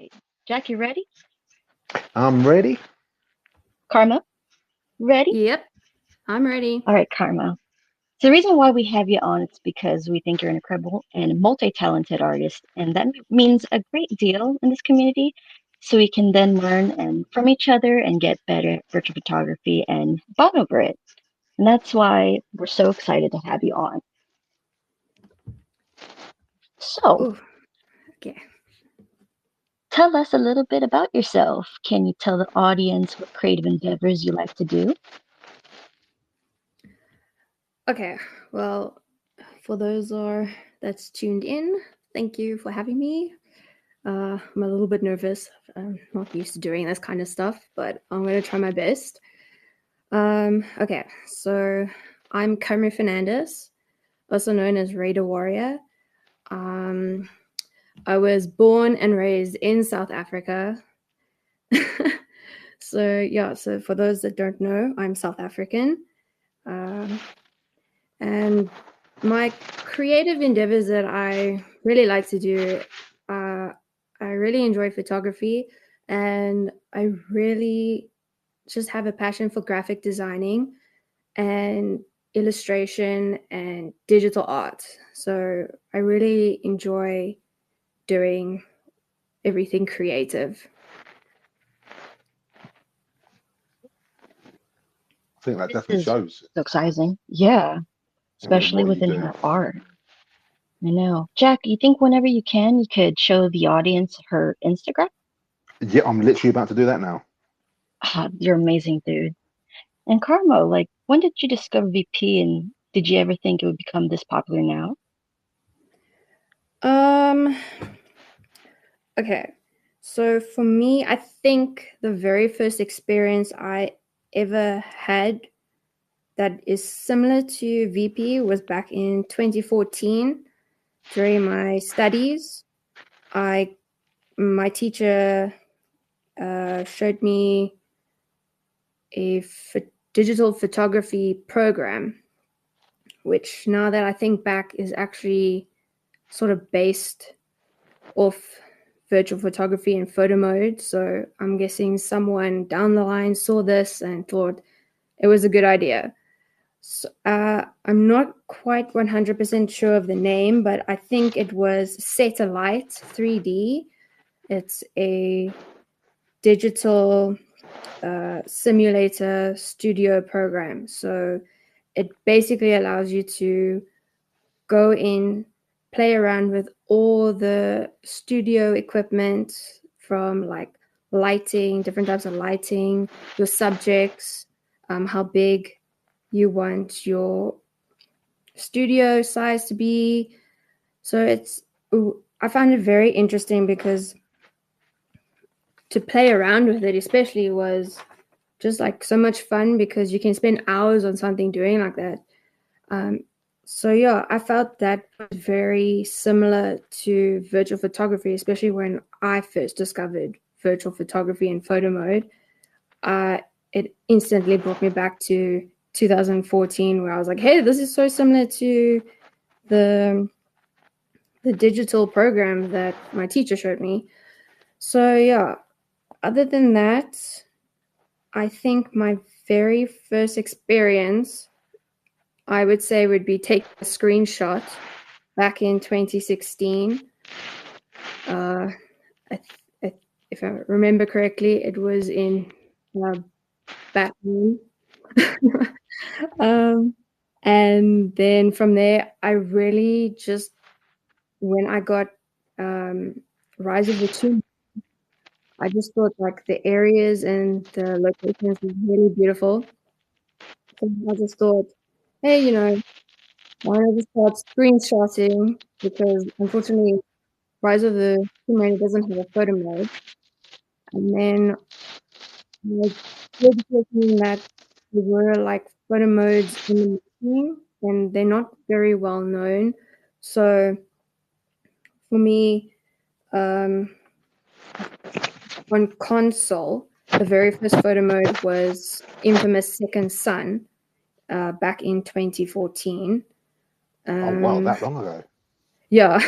right. Jack, you ready? I'm ready. Karma, ready? Yep, I'm ready. All right, Karma. So the reason why we have you on is because we think you're an incredible and multi-talented artist, and that means a great deal in this community. So we can then learn and from each other and get better at virtual photography and bond over it. And that's why we're so excited to have you on. So Oh, okay. tell us a little bit about yourself. Can you tell the audience what creative endeavors you like to do? Okay. Well, for those that's tuned in, thank you for having me. I'm a little bit nervous. I'm not used to doing this kind of stuff, but I'm going to try my best. Okay, so I'm Carmo Fernandes, also known as Raider Warrior. Um, I was born and raised in South Africa. So for those that don't know, I'm South African. Um, and my creative endeavors that I really like to do, I really enjoy photography, and I really just have a passion for graphic designing and illustration and digital art. So I really enjoy doing everything creative. I think that This definitely is shows so exciting. Yeah, in especially what you within do. her art. I know. Jack, you think whenever you can, you could show the audience her Instagram? Yeah, I'm literally about to do that now. Ah, you're amazing, dude. And Carmo, like, when did you discover VP and did you ever think it would become this popular now? Um, okay. So for me, I think the very first experience I ever had that is similar to VP was back in 2014 during my studies. I my teacher showed me a digital photography program, which now that I think back is actually sort of based off virtual photography and photo mode. So I'm guessing someone down the line saw this and thought it was a good idea. So, I'm not quite 100% sure of the name, but I think it was Satellite 3D. It's a digital simulator studio program. So it basically allows you to go in, play around with all the studio equipment from like lighting, different types of lighting, your subjects, how big you want your studio size to be. So I find it very interesting because to play around with it, especially, was just like so much fun because you can spend hours on something doing like that. Um, so yeah, I felt that was very similar to virtual photography, especially when I first discovered virtual photography in photo mode. It instantly brought me back to 2014, where I was like, "Hey, this is so similar to the the digital program that my teacher showed me." So yeah, other than that, I think my very first experience, I would say, would be taking a screenshot back in 2016. Uh, I, if I remember correctly, it was in uh, Batman. um, and then from there, I really just, when I got um, Rise of the Tomb, I just thought like the areas and the locations were really beautiful. So I just thought, hey, why don't I just start screenshotting? Because unfortunately, Rise of the Tomb Raider doesn't have a photo mode. And then I did thinking that there were like photo modes in the making, and they're not very well known. So for me, um, on console, the very first photo mode was Infamous Second Son back in 2014. Oh wow, Um, that long ago. Yeah.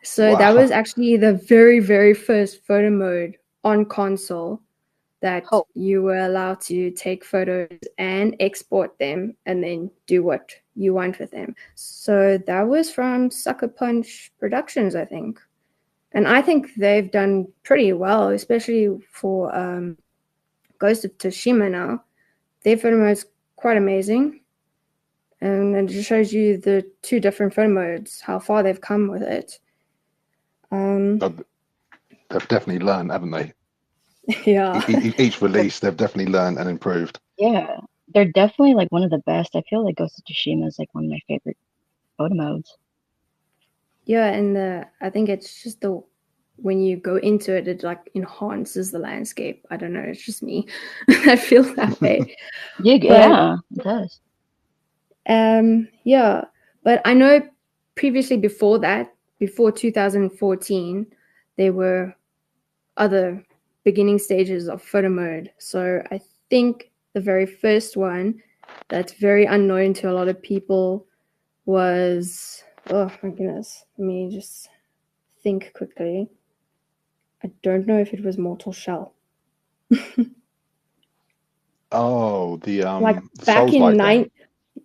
So that Wow. was actually the very, very first photo mode on console that Oh, you were allowed to take photos and export them and then do what you want with them. So that was from Sucker Punch Productions, I think. And I think they've done pretty well, especially for Ghost of Tsushima now. Their photo mode's quite amazing. And it just shows you the two different photo modes, how far they've come with it. They've definitely learned, haven't they? Yeah. Each release, they've definitely learned and improved. yeah. They're definitely like one of the best. I feel like Ghost of Tsushima is like one of my favorite photo modes. Yeah, and I think it's just the when you go into it, it like enhances the landscape. I don't know, it's just me. I feel that way. Yeah, But yeah, it does. yeah. But I know previously before that, before 2014, there were other beginning stages of photo mode. So I think the very first one that's very unknown to a lot of people was, oh my goodness, let me just think quickly. I don't know if it was Mortal Shell. Oh, Like the back in Souls-like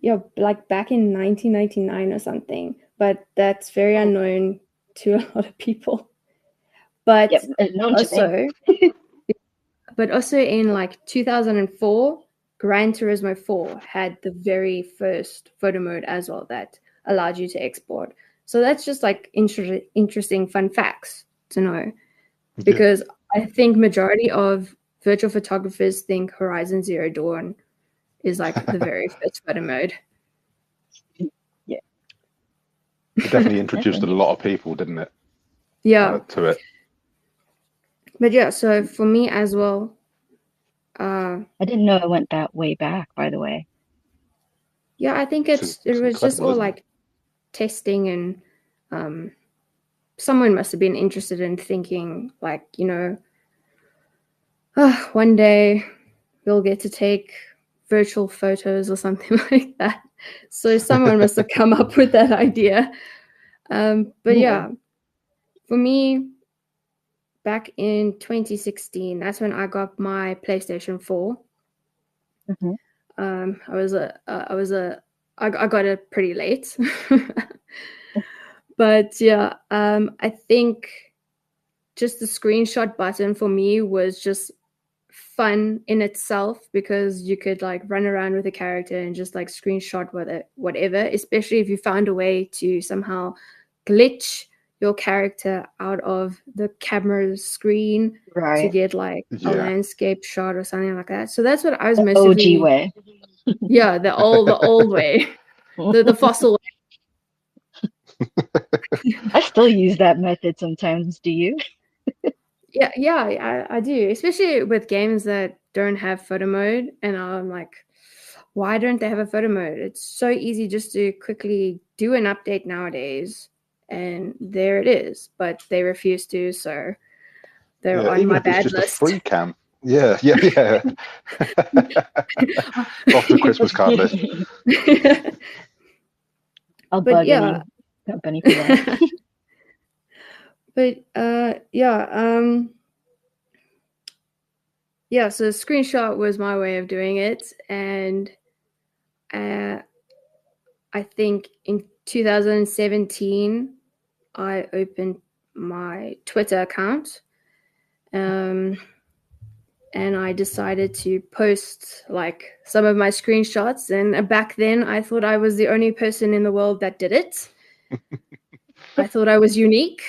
game. like back in 1999 or something. But that's very Oh, unknown to a lot of people. But yep, known to me. also, but also in like 2004, Gran Turismo 4 had the very first photo mode as well that allowed you to export. So that's just like interesting fun facts to know, Yeah. because I think majority of virtual photographers think Horizon Zero Dawn is like the very first photo mode. Yeah, It definitely introduced a definitely. lot of people, didn't it, Yeah, to it? but yeah, so for me as well, I didn't know it went that way back, by the way. yeah, I think it It's was just incredible, all isn't it? like testing, and um, someone must have been interested in thinking like, oh, one day we'll get to take virtual photos or something like that. So someone must have come up with that idea. But Yeah. yeah, for me, back in 2016, that's when I got my PlayStation 4. Hmm. I got it pretty late. But yeah, I think just the screenshot button for me was just fun in itself, because you could like run around with a character and just like screenshot with it, whatever, especially if you found a way to somehow glitch your character out of the camera's screen to Right. get like a Yeah. landscape shot or something like that. So that's what I was The OG mostly, way. yeah, the old way, the fossil I still use that method sometimes. Do you? Yeah, I do, especially with games that don't have photo mode. And I'm like, why don't they have a photo mode? It's so easy just to quickly do an update nowadays, and there it is. But they refuse to, so they're Yeah, on even my if it's bad just a list. free cam. Yeah, yeah, yeah. Off the Christmas card list. I'll But bug yeah, any company for that. but yeah, yeah. So screenshot was my way of doing it, and uh, I think in 2017, I opened my Twitter account, and I decided to post like some of my screenshots. And back then, I thought I was the only person in the world that did it. I thought I was unique.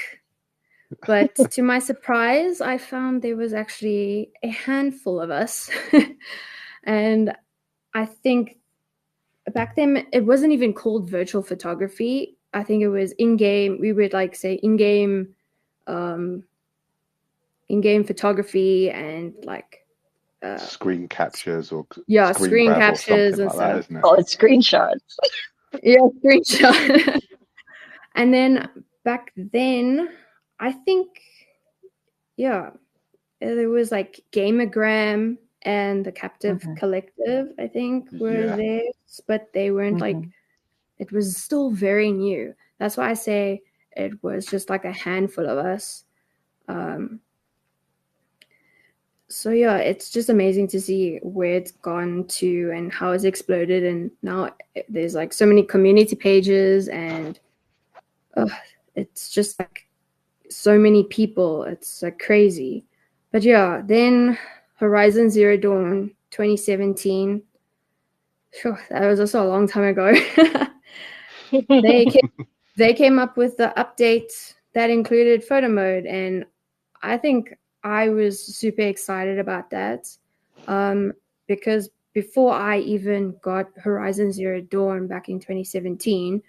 But to my surprise, I found there was actually a handful of us. And I think back then it wasn't even called virtual photography. I think it was in-game. We would like say um, in-game photography, and like Screen captures or yeah, screen screen grab or captures something and like that, stuff. isn't it? Call it screenshots. Yeah, screenshot. And then back then, I think, yeah, there was like Gamergram and the Captive Hmm. Collective, I think, were Yeah. there, but they weren't like, Hmm. it was still very new. That's why I say it was just like a handful of us. So yeah, it's just amazing to see where it's gone to and how it's exploded. And now there's like so many community pages, and it's just like so many people. It's like crazy. But yeah, then Horizon Zero Dawn 2017. Sure, that was also a long time ago. They came up with the update that included photo mode, and I think I was super excited about that, because before I even got Horizon Zero Dawn back in 2017,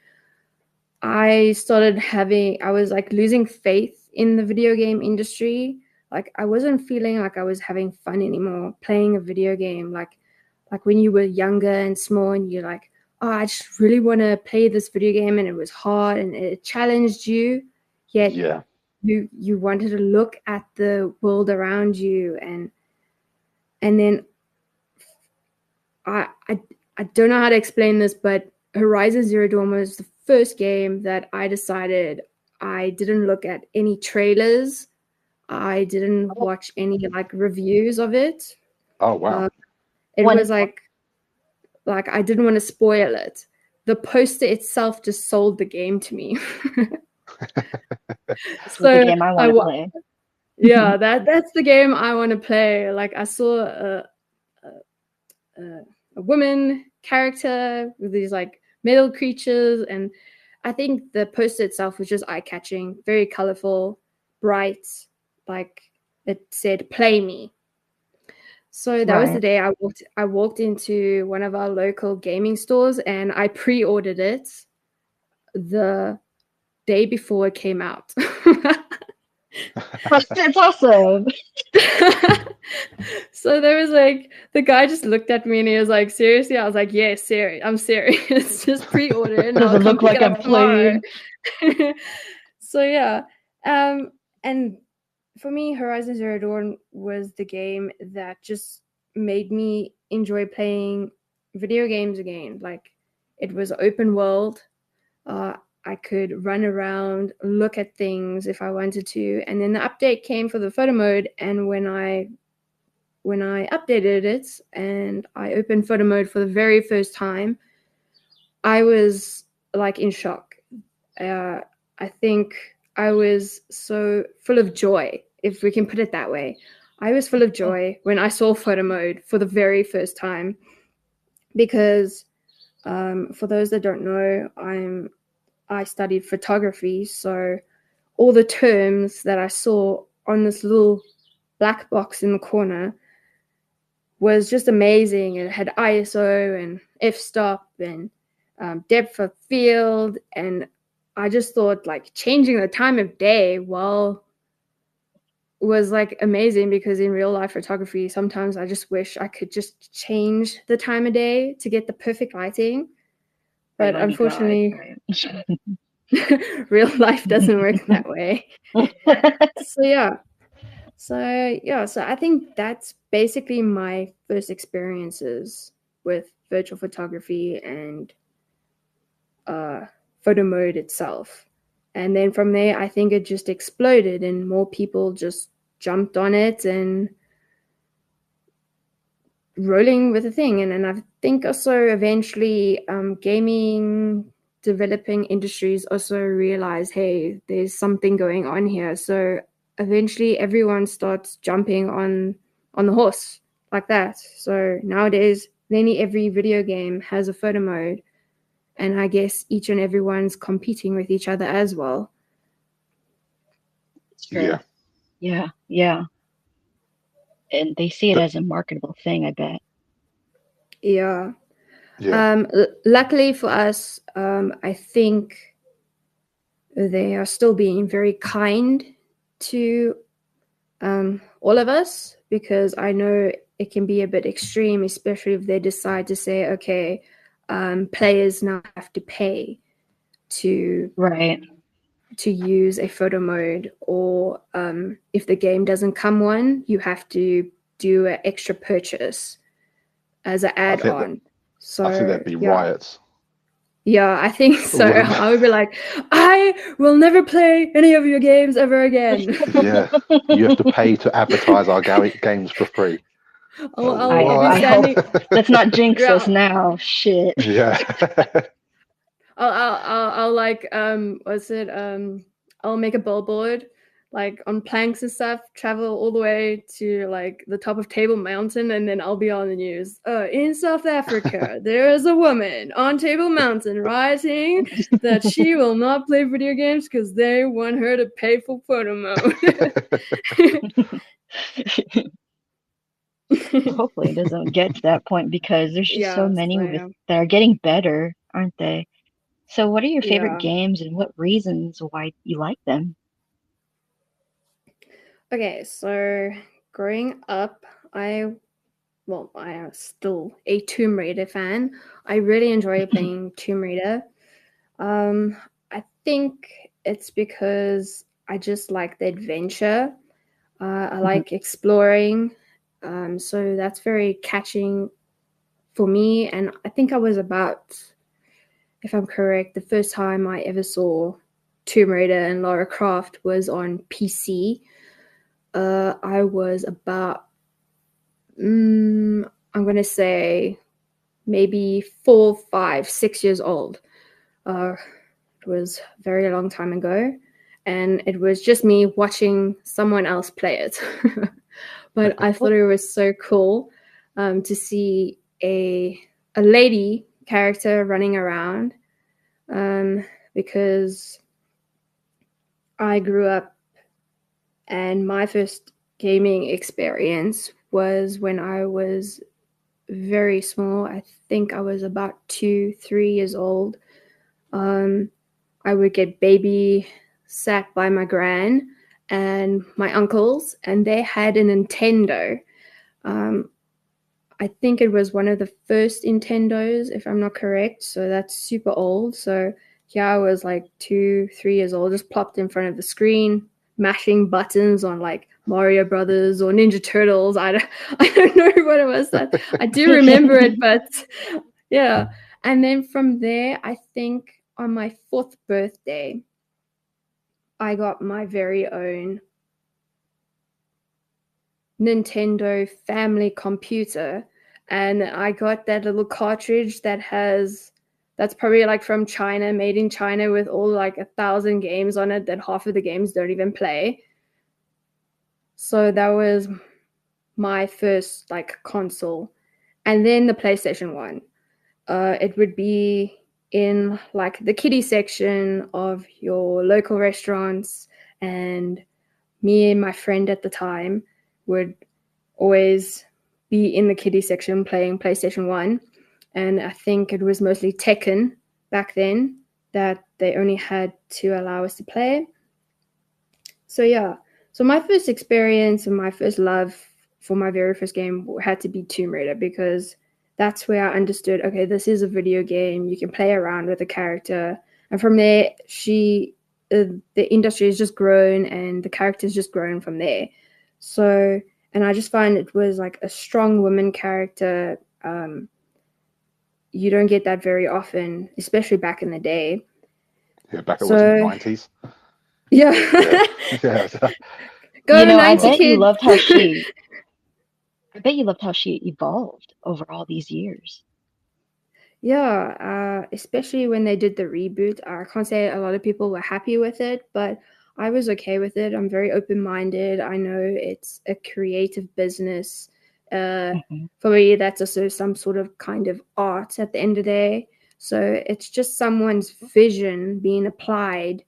I was like losing faith in the video game industry. Like I wasn't feeling like I was having fun anymore playing a video game. Like when you were younger and small and you're like, oh, I just really want to play this video game, and it was hard and it challenged you, yet Yeah. you wanted to look at the world around you, and then I don't know how to explain this, but Horizon Zero Dawn was the first game that I decided I didn't look at any trailers. I didn't watch any like reviews of it. Oh wow. It was like I didn't want to spoil it. The poster itself just sold the game to me. This was the game I want to play. Yeah, that's the game I want to play. Like I saw a woman character with these like metal creatures, and I think the poster itself was just eye-catching, very colorful, bright, like it said "Play me." So that was the day I walked into one of our local gaming stores, and I pre-ordered it the day before it came out. That's awesome. So there was like, the guy just looked at me and he was like, seriously? I was like, yeah, serious. I'm serious. Just pre-order it and Does I'll it come look pick like it up I'm tomorrow. playing? So yeah. And for me, Horizon Zero Dawn was the game that just made me enjoy playing video games again. Like it was open world. I could run around, look at things if I wanted to. And then the update came for the photo mode, and when I updated it and I opened photo mode for the very first time, I was like in shock. I think I was so full of joy, if we can put it that way. I was full of joy when I saw photo mode for the very first time, because for those that don't know, I studied photography, so all the terms that I saw on this little black box in the corner was just amazing. It had ISO and f-stop and depth of field, and I just thought like changing the time of day was like amazing, because in real life photography sometimes I just wish I could just change the time of day to get the perfect lighting, but unfortunately real life doesn't work that way. So I think that's basically my first experiences with virtual photography and photo mode itself. And then from there, I think it just exploded and more people just jumped on it and rolling with the thing. And I think also eventually gaming developing industries also realize, hey, there's something going on here. So eventually everyone starts jumping on the horse like that. So nowadays, nearly every video game has a photo mode, and I guess each and everyone's competing with each other as well. True. Yeah. And they see it as a marketable thing, I bet. Yeah. Luckily for us, I think they are still being very kind to all of us, because I know it can be a bit extreme, especially if they decide to say, okay, players now have to pay to use a photo mode, or if the game doesn't come one, you have to do an extra purchase as an add-on. So I think there'd be riots. Yeah, I think so. All of I would be like, I will never play any of your games ever again. yeah, you have to pay to advertise our games for free. I'll be I What? hope standing. let's not jinx us Yeah, now. Shit. Yeah. I'll like what's it I'll make a billboard like on planks and stuff, travel all the way to like the top of Table Mountain, and then I'll be on the news. In South Africa, there is a woman on Table Mountain writing that she will not play video games because they want her to pay for photo mode. Hopefully it doesn't get to that point because there's just so Yeah, many with so that are getting better, aren't they? So what are your favorite yeah. games and what reasons why you like them? Okay, so growing up, I am still a Tomb Raider fan. I really enjoy playing Tomb Raider. Um, I think it's because I just like the adventure. I Mhm. like exploring. So that's very catching for me. And I think I was about, if I'm correct, the first time I ever saw Tomb Raider and Lara Croft was on PC. I was about, I'm going to say maybe 4, 5, 6 years old. It was a very long time ago, and it was just me watching someone else play it. But I thought it was so cool to see a lady character running around because I grew up and my first gaming experience was when I was very small. I think I was about 2, 3 years old. I would get baby sat by my gran and my uncles, and they had a Nintendo. Um, I think it was one of the first Nintendos, if I'm not correct. So that's super old. So yeah, I was like 2, 3 years old, just plopped in front of the screen, mashing buttons on like Mario Brothers or Ninja Turtles. I don't know what it was. That I do remember it, but yeah. And then from there, I think on my 4th birthday, I got my very own Nintendo family computer, and I got that little cartridge that's probably like from China, made in China, with all like 1,000 games on it that half of the games don't even play. So that was my first like console. And then the PlayStation 1. It would be in like the kiddie section of your local restaurants, and me and my friend at the time would always be in the kiddie section playing PlayStation 1. And I think it was mostly Tekken back then that they only had to allow us to play. So, yeah. So, my first experience and my first love for my very first game had to be Tomb Raider, because that's where I understood, okay, this is a video game. You can play around with a character. And from there, the industry has just grown and the character's just grown from there. So, and I just find it was like a strong woman character. You don't get that very often, especially back in the day. Yeah, back it was in the So, 90s. yeah. Yeah. Yeah. Go I 90 bet you kids. loved how she I bet you loved how she evolved over all these years. Yeah, especially when they did the reboot. I can't say a lot of people were happy with it, but I was okay with it. I'm very open-minded. I know it's a creative business. Hmm. For me, that's also some sort of kind of art at the end of the day. So it's just someone's vision being applied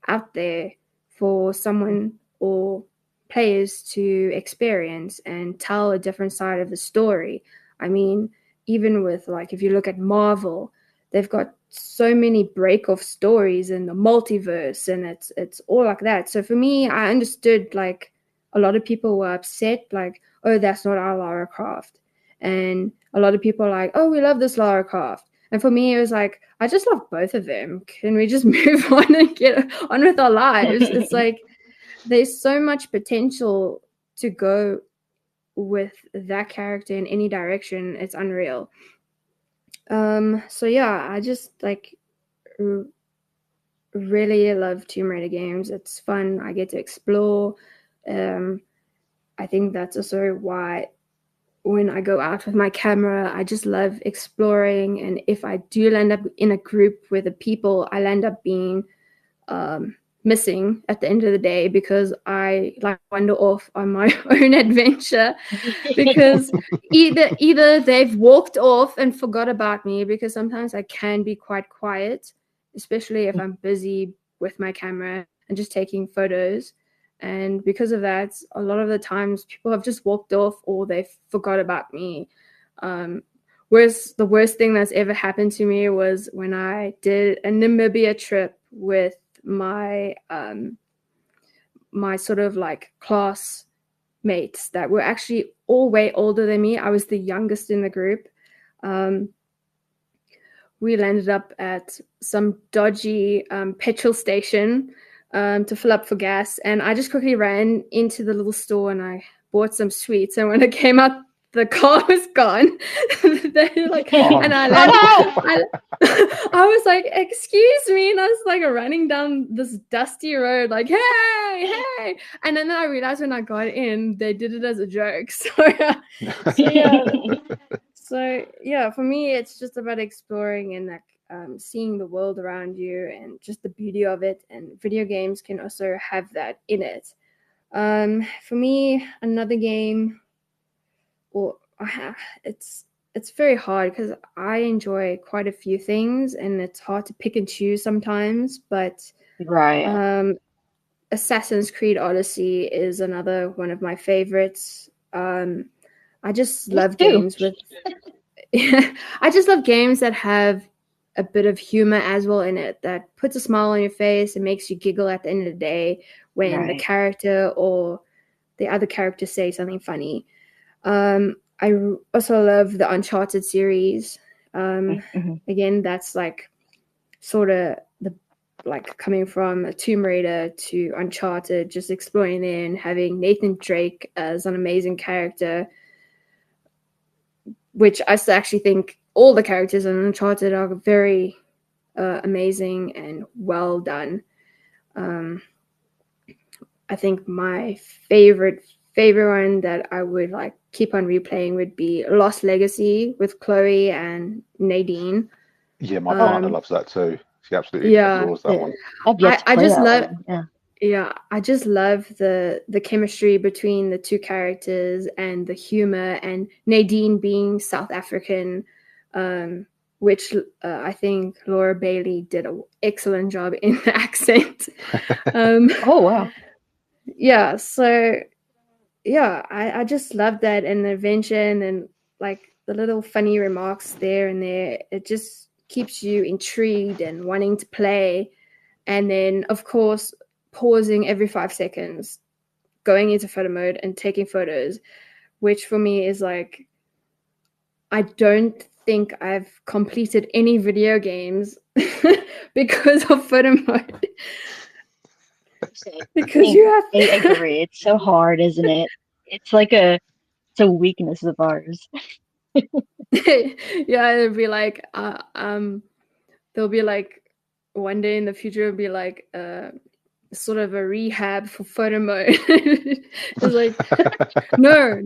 out there for someone or players to experience and tell a different side of the story. I mean, even with like if you look at Marvel, they've got so many break off stories in the multiverse, and it's all like that. So for me, I understood like a lot of people were upset, like, oh, that's not our Lara Croft. And a lot of people are like, oh, we love this Lara Croft. And for me, it was like, I just love both of them. Can we just move on and get on with our lives? It's like there's so much potential to go with that character in any direction. It's unreal. So yeah, I just like really love Tomb Raider games. It's fun. I get to explore. I think that's also why when I go out with my camera, I just love exploring. And if I do land up in a group with the people, I'll end up being missing at the end of the day because I like wander off on my own adventure because either they've walked off and forgot about me, because sometimes I can be quite quiet, especially if I'm busy with my camera and just taking photos. And because of that, a lot of the times people have just walked off or they forgot about me. Whereas the worst thing that's ever happened to me was when I did a Namibia trip with my my sort of like class mates that were actually all way older than me. I was the youngest in the group. We landed up at some dodgy petrol station to fill up for gas, and I just quickly ran into the little store and I bought some sweets. And when I came out, the car was gone. They like, and I landed. I was like, "Excuse me," and I was like running down this dusty road, like, "Hey, hey!" And then I realized when I got in, they did it as a joke. So yeah, for me, it's just about exploring and like seeing the world around you and just the beauty of it. And video games can also have that in it. For me, another game, or it's very hard because I enjoy quite a few things, and it's hard to pick and choose sometimes. But Right. Assassin's Creed Odyssey is another one of my favorites. I just Me love too. games with I just love games that have a bit of humor as well in it, that puts a smile on your face and makes you giggle at the end of the day when the Right. character or the other character say something funny. I also love the Uncharted series. Mhm. Again, that's like sort of the like coming from a Tomb Raider to Uncharted, just exploring there and having Nathan Drake as an amazing character, which I actually think all the characters in Uncharted are very amazing and well done. I think my favorite one that I would like keep on replaying would be Lost Legacy with Chloe and Nadine. Yeah, my partner Um, loves that too. She absolutely yeah, adores that Yeah. one. I've yet I, to I play just that love one. Yeah. yeah, I just love the chemistry between the two characters and the humor, and Nadine being South African, which I think Laura Bailey did an excellent job in the accent. Um, Oh wow. yeah, so yeah, I just love that, and the invention and like the little funny remarks there and there. It just keeps you intrigued and wanting to play. And then, of course, pausing every 5 seconds, going into photo mode and taking photos, which for me is like, I don't think I've completed any video games because of photo mode. Because I you have I agree. It's so hard, isn't it? It's like it's a weakness of ours. yeah, it'll be like, there'll be like one day in the future, it'll be like, sort of a rehab for photo mode. It's like, no,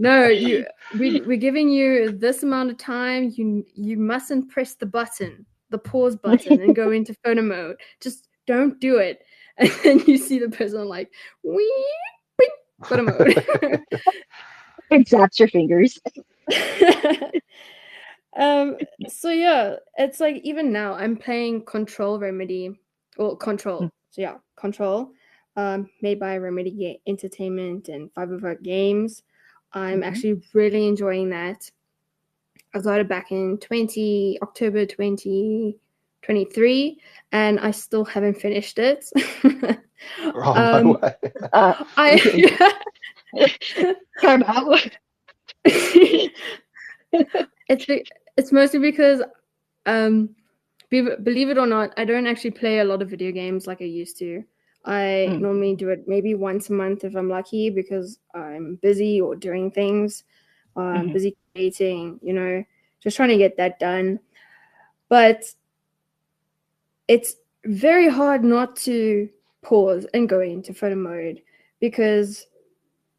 we're giving you this amount of time. You mustn't press the pause button, and go into photo mode. Just don't do it. And then you see the person like, wee, bing, photo mode. It zaps your fingers. So yeah, it's like even now I'm playing Control Remedy, or Control. So yeah, Control, made by Entertainment and 505 Games. I'm Mhm. actually really enjoying that. I got it back in October 2023, and I still haven't finished it. Oh, no um, way. Uh, I Carmo. it's it's mostly because um believe it or not, I don't actually play a lot of video games like I used to. I Mm, normally do it maybe once a month if I'm lucky, because I'm busy or doing things. I'm mhm. busy creating, just trying to get that done. But it's very hard not to pause and go into photo mode, because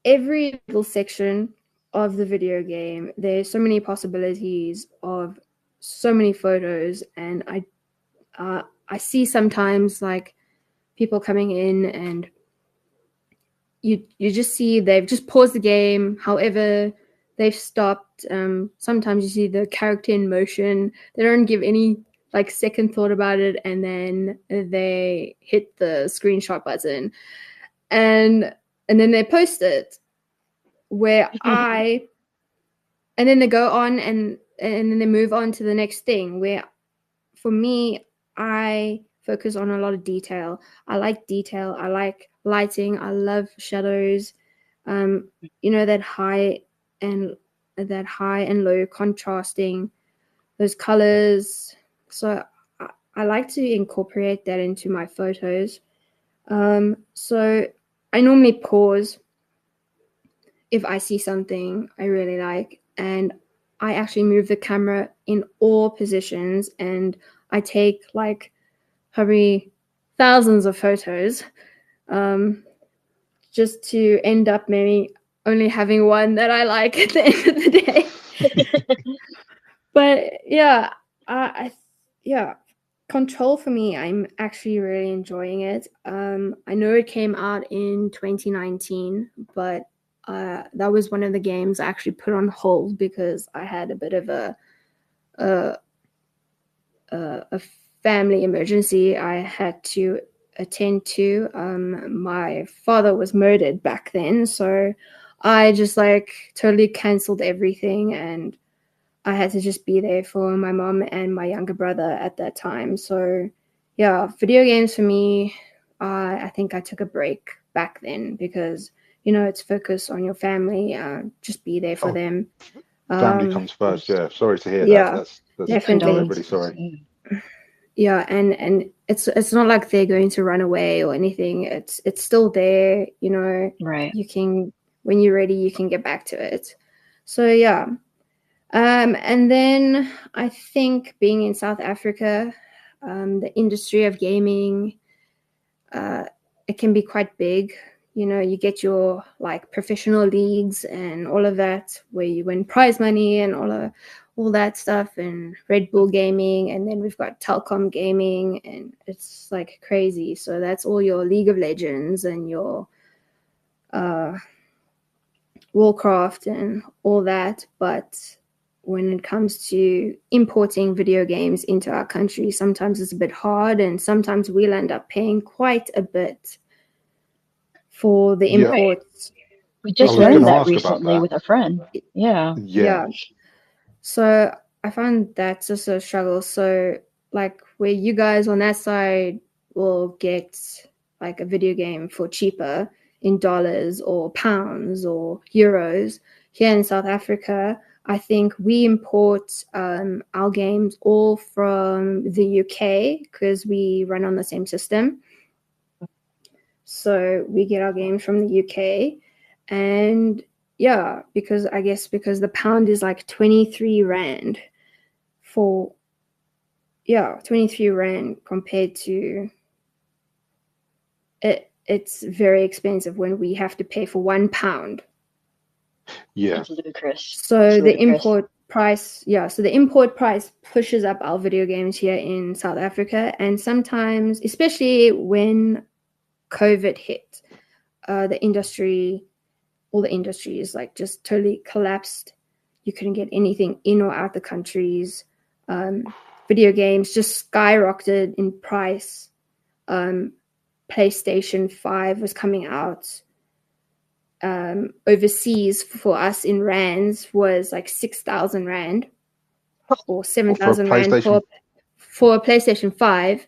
every little section of the video game, there's so many possibilities of so many photos, and I see sometimes like people coming in and you just see they've just paused the game. However, they've stopped. Sometimes you see the character in motion. They don't give any like second thought about it, and then they hit the screenshot button, and then they post it. Where and then they go on and then they move on to the next thing. Where for me, I focus on a lot of detail. I like detail. I like lighting. I love shadows. You know, that high and low contrasting, those colors. So I like to incorporate that into my photos. So I normally pause if I see something I really like, and I actually move the camera in all positions, and I take like probably thousands of photos, just to end up maybe only having one that I like at the end of the day. But yeah, yeah, Control for me, I'm actually really enjoying it. I know it came out in 2019, but that was one of the games I actually put on hold because I had a bit of a, a family emergency I had to attend to. My father was murdered back then, so I just like totally cancelled everything, and I had to just be there for my mom and my younger brother at that time. So yeah, video games for me, I think I took a break back then because, you know, it's focus on your family, just be there for Oh, them. family comes first. Yeah, sorry to hear that. Yeah, That's Deep definitely. really condolences. sorry. Yeah, and it's not like they're going to run away or anything. It's still there, you know. Right. You can, when you're ready, you can get back to it. So yeah. And then I think being in South Africa, the industry of gaming, it can be quite big. You know, you get your like professional leagues and all of that, where you win prize money and all that stuff, and Red Bull Gaming, and then we've got Telkom Gaming, and it's like crazy. So that's all your League of Legends and your uh, Warcraft and all that. But when it comes to importing video games into our country, sometimes it's a bit hard, and sometimes we'll end up paying quite a bit for the Yeah, imports. We I just was going learned to Because that ask about recently that. with a friend. Yeah. Yeah, yeah, so I find that's just a struggle. So like where you guys on that side will get like a video game for cheaper in dollars or pounds or euros, here in South Africa, I think we import our games all from the UK because we run on the same system. So we get our games from the UK, and yeah, because I guess because the pound is like 23 rand for 23 rand compared to it. It's very expensive when we have to pay for £1. yeah, It's ludicrous. So It's the ludicrous. import price, so the import price pushes up our video games here in South Africa, and sometimes, especially when COVID hit, the industry, all the industries like just totally collapsed. You couldn't get anything in or out the countries. Video games just skyrocketed in price. PlayStation 5 was coming out. Overseas for us in rands was like 6,000 rand or or for a 7,000 rand PlayStation. for a PlayStation 5,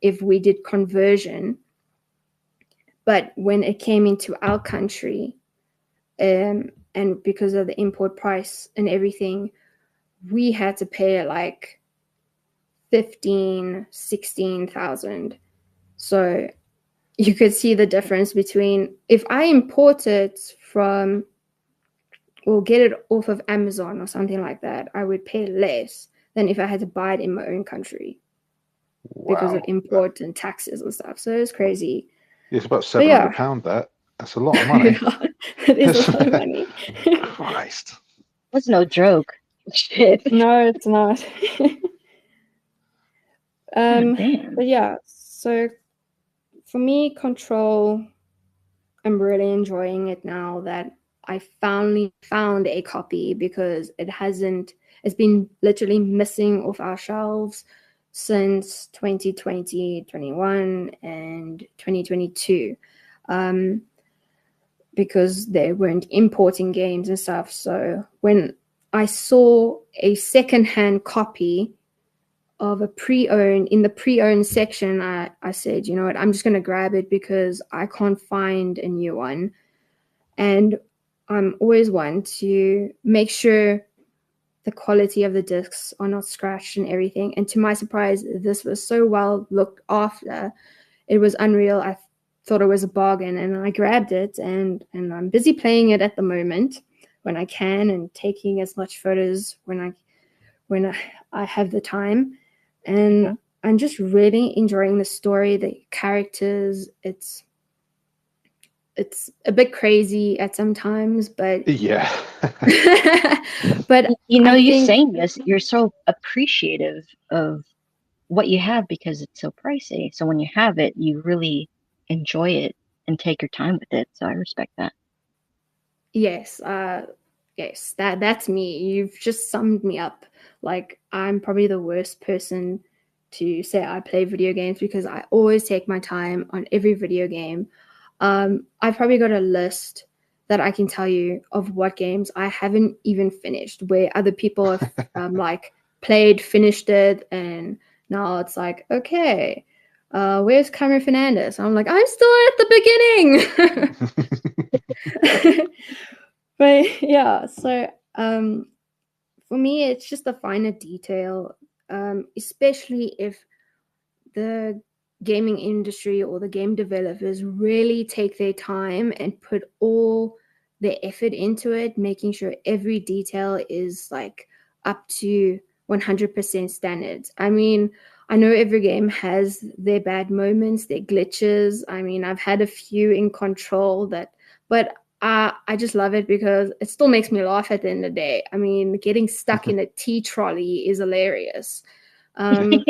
if we did conversion. But when it came into our country, and because of the import price and everything, we had to pay like 16,000. So you could see the difference between if I import it from or get it off of Amazon or something like that, I would pay less than if I had to buy it in my own country. because of Wow. import and taxes and stuff. So it's crazy. It's about But yeah, £700. That's a lot of money. yeah, it is a lot of money. Christ. That's no joke. Shit. No, it's not. God damn. But yeah, so for me, Control, I'm really enjoying it now that I finally found a copy, because it's been literally missing off our shelves since 2020, 21, and 2022. Because they weren't importing games and stuff. So when I saw a secondhand copy of a pre-owned in the pre-owned section, I said, you know what, I'm just going to grab it because I can't find a new one. And I'm always one to make sure the quality of the discs are not scratched and everything. And to my surprise, this was so well looked after. It was unreal. I thought it was a bargain, and I grabbed it, and I'm busy playing it at the moment when I can, and taking as much photos when I have the time. And Okay. I'm just really enjoying the story, the characters. It's a bit crazy at some times, but Yeah. but You know, I you think, saying this, you're so appreciative of what you have because it's so pricey. So when you have it, you really enjoy it and take your time with it. So I respect that. yes, yes, that's me. You've just summed me up. Like, I'm probably the worst person to say I play video games, because I always take my time on every video game. I've probably got a list that I can tell you of what games I haven't even finished, where other people have like played, finished it, and now it's like, okay, where's Carmo Fernandes? I'm like, I'm still at the beginning. But yeah, so for me, it's just a finer detail, especially if the gaming industry or the game developers really take their time and put all their effort into it, making sure every detail is like up to 100% standards. I mean, I know every game has their bad moments, their glitches. I mean, I've had a few in Control that, but I just love it because it still makes me laugh at the end of the day. I mean, getting stuck in a tea trolley is hilarious. Um,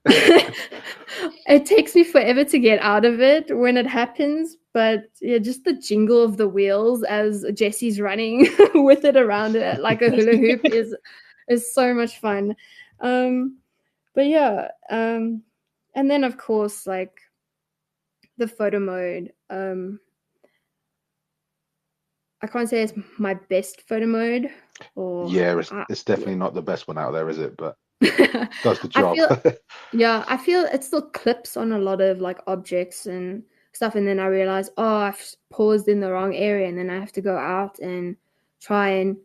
it takes me forever to get out of it when it happens, but yeah, just the jingle of the wheels as Jesse's running with it around it like a hula hoop is so much fun. But yeah, and then of course, like, the photo mode. I can't say it's my best photo mode, or Yeah, it's definitely not the best one out there, is it? But does the I job. feel, yeah, I feel it still clips on a lot of like objects and stuff, and then I realize, oh, I've paused in the wrong area, and then I have to go out and try and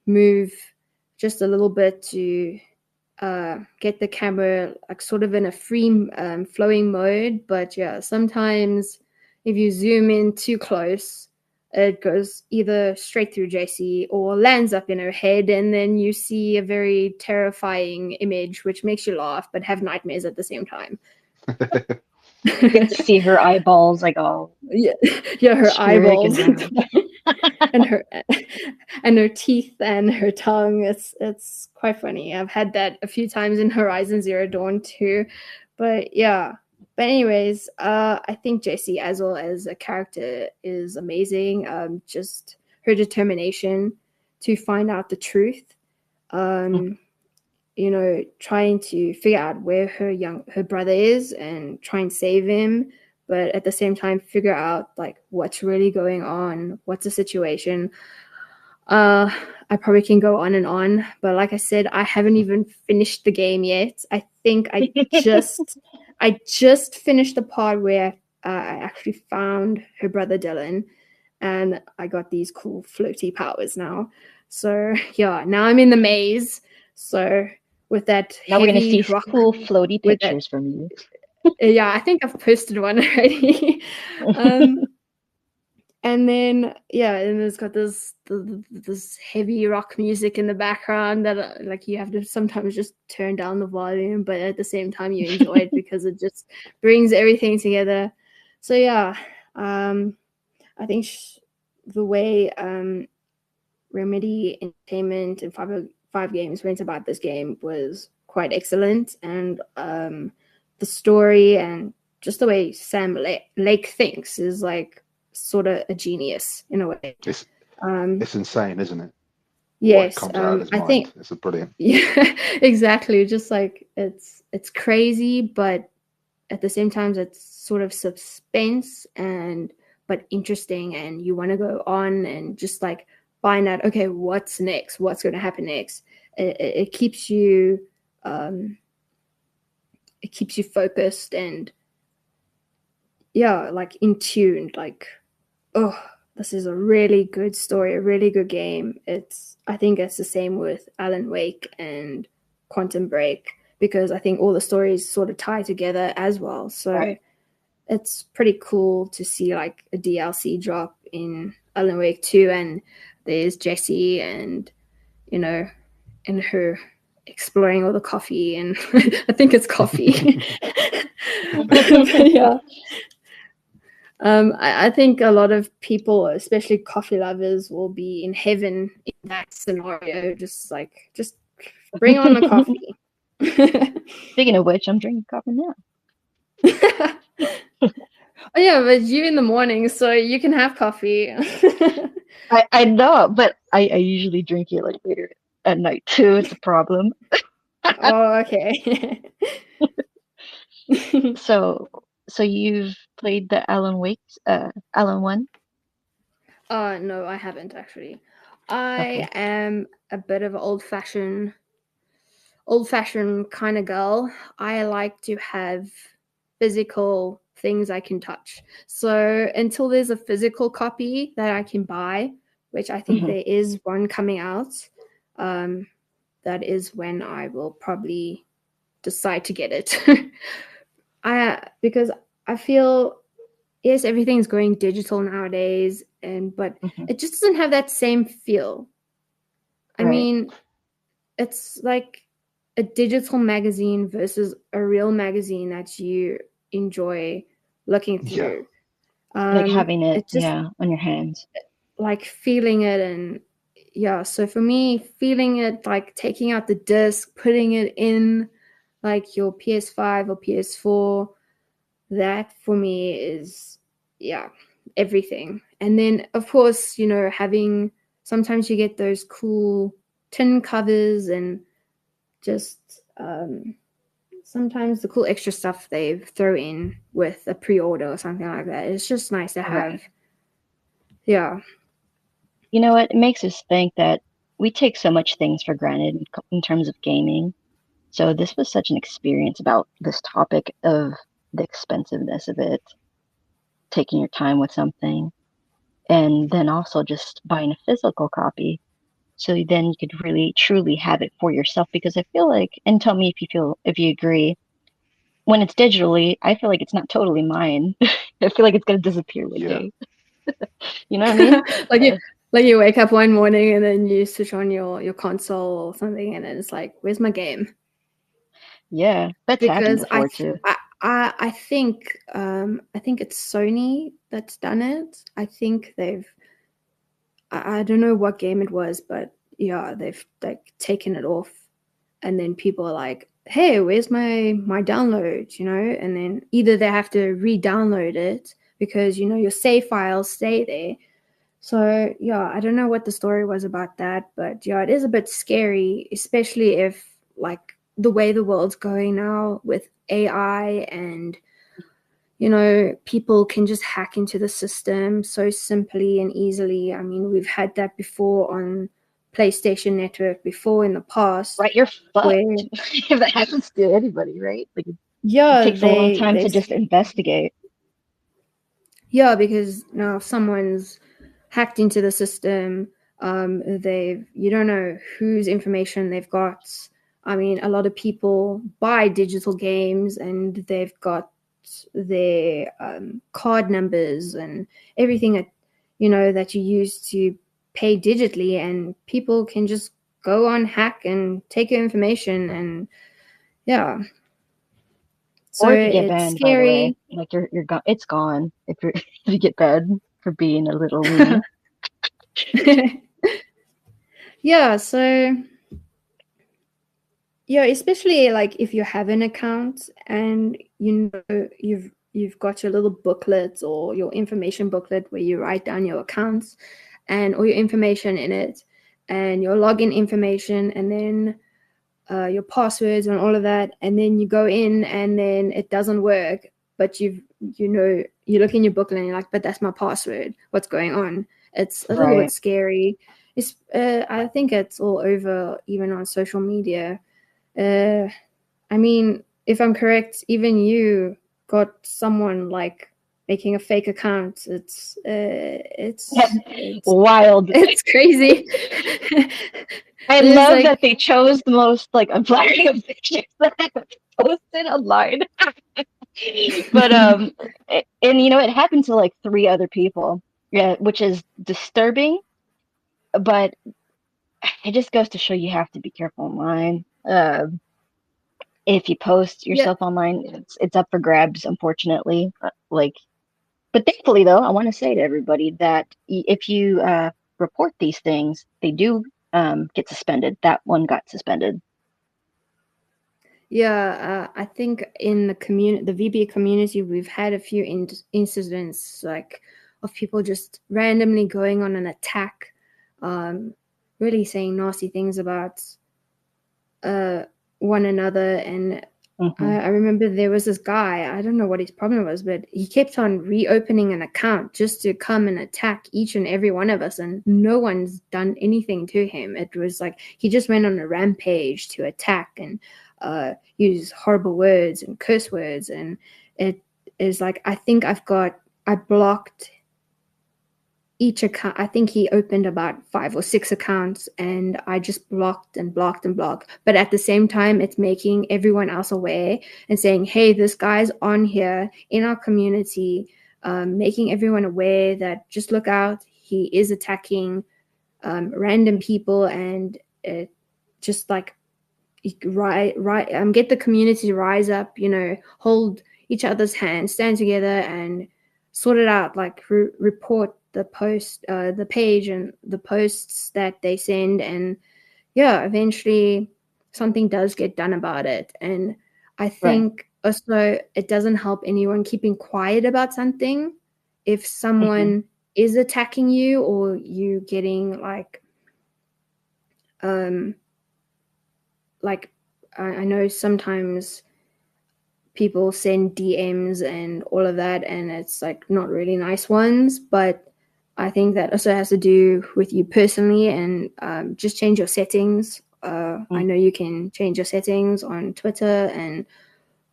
move just a little bit to get the camera like sort of in a free flowing mode. But yeah, sometimes if you zoom in too close, it goes either straight through JC or lands up in her head, and then you see a very terrifying image which makes you laugh but have nightmares at the same time. You can see her eyeballs like all Yeah, yeah, her eyeballs stricken out. and her and her teeth and her tongue. It's quite funny. I've had that a few times in Horizon Zero Dawn too. But yeah. But anyways, I think Jessie as well as a character is amazing. Just her determination to find out the truth. Um, you know, trying to figure out where her brother is and try and save him, but at the same time figure out like what's really going on, what's the situation. uh I probably can go on and on, but like I said, I haven't even finished the game yet. I think I just finished the part where I actually found her brother Dylan, and I got these cool floaty powers now. So yeah, now I'm in the maze. So with that Now we're gonna heavy see rock, cool floaty with that, pictures from you. yeah, I think I've posted one already. um And then and it's got this heavy rock music in the background that like you have to sometimes just turn down the volume, but at the same time you enjoy it because it just brings everything together. So I think the way Remedy Entertainment and Five Games went about this game was quite excellent, and the story and just the way Sam Lake thinks is like sort of a genius in a way. It's insane, isn't it? What Yes, comes out of his I mind? think It's a brilliant. yeah, exactly. Just like it's crazy, but at the same time, it's sort of suspense and but interesting, and you want to go on and just like find out, okay, what's next? What's going to happen next? It keeps you focused and like in tune. Like, oh, this is a really good story, a really good game. I think it's the same with Alan Wake and Quantum Break, because I think all the stories sort of tie together as well. So Right. it's pretty cool to see like a DLC drop in Alan Wake 2, and there's Jessie and and her exploring all the coffee, and I think it's coffee. Yeah. I think a lot of people, especially coffee lovers, will be in heaven in that scenario. Just bring on the coffee. Speaking of which, I'm drinking coffee now. Oh yeah, but you in the morning, so you can have coffee. I know, but I usually drink it like later at night too. It's a problem. Oh, okay. So so you've played the Alan one? No, I haven't actually. I Okay. am a bit of an old fashioned kind of girl. I like to have physical things I can touch. So until there's a physical copy that I can buy, which I think Hmm. there is one coming out, um, that is when I will probably decide to get it. Because I feel, yes, everything's going digital nowadays, but Hmm. it just doesn't have that same feel. I Right. mean, it's like a digital magazine versus a real magazine that you enjoy looking Yeah, through. Like having it, It's just yeah, on your hands. like feeling it, and so for me, feeling it, like taking out the disc, putting it in like your PS5 or PS4, that for me is yeah, everything. And then of course, having, sometimes you get those cool tin covers, and just sometimes the cool extra stuff they throw in with a pre-order or something like that. It's just nice to have. Right. Yeah. You know what? It makes us think that we take so much things for granted in terms of gaming. So this was such an experience about this topic of the expensiveness of it, taking your time with something, and then also just buying a physical copy. So then you could really truly have it for yourself. Because I feel like, and tell me if you agree, when it's digitally, I feel like it's not totally mine. I feel like it's gonna disappear one yeah, day. You know what I mean? like you Uh, like you wake up one morning and then you switch on your console or something, and then it's like, where's my game? yeah, that's happened Because before too. I think it's Sony that's done it. I think I don't know what game it was, but yeah, they've like taken it off, and then people are like, hey, where's my download? And then either they have to re-download it because your save files stay there. So yeah, I don't know what the story was about that, but yeah, it is a bit scary, especially if like the way the world's going now with AI, and people can just hack into the system so simply and easily. I mean, we've had that before on PlayStation Network before in the past, Right, you're where fucked if that happens to anybody, right? Like it yeah, takes a long time to just investigate. because now if someone's hacked into the system, you don't know whose information they've got. I mean, a lot of people buy digital games and they've got their card numbers and everything that you use to pay digitally, and people can just go on hack and take your information, and yeah. So Or if you get it's banned, by the way, scary. like you're gone. It's gone if you're if you get banned for being a little loony. Yeah, so yeah, especially like if you have an account and you've got your little booklet or your information booklet where you write down your accounts and all your information in it, and your login information, and then your passwords and all of that, and then you go in and then it doesn't work, but you look in your booklet and you're like, but that's my password, what's going on? It's a little bit Right. scary. I think it's all over, even on social media. I mean, if I'm correct, even you got someone like making a fake account. Wild. It's crazy. I It's love like, that they chose the most like unflattering of pictures that I posted online. But and it happened to like three other people. Yeah, which is disturbing, but it just goes to show you have to be careful online. If you post yeah, yourself online, it's up for grabs, unfortunately. Like, but thankfully, though, I want to say to everybody that if you report these things, they do get suspended. That one got suspended. yeah. I think in the VB community, we've had a few incidents like of people just randomly going on an attack, um, really saying nasty things about uh, one another. And Hmm. I remember there was this guy, I don't know what his problem was, but he kept on reopening an account just to come and attack each and every one of us, and no one's done anything to him. It was like he just went on a rampage to attack and use horrible words and curse words. And it is like, I blocked each account. I think he opened about 5 or 6 accounts, and I just blocked and blocked and blocked. But at the same time, it's making everyone else aware and saying, hey, this guy's on here in our community, making everyone aware that just look out, he is attacking random people. And just like, get the community to rise up, hold each other's hands, stand together, and sort it out. Like report the page and the posts that they send, and yeah, eventually something does get done about it. And I Right. think also it doesn't help anyone keeping quiet about something. If Hmm. someone is attacking you, or you getting um like I know sometimes people send DMs and all of that, and it's like not really nice ones. But I think that also has to do with you personally, and just change your settings. I know you can change your settings on Twitter and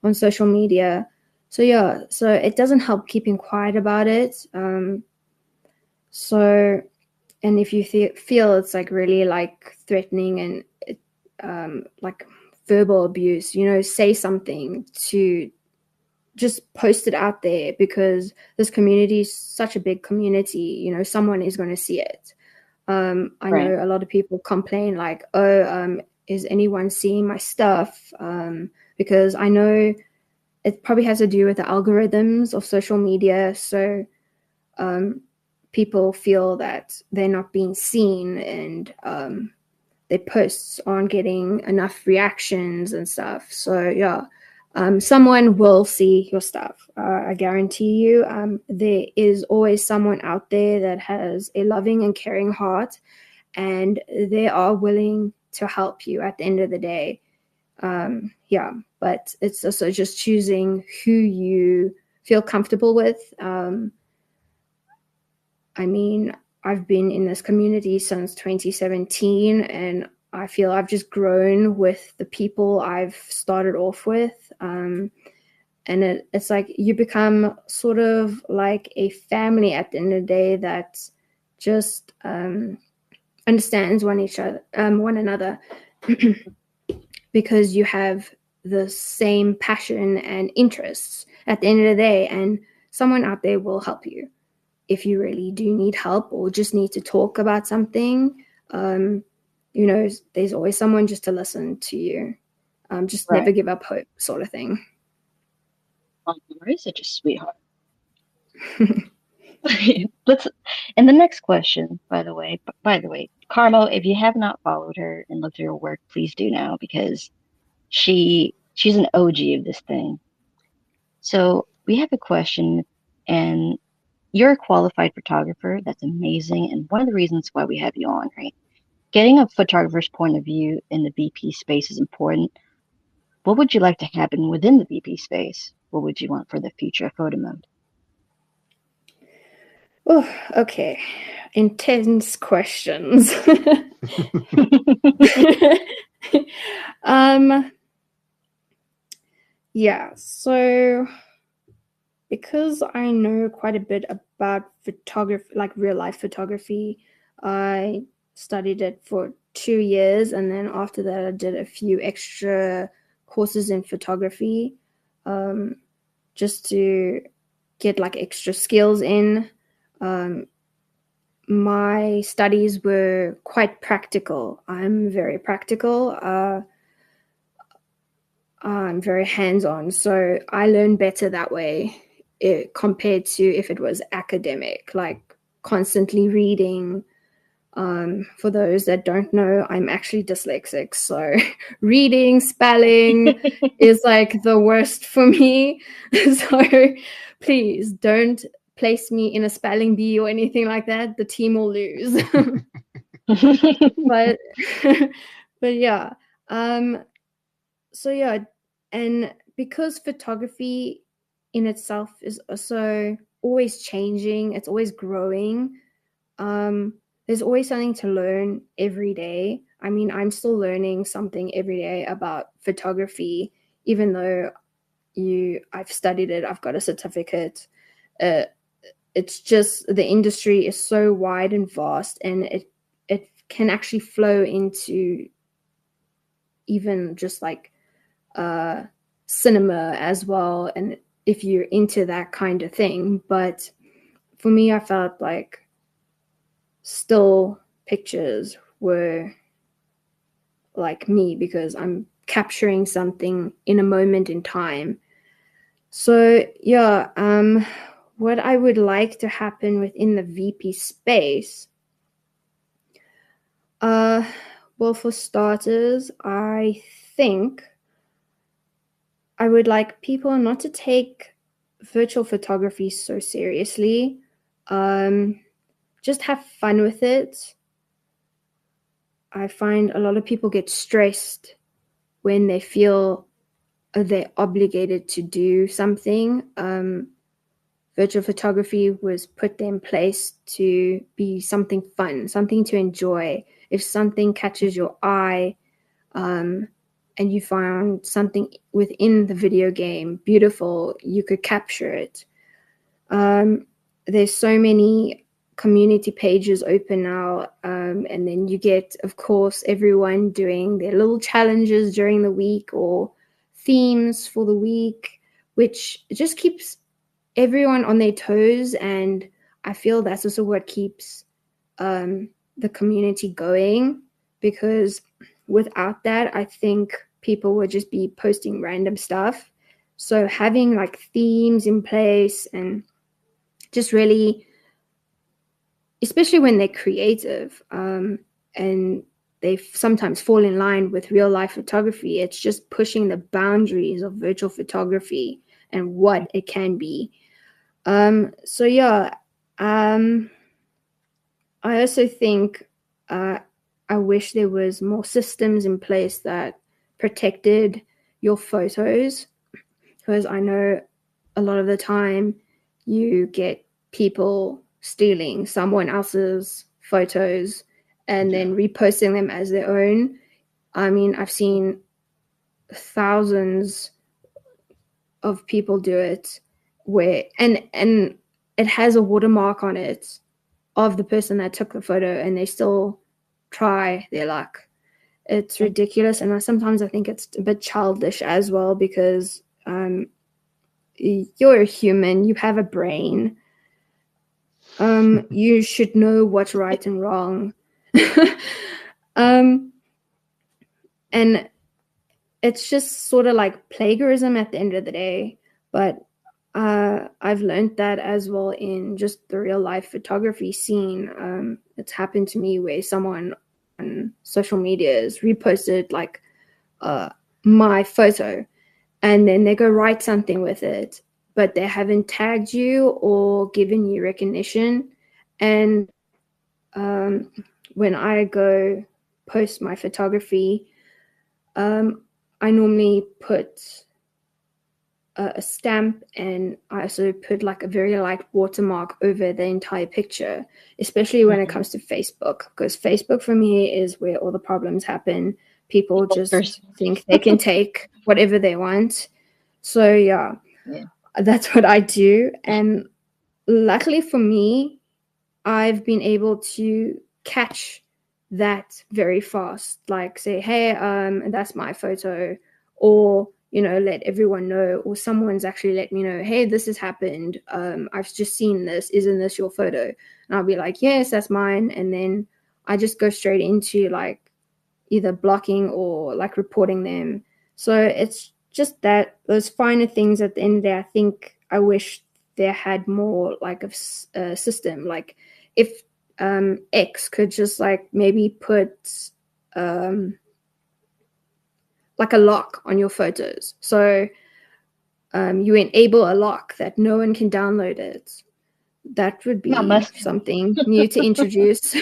on social media. So yeah, so it doesn't help keeping quiet about it. So, and if you feel it's like really like threatening and like verbal abuse, say something, to just post it out there, because this community is such a big community. Someone is going to see it. I Right. know a lot of people complain like, oh, is anyone seeing my stuff? Because I know it probably has to do with the algorithms of social media. So um, people feel that they're not being seen, and their posts aren't getting enough reactions and stuff. So yeah, someone will see your stuff. I guarantee you. There is always someone out there that has a loving and caring heart, and they are willing to help you at the end of the day. Yeah, but it's also just choosing who you feel comfortable with. I mean, I've been in this community since 2017, and I feel I've just grown with the people I've started off with. And it's like you become sort of like a family at the end of the day that just understands one another, because you have the same passion and interests at the end of the day, and someone out there will help you. if you really do need help or just need to talk about something, there's always someone just to listen to you. Just Right. never give up hope, sort of thing. You're such a sweetheart. Let's. And the next question, by the way, Carmo, if you have not followed her and looked at her work, please do now because she's an OG of this thing. So we have a question, and you're a qualified photographer. That's amazing, and one of the reasons why we have you on, right? Getting a photographer's point of view in the VP space is important. What would you like to happen within the VP space? What would you want for the future of photo mode? Oh, okay. Intense questions. Yeah, so because I know quite a bit about photography, like real life photography, I studied it for 2 years, and then after that I did a few extra courses in photography, just to get like extra skills in. My studies were quite practical. I'm very practical. I'm very hands-on, so I learn better that way compared to if it was academic, like constantly reading. For those that don't know, I'm actually dyslexic, so reading, spelling is like the worst for me. So please don't place me in a spelling bee or anything like that. The team will lose. but but yeah. So yeah, and because photography in itself is also always changing, it's always growing. There's always something to learn every day. I mean, I'm still learning something every day about photography, even though I've studied it, I've got a certificate. It's just the industry is so wide and vast, and it can actually flow into even just like cinema as well, and if you're into that kind of thing. But for me, I felt like still pictures were like me because I'm capturing something in a moment in time. So yeah, what I would like to happen within the VP space, well, for starters, I think I would like people not to take virtual photography so seriously. Just have fun with it. I find a lot of people get stressed when they feel they're obligated to do something. Virtual photography was put there in place to be something fun, something to enjoy. If something catches your eye, and you found something within the video game beautiful, you could capture it. There's so many community pages open now, and then you get, of course, everyone doing their little challenges during the week or themes for the week, which just keeps everyone on their toes. And I feel that's also what keeps the community going, because without that, I think people would just be posting random stuff. So having like themes in place and just really, especially when they're creative, and they sometimes fall in line with real life photography, it's just pushing the boundaries of virtual photography and what it can be. So yeah, I also think I wish there was more systems in place that protected your photos, because I know a lot of the time you get people stealing someone else's photos and then reposting them as their own. I mean, I've seen thousands of people do it where and it has a watermark on it of the person that took the photo, and they still try their luck. It's ridiculous, and sometimes I think it's a bit childish as well, because you're a human, you have a brain. You should know what's right and wrong. And it's just sort of like plagiarism at the end of the day. But I've learned that as well in just the real life photography scene. It's happened to me where someone on social media has reposted like my photo, and then they go write something with it, but they haven't tagged you or given you recognition. And when I go post my photography, I normally put a stamp, and I also put like a very light watermark over the entire picture, especially when it comes to Facebook, because Facebook for me is where all the problems happen. People just think they can take whatever they want. So yeah, that's what I do. And luckily for me, I've been able to catch that very fast, like say, hey, that's my photo, or let everyone know, or someone's actually let me know, hey, this has happened, I've just seen this, isn't this your photo? And I'll be like, yes, that's mine. And then I just go straight into like either blocking or like reporting them. So it's just that those finer things at the end of the day. I think I wish there had more like a system, like if X could just like maybe put like a lock on your photos, so you enable a lock that no one can download it. That would be something new to introduce.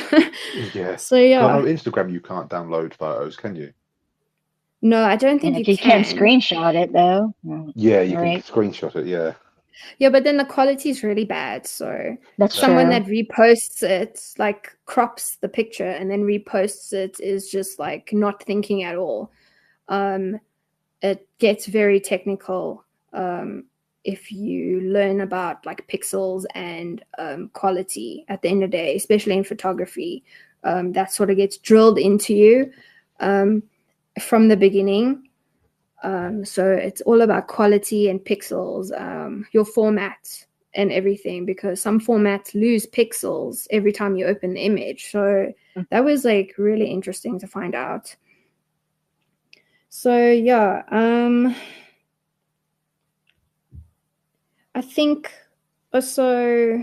Yeah. So Because I yeah. know Instagram you can't download photos, can you? No, I don't think And you you can can. screenshot it though. Yeah, you can Right. screenshot it. Yeah. Yeah, but then the quality is really bad. So That's That's someone true. that reposts it, like crops the picture and then reposts it, is just like not thinking at all. It gets very technical if you learn about like pixels and quality at the end of the day, especially in photography. That sort of gets drilled into you from the beginning. So it's all about quality and pixels, your format and everything, because some formats lose pixels every time you open the image. So that was like really interesting to find out. So yeah, I think also,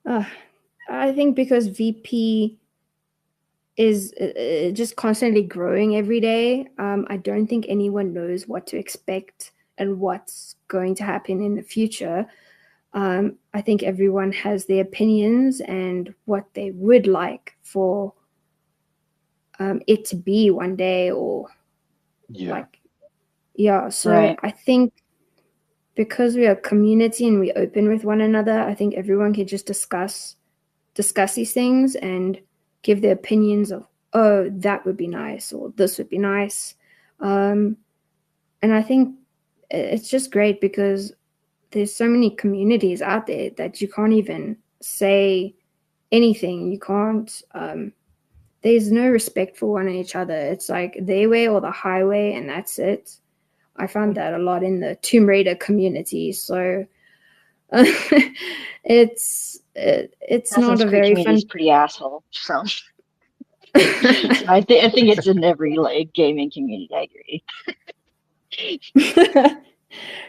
I think because VP is just constantly growing every day, I don't think anyone knows what to expect and what's going to happen in the future. I think everyone has their opinions and what they would like for it to be one day, or like, yeah. So I think because we are a community and we open with one another, I think everyone can just discuss these things and give their opinions of, oh, that would be nice, or this would be nice. And I think it's just great because there's so many communities out there that you can't even say anything. You can't, there's no respect for one each other. It's like their way or the highway, and that's it. I found that a lot in the Tomb Raider community. So it's not Assassin's a Creed very community fun. is pretty asshole. So, so I think it's in every like gaming community. I agree.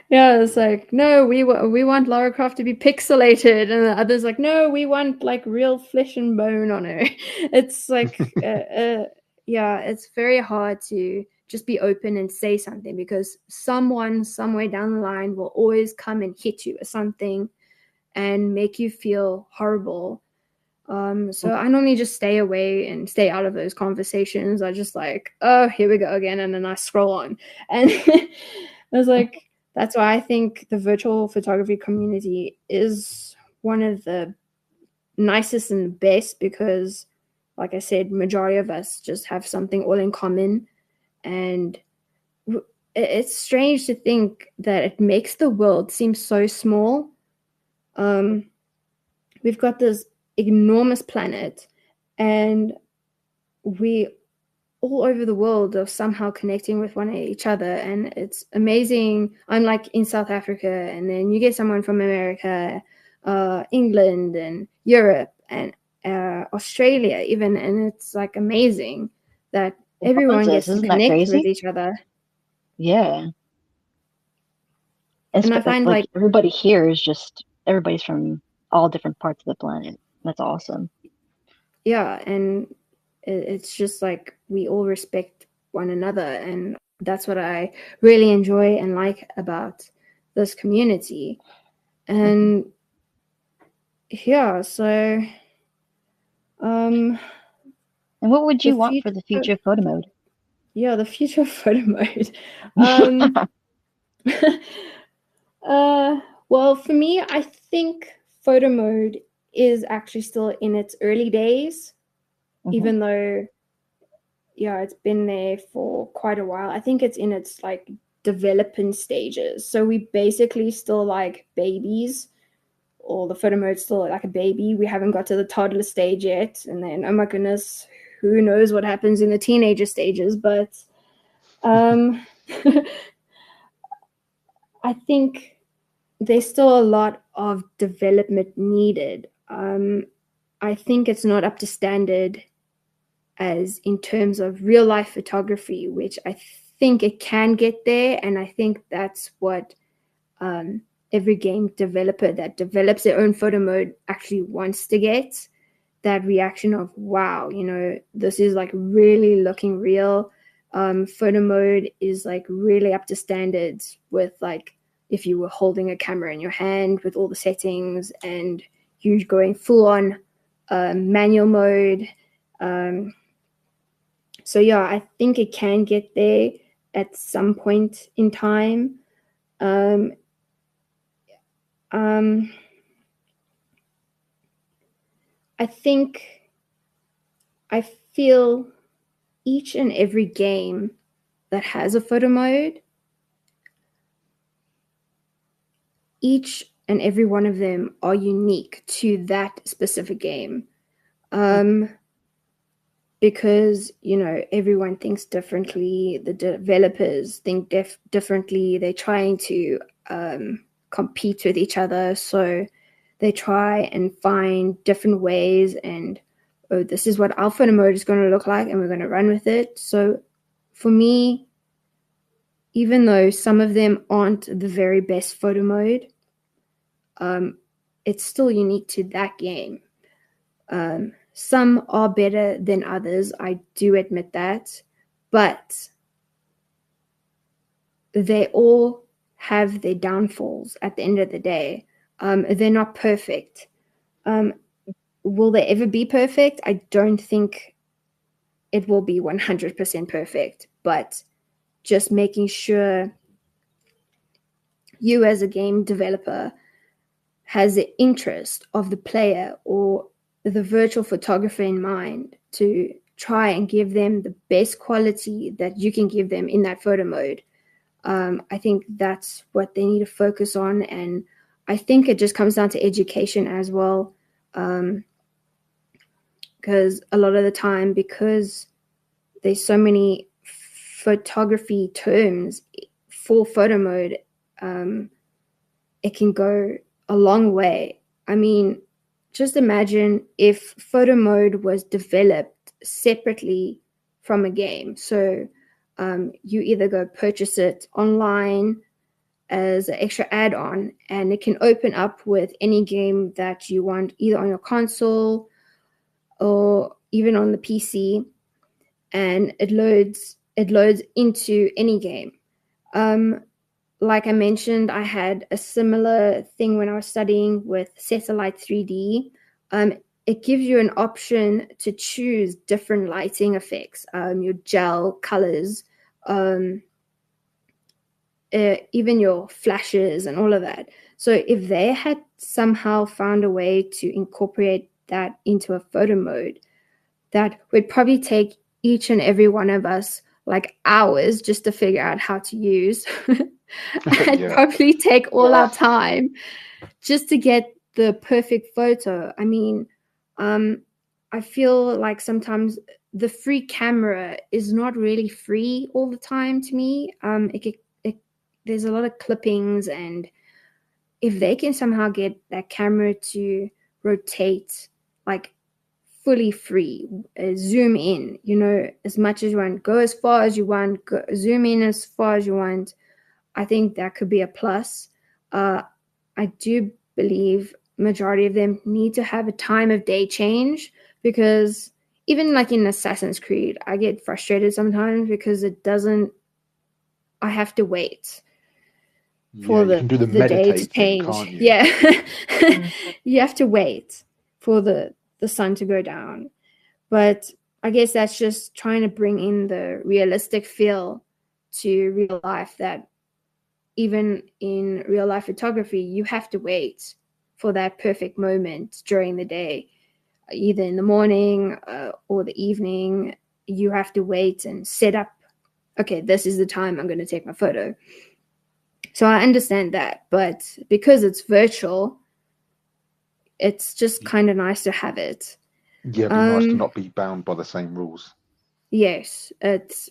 Yeah, it's like, no, we want Lara Croft to be pixelated, and the others like, no, we want like real flesh and bone on her. It's like, yeah, it's very hard to just be open and say something, because someone somewhere down the line will always come and hit you with something and make you feel horrible. So I normally just stay away and stay out of those conversations. I just like, oh, here we go again, and then I scroll on. And I was like, that's why I think the virtual photography community is one of the nicest and the best, because, like I said, majority of us just have something all in common. And it's strange to think that it makes the world seem so small. We've got this enormous planet, and we all over the world are somehow connecting with one each other, and it's amazing. I'm like in South Africa, and then you get someone from America, England and Europe and Australia even, and it's like amazing that It everyone buzz gets us. to Isn't that connect with crazy? each other. Yeah. And And I find like like, everybody here is just everybody's from all different parts of the planet. That's awesome. yeah, and it's just like we all respect one another, and that's what I really enjoy and like about this community. Hmm. And yeah, so um And what would the you want for future, the future of photo mode? yeah, the future of photo mode. um uh well, for me, I think photo mode is actually still in its early days, Hmm. even though, yeah, it's been there for quite a while. I think it's in its like developing stages. So we basically still like babies, or the photo mode's still like a baby. We haven't got to the toddler stage yet. And then, oh my goodness, who knows what happens in the teenager stages. But um, I think there's still a lot of development needed. I think it's not up to standard as in terms of real life photography, which I think it can get there. And I think that's what every game developer that develops their own photo mode actually wants to get, that reaction of, wow, this is like really looking real. Photo mode is like really up to standards with like if you were holding a camera in your hand with all the settings and you going full on manual mode. Um, so yeah, I think it can get there at some point in time. Um, um, I think I feel each and every game that has a photo mode, each and every one of them are unique to that specific game. Um, because everyone thinks differently, the developers think differently, they're trying to compete with each other, so they try and find different ways, and oh, this is what our photo mode is going to look like and we're going to run with it. So for me, even though some of them aren't the very best photo mode, it's still unique to that game. Some are better than others, I do admit that, but they all have their downfalls at the end of the day. They're not perfect. Will they ever be perfect? I don't think it will be 100% perfect, but just making sure you as a game developer has the interest of the player or the virtual photographer in mind to try and give them the best quality that you can give them in that photo mode. I think that's what they need to focus on. And I think it just comes down to education as well. Because a lot of the time, because there's so many photography terms for photo mode, it can go a long way. I mean, just imagine if photo mode was developed separately from a game. So you either go purchase it online as an extra add-on, and it can open up with any game that you want, either on your console or even on the PC, and it loads into any game. Like I mentioned, I had a similar thing when I was studying with Satellite 3D. It gives you an option to choose different lighting effects, your gel colors, even your flashes and all of that. So if they had somehow found a way to incorporate that into a photo mode, that would probably take each and every one of us like hours just to figure out how to use. And Yeah. probably take all our time just to get the perfect photo. I mean, I feel like sometimes the free camera is not really free all the time to me. There's a lot of clippings and if they can somehow get that camera to rotate like fully free, zoom in, as much as you want, go as far as you want, zoom in as far as you want, I think that could be a plus. I do believe majority of them need to have a time of day change, because even like in Assassin's Creed, I get frustrated sometimes because I have to wait Yeah, for you can do the the day to meditate thing, change. can't you? Yeah. Mhm. You have to wait for the sun to go down. But I guess that's just trying to bring in the realistic feel to real life, that even in real life photography, you have to wait for that perfect moment during the day, either in the morning or the evening. You have to wait and set up, okay, this is the time I'm going to take my photo. So I understand that, but because it's virtual, it's just kind of nice to have it. Yeah, it'd be nice to not be bound by the same rules. Yes, it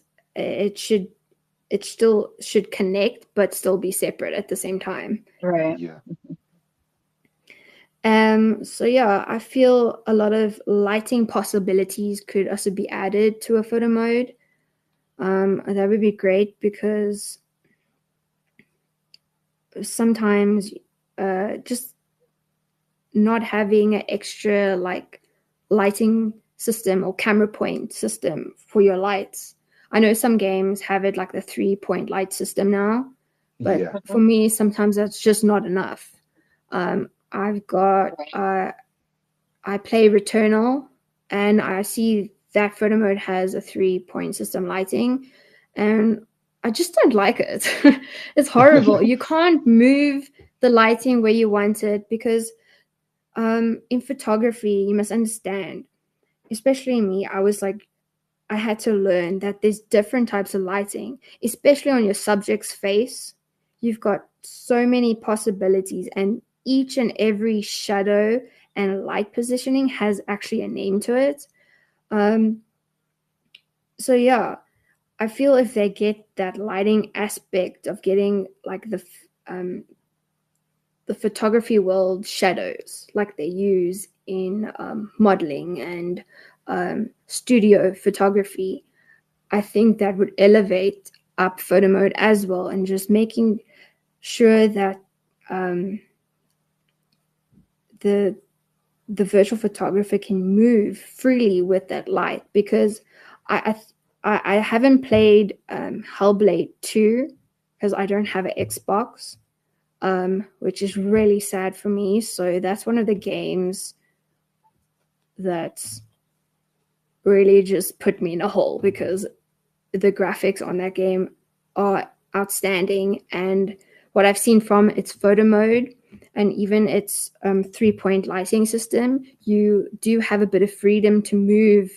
still should connect, but still be separate at the same time. Right. Yeah. So yeah, I feel a lot of lighting possibilities could also be added to a photo mode. That would be great, because sometimes just not having an extra like lighting system or camera point system for your lights. I know some games have it like the 3-point light system now, but Yeah. for me, sometimes that's just not enough. I've got I play Returnal, and I see that photo mode has a 3-point system lighting, and I just don't like it. It's horrible. You can't move the lighting where you want it, because in photography, you must understand, especially me, I had to learn that there's different types of lighting, especially on your subject's face. You've got so many possibilities, and each and every shadow and light positioning has actually a name to it. Um, so yeah, I feel if they get that lighting aspect of getting like the photography world shadows like they use in modeling and studio photography, I think that would elevate up photo mode as well, and just making sure that um, the virtual photographer can move freely with that light. Because I haven't played Hellblade 2 because I don't have an Xbox, which is really sad for me. So that's one of the games that's really just put me in a hole, because the graphics on that game are outstanding. And what I've seen from its photo mode and even its 3-point lighting system, you do have a bit of freedom to move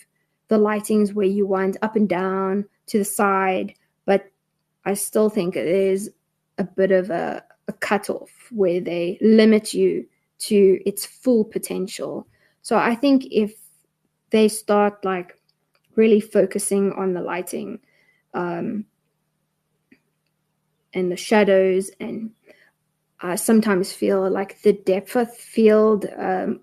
the lightings where you want, up and down, to the side. But I still think it is a bit of a cutoff where they limit you to its full potential. So I think if they start like really focusing on the lighting um, and the shadows, and I sometimes feel like the depth of field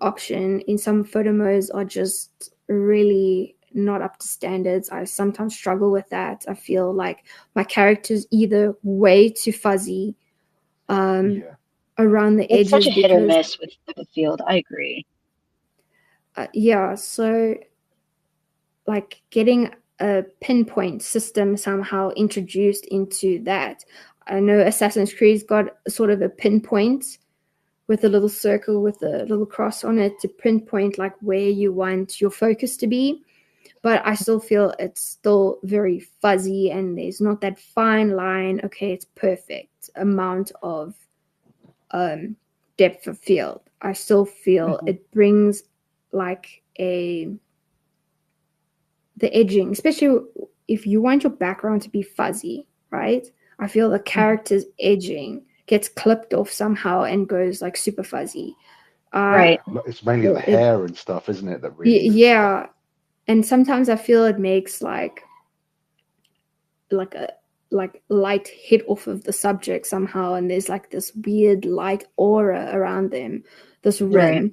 option in some photo modes are just really not up to standards. I sometimes struggle with that. I feel like my character's either way too fuzzy Yeah. around the It's such edges, a hit or because miss with the field. I agree. yeah, so like getting a pinpoint system somehow introduced into that. I know Assassin's Creed's got sort of a pinpoint with a little circle with a little cross on it to pinpoint like where you want your focus to be. But I still feel it's still very fuzzy, and there's not that fine line. Okay, it's perfect amount of depth of field. I still feel it brings like the edging, especially if you want your background to be fuzzy, right? I feel the character's edging gets clipped off somehow and goes like super fuzzy. Uh, Right. It's mainly the it, hair and stuff, isn't it? That really. yeah, and sometimes I feel it makes like a like light hit off of the subject somehow, and there's like this weird light aura around them, this Right.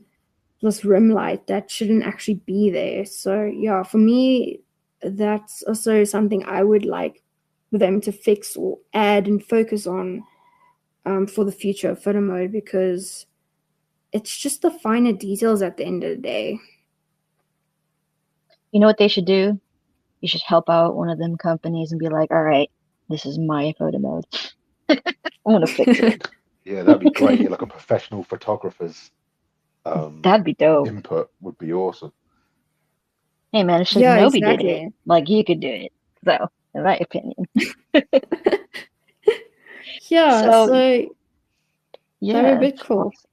rim light that shouldn't actually be there. So yeah, for me, that's also something I would like them to fix or add and focus on for the future of photo mode, because it's just the finer details at the end of the day. You know what they should do? You should help out one of them companies and be like, all right, this is my photo mode. I'm gonna fix it. Yeah, that'd be great. Like a professional photographer's That'd be dope. input would be awesome. Hey man, it's Yeah, Shizanobi did it. exactly. Like you could do it. So, in my opinion. Yeah, So so that'd be a yeah, bit cool. awesome.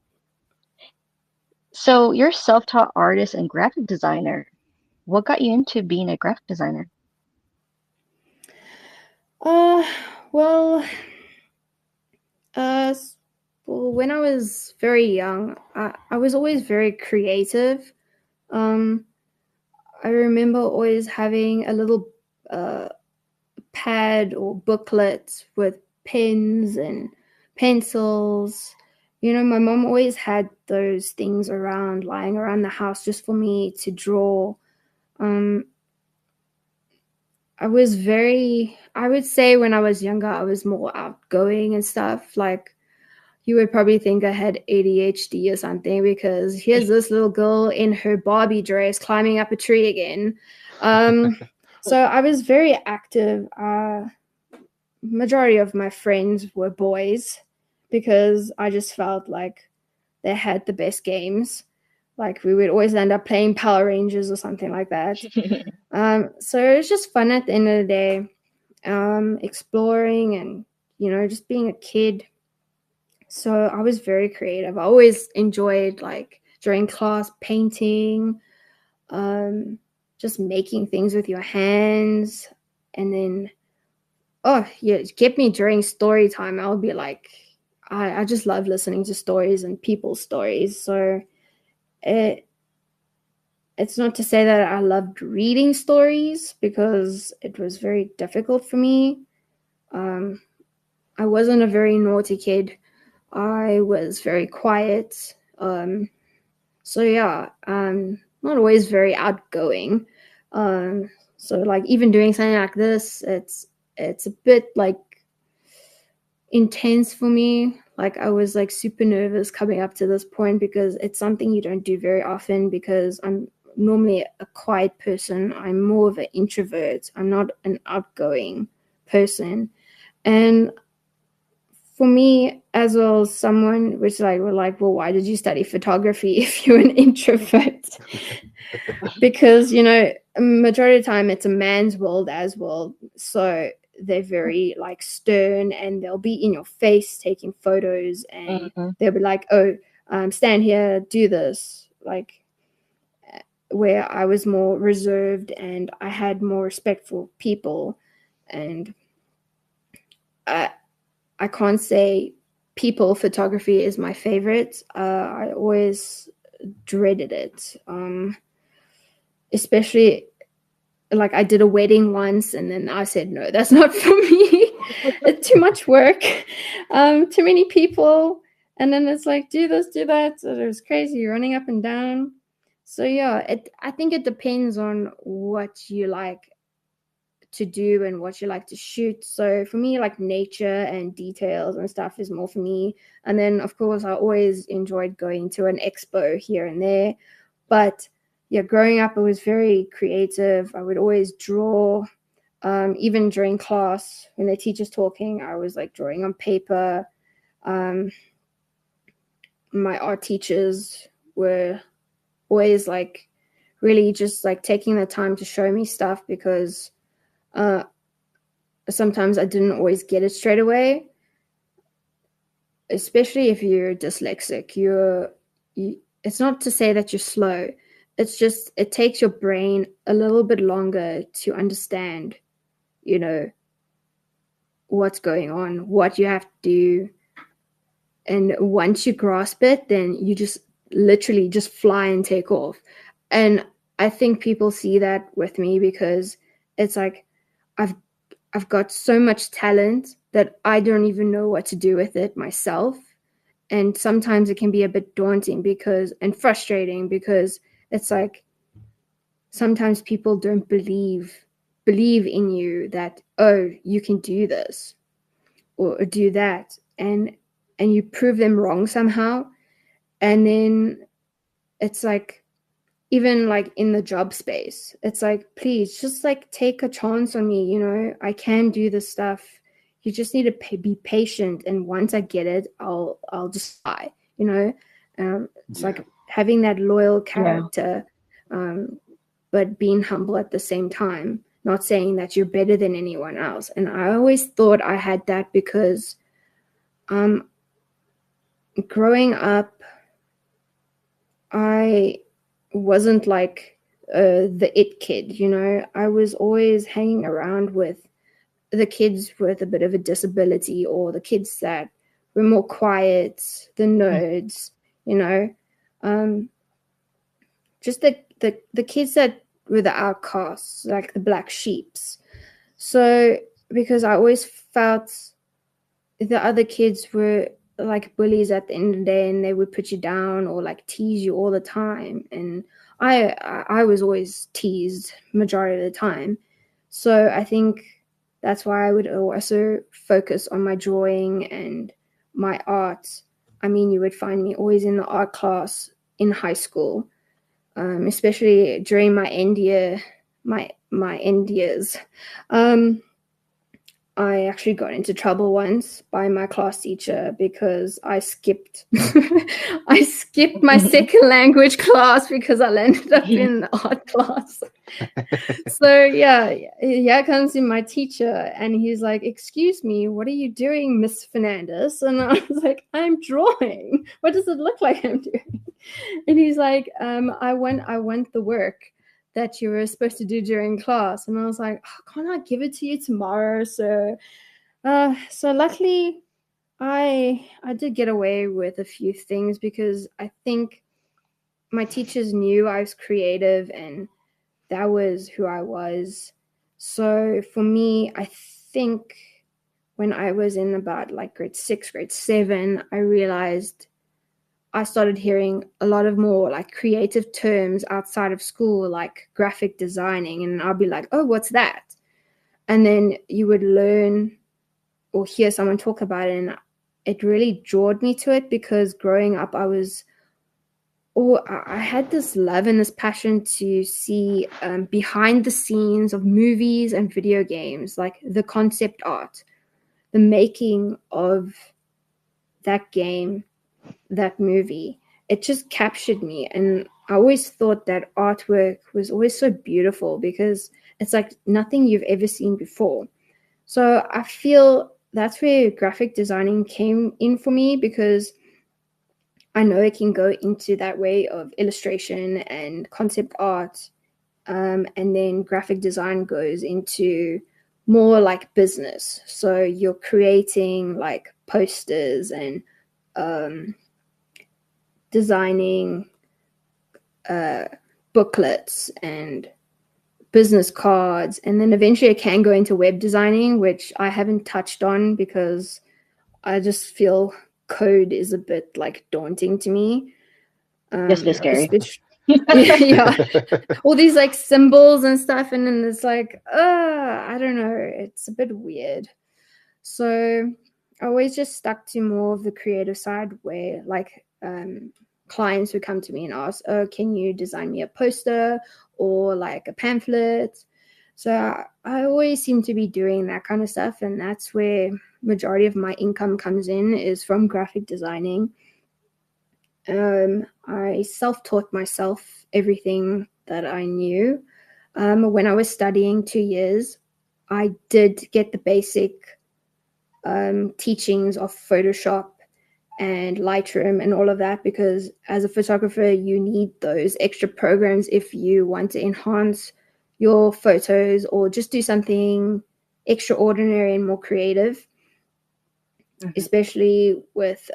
So you're a self-taught artist and graphic designer. What got you into being a graphic designer? Uh, well, uh, well, when I was very young, I was always very creative. Um, I remember always having a little uh, pad or booklet with pens and pencils. You know, my mom always had those things around, lying around the house just for me to draw. Um, I would say when I was younger, I was more outgoing and stuff. Like, you would probably think I had ADHD or something, because here's this little girl in her Barbie dress climbing up a tree again. So I was very active. Majority of my friends were boys, because I just felt like they had the best games. Like, we would always end up playing Power Rangers or something like that. So it's just fun at the end of the day, exploring and, you know, just being a kid. So I was very creative. I always enjoyed, like, during class, painting, um, just making things with your hands. And then, oh, yeah, it kept me during story time. I would be like, I just love listening to stories and people's stories. So it, it's not to say that I loved reading stories, because it was very difficult for me. Um, I wasn't a very naughty kid. I was very quiet. So yeah, not always very outgoing. So like, even doing something like this, it's a bit like intense for me. Like, I was like super nervous coming up to this point, because it's something you don't do very often, because I'm normally a quiet person. I'm more of an introvert. I'm not an outgoing person. And for me, as well, as someone which like were like, well, why did you study photography if you're an introvert? Because, you know, majority of the time it's a man's world as well. So they're very like stern, and they'll be in your face taking photos, and Hmm. they'll be like, oh, stand here, do this. Like, where I was more reserved and I had more respect for people. And I, I can't say people photography is my favorite. I always dreaded it, especially like, I did a wedding once, and then I said, no, that's not for me. It's too much work, too many people. And then it's like, do this, do that. So it was crazy, running up and down. So yeah, I think it depends on what you like to do and what you like to shoot. So for me, like, nature and details and stuff is more for me. And then, of course, I always enjoyed going to an expo here and there. But yeah, growing up, I was very creative. I would always draw. Even during class, when the teacher's talking, I was like drawing on paper. Um, my art teachers were always like really just like taking the time to show me stuff, because uh, sometimes I didn't always get it straight away, especially if you're dyslexic. It's not to say that you're slow. It's just it takes your brain a little bit longer to understand, you know, what's going on, what you have to do. And once you grasp it, then you just literally just fly and take off. And I think people see that with me, because it's like I've I've got so much talent that I don't even know what to do with it myself. And sometimes it can be a bit daunting and frustrating because it's like sometimes people don't believe in you that, oh, you can do this or do that, and you prove them wrong somehow. And then it's like, even like in the job space, it's like, please just like take a chance on me, I can do this stuff. You just need to be patient, and once I get it, I'll just buy, it's like having that loyal character, but being humble at the same time, not saying that you're better than anyone else. And I always thought I had that because growing up, I wasn't like the it kid, I was always hanging around with the kids with a bit of a disability, or the kids that were more quiet, the nerds, just the kids that were the outcasts, like the black sheeps. So because I always felt the other kids were like bullies at the end of the day, and they would put you down or like tease you all the time, and I was always teased majority of the time. So I think that's why I would also focus on my drawing and my art. I mean, you would find me always in the art class in high school, especially during my end year, my end years. I actually got into trouble once by my class teacher because I skipped I skipped my second language class because I landed up in the art class. So yeah, here comes in my teacher, and he's like, "Excuse me, what are you doing, Miss Fernandes?" And I was like, "I'm drawing. What does it look like I'm doing?" And he's like, I want the work that you were supposed to do during class." And I was like, oh, "Can't I give it to you tomorrow?" So luckily I did get away with a few things because I think my teachers knew I was creative and that was who I was. So for me, I think when I was in about like grade 6, grade 7, I realized I started hearing a lot of more like creative terms outside of school, like graphic designing. And I'll be like, "Oh, what's that?" And then you would learn or hear someone talk about it. And it really drawed me to it because growing up, I had this love and this passion to see behind the scenes of movies and video games, like the concept art, the making of that game, that movie. It just captured me. And I always thought that artwork was always so beautiful because it's like nothing you've ever seen before. So I feel that's where graphic designing came in for me, because I know it can go into that way of illustration and concept art. And then graphic design goes into more like business. So you're creating like posters and designing booklets and business cards. And then eventually it can go into web designing, which I haven't touched on because I just feel code is a bit like daunting to me. Just as scary. Yeah, all these like symbols and stuff, and then it's like, I don't know, it's a bit weird. So I always just stuck to more of the creative side, where like clients would come to me and ask, "Oh, can you design me a poster or like a pamphlet?" So I always seem to be doing that kind of stuff, and that's where majority of my income comes in, is from graphic designing. I self-taught myself everything that I knew. When I was studying 2 years, I did get the basic teachings of Photoshop and Lightroom and all of that, because as a photographer, you need those extra programs if you want to enhance your photos or just do something extraordinary and more creative. Especially with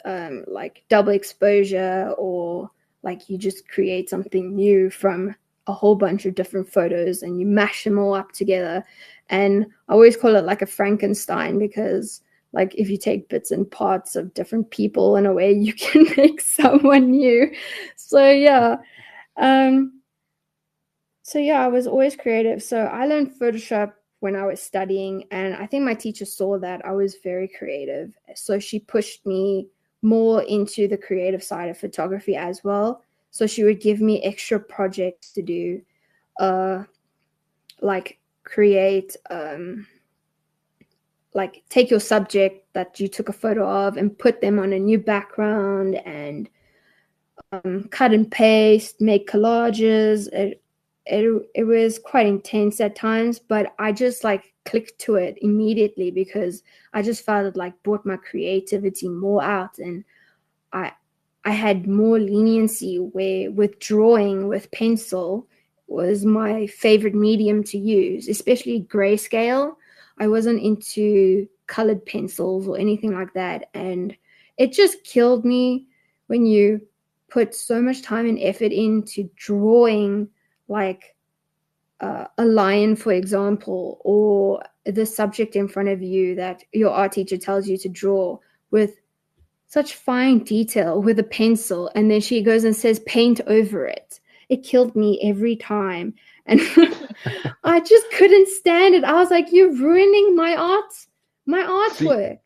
like double exposure, or like you just create something new from a whole bunch of different photos and you mash them all up together. And I always call it like a Frankenstein, because like if you take bits and parts of different people in a way, you can make someone new. So yeah. So yeah, I was always creative. So I learned Photoshop when I was studying, and I think my teacher saw that I was very creative. So she pushed me more into the creative side of photography as well. So she would give me extra projects to do, like create, like take your subject that you took a photo of and put them on a new background, and cut and paste, make collages. It was quite intense at times, but I just like clicked to it immediately because I just felt it like brought my creativity more out, and I I had more leniency where with drawing with pencil was my favorite medium to use, especially grayscale. I wasn't into colored pencils or anything like that, and it just killed me when you put so much time and effort into drawing like a lion, for example, or the subject in front of you that your art teacher tells you to draw with such fine detail with a pencil, and then she goes and says paint over it. It killed me every time, and I just couldn't stand it. I was like, you're ruining my See, artwork.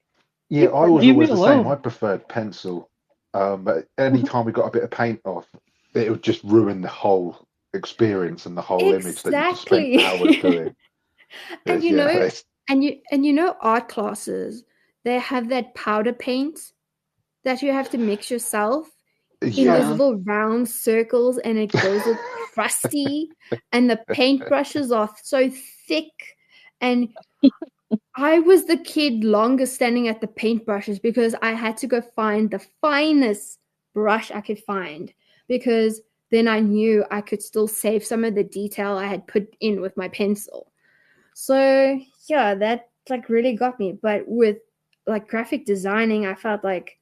yeah, I was Leave me always the same. alone. I preferred pencil. But any time we got a bit of paint off, it would just ruin the whole experience and the whole image that you just spent hours Exactly. doing. And It's, yeah, it's you know art classes, they have that powder paint that you have to mix yourself in those yeah. Yeah. little round circles, and it goes all crusty, and the paintbrushes are so thick. And I was the kid longest standing at the paintbrushes because I had to go find the finest brush I could find, because then I knew I could still save some of the detail I had put in with my pencil. So yeah, that like really got me. But with like graphic designing, I felt like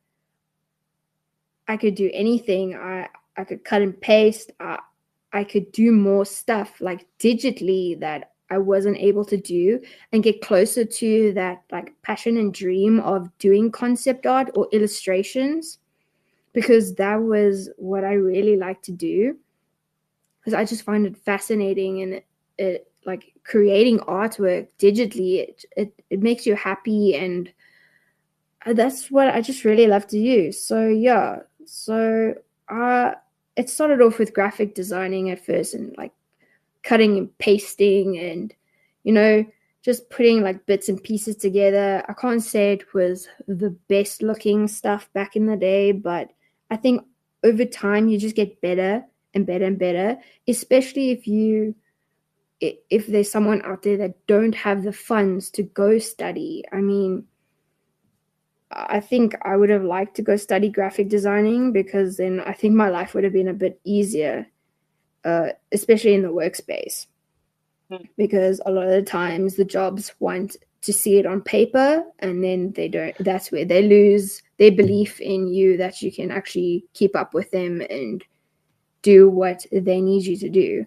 I could do anything. I could cut and paste. I could do more stuff like digitally that I wasn't able to do, and get closer to that like passion and dream of doing concept art or illustrations, because that was what I really like to do, because I just find it fascinating, and it like creating artwork digitally, it makes you happy, and that's what I just really love to use. So yeah, so uh, it started off with graphic designing at first, and like cutting and pasting, and you know just putting like bits and pieces together. I can't say it was the best looking stuff back in the day, but I think over time you just get better and better and better, especially if there's someone out there that don't have the funds to go study. I mean, I think I would have liked to go study graphic designing, because then I think my life would have been a bit easier, especially in the workspace. Because a lot of the times the jobs want to see it on paper, and then they don't. That's where they lose their belief in you that you can actually keep up with them and do what they need you to do. Yeah,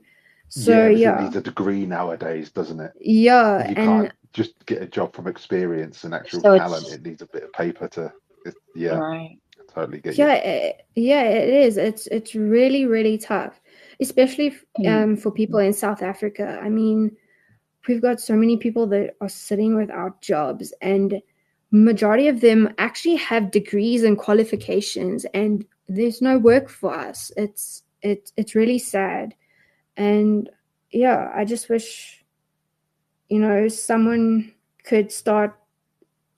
So everything yeah, needs a degree nowadays, doesn't it? yeah, You and can't just get a job from experience and actual So talent. it's It needs a bit of paper to. Yeah, right. I totally get you. yeah, yeah, it is. It's really really tough, especially Mm. for people in South Africa. I mean, we've got so many people that are sitting without jobs, and majority of them actually have degrees and qualifications, and there's no work for us. It's really sad, and yeah, I just wish someone could start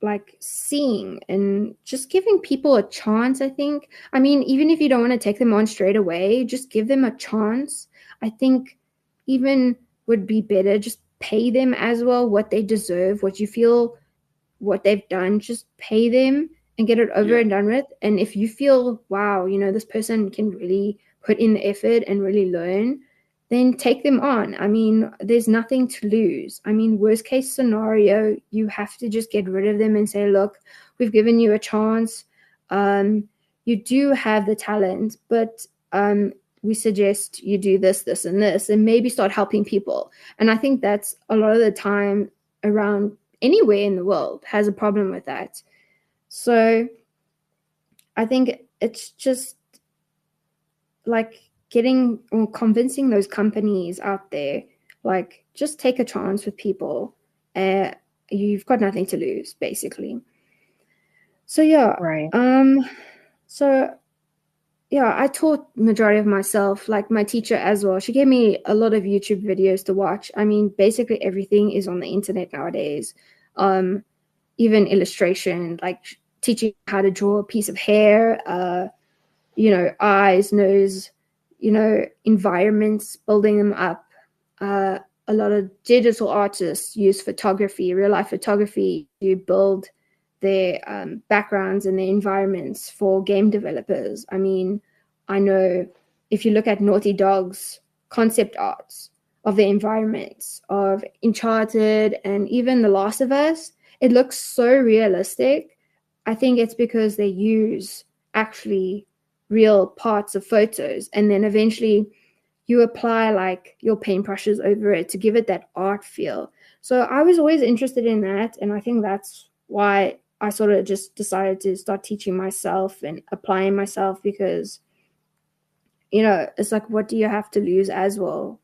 like seeing and just giving people a chance. I think, I mean, even if you don't want to take them on straight away, just give them a chance. I think even would be better, just pay them as well what they deserve, what you feel, what they've done, just pay them and get it over Yeah, and done with. And if you feel, wow, this person can really put in the effort and really learn, then take them on. I mean, there's nothing to lose. I mean, worst case scenario, you have to just get rid of them and say, look, we've given you a chance. You do have the talent, but we suggest you do this, this, and this, and maybe start helping people. And I think that's a lot of the time around anywhere in the world has a problem with that. So I think it's just like getting or convincing those companies out there, like just take a chance with people. You've got nothing to lose, basically. So yeah, Right. so yeah, I taught majority of myself, like my teacher as well. She gave me a lot of YouTube videos to watch. I mean, basically everything is on the internet nowadays. Even illustration, like teaching how to draw a piece of hair, eyes, nose, environments, building them up. A lot of digital artists use photography, real life photography, to build their backgrounds and their environments for game developers. I mean, I know if you look at Naughty Dog's concept arts of the environments of Uncharted and even The Last of Us, it looks so realistic. I think it's because they use actually real parts of photos, and then eventually you apply like your paintbrushes over it to give it that art feel. So I was always interested in that, and I think that's why I sort of just decided to start teaching myself and applying myself, because it's like, what do you have to lose as well?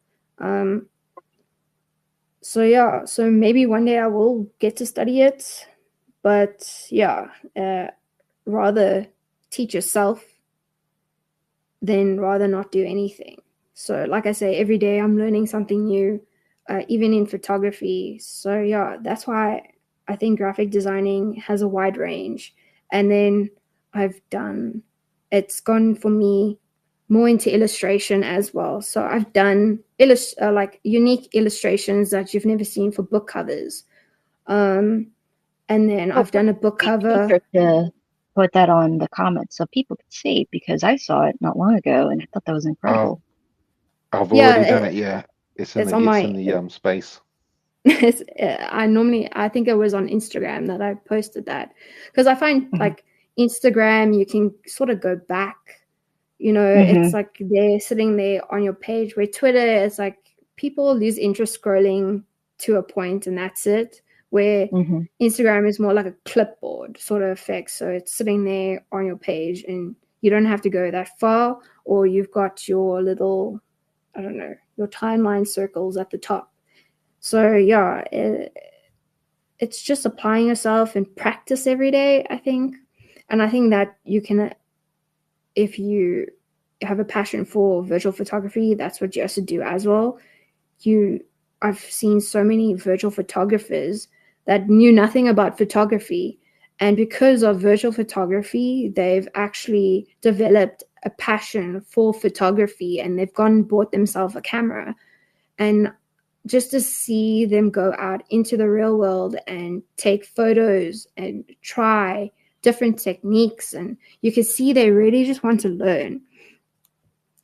So yeah, so maybe one day I will get to study it, but yeah, rather teach yourself than rather not do anything. So like I say, every day I'm learning something new, even in photography. So yeah, that's why I think graphic designing has a wide range. And then it's gone for me more into illustration as well. So I've done like unique illustrations that you've never seen for book covers. And then I've done a book Be cover. sure to put that on the comments so people could see, because I saw it not long ago and I thought that was Uh, incredible. I've Yeah, already done it. Yeah, it's on it's in my the space. I think it was on Instagram that I posted that, because I find Hmm. like Instagram, you can sort of go back, Hmm. it's like they're sitting there on your page, where Twitter is like people lose interest scrolling to a point and that's it, where Hmm. Instagram is more like a clipboard sort of effect. So it's sitting there on your page and you don't have to go that far, or you've got your little, I don't know, your timeline circles at the top. So yeah, it's just applying yourself and practice every day, I think. And I think that you can, if you have a passion for visual photography, that's what you have to do as well. I've seen so many virtual photographers that knew nothing about photography, and because of virtual photography, they've actually developed a passion for photography, and they've gone and bought themselves a camera. And just to see them go out into the real world and take photos and try different techniques, and you can see they really just want to learn,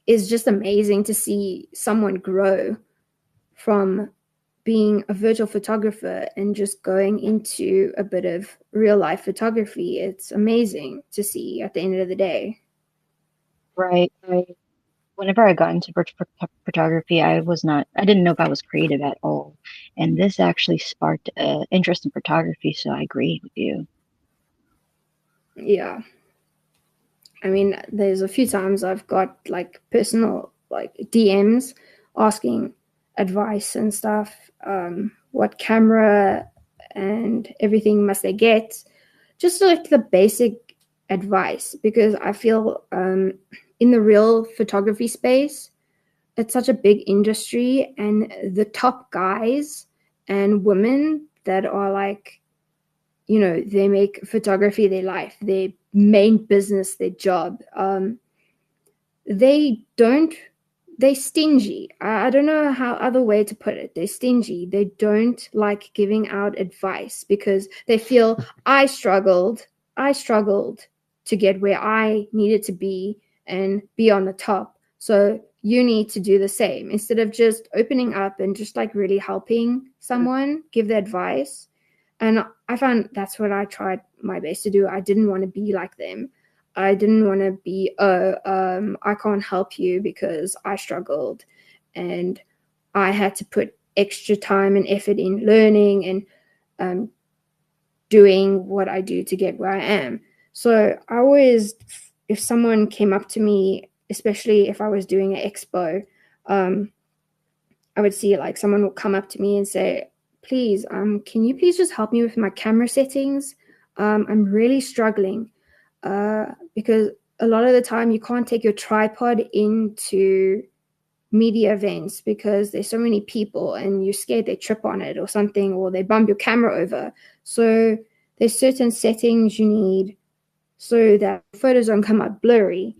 is just amazing to see someone grow from being a virtual photographer and just going into a bit of real life photography. It's amazing to see at the end of the day. Right, right. Whenever I got into virtual photography, I didn't know if I was creative at all. And this actually sparked interest in photography, so I agree with you. Yeah. I mean, there's a few times I've got like personal like DMs asking advice and stuff. What camera and everything must they get? Just like the basic advice, because I feel in the real photography space, it's such a big industry, and the top guys and women that are like, they make photography their life, their main business, their job. They don't, they stingy. I don't know how other way to put it. They're stingy. They don't like giving out advice because they feel I struggled to get where I needed to be and be on the top. So you need to do the same, instead of just opening up and just like really helping someone give the advice. And I found that's what I tried my best to do. I didn't want to be like them. I didn't want to be, I can't help you because I struggled and I had to put extra time and effort in learning and doing what I do to get where I am. So I always, if someone came up to me, especially if I was doing an expo, I would see like someone would come up to me and say, please, can you please just help me with my camera settings? I'm really struggling because a lot of the time you can't take your tripod into media events because there's so many people and you're scared they trip on it or something, or they bump your camera over. So there's certain settings you need so that photos don't come out blurry.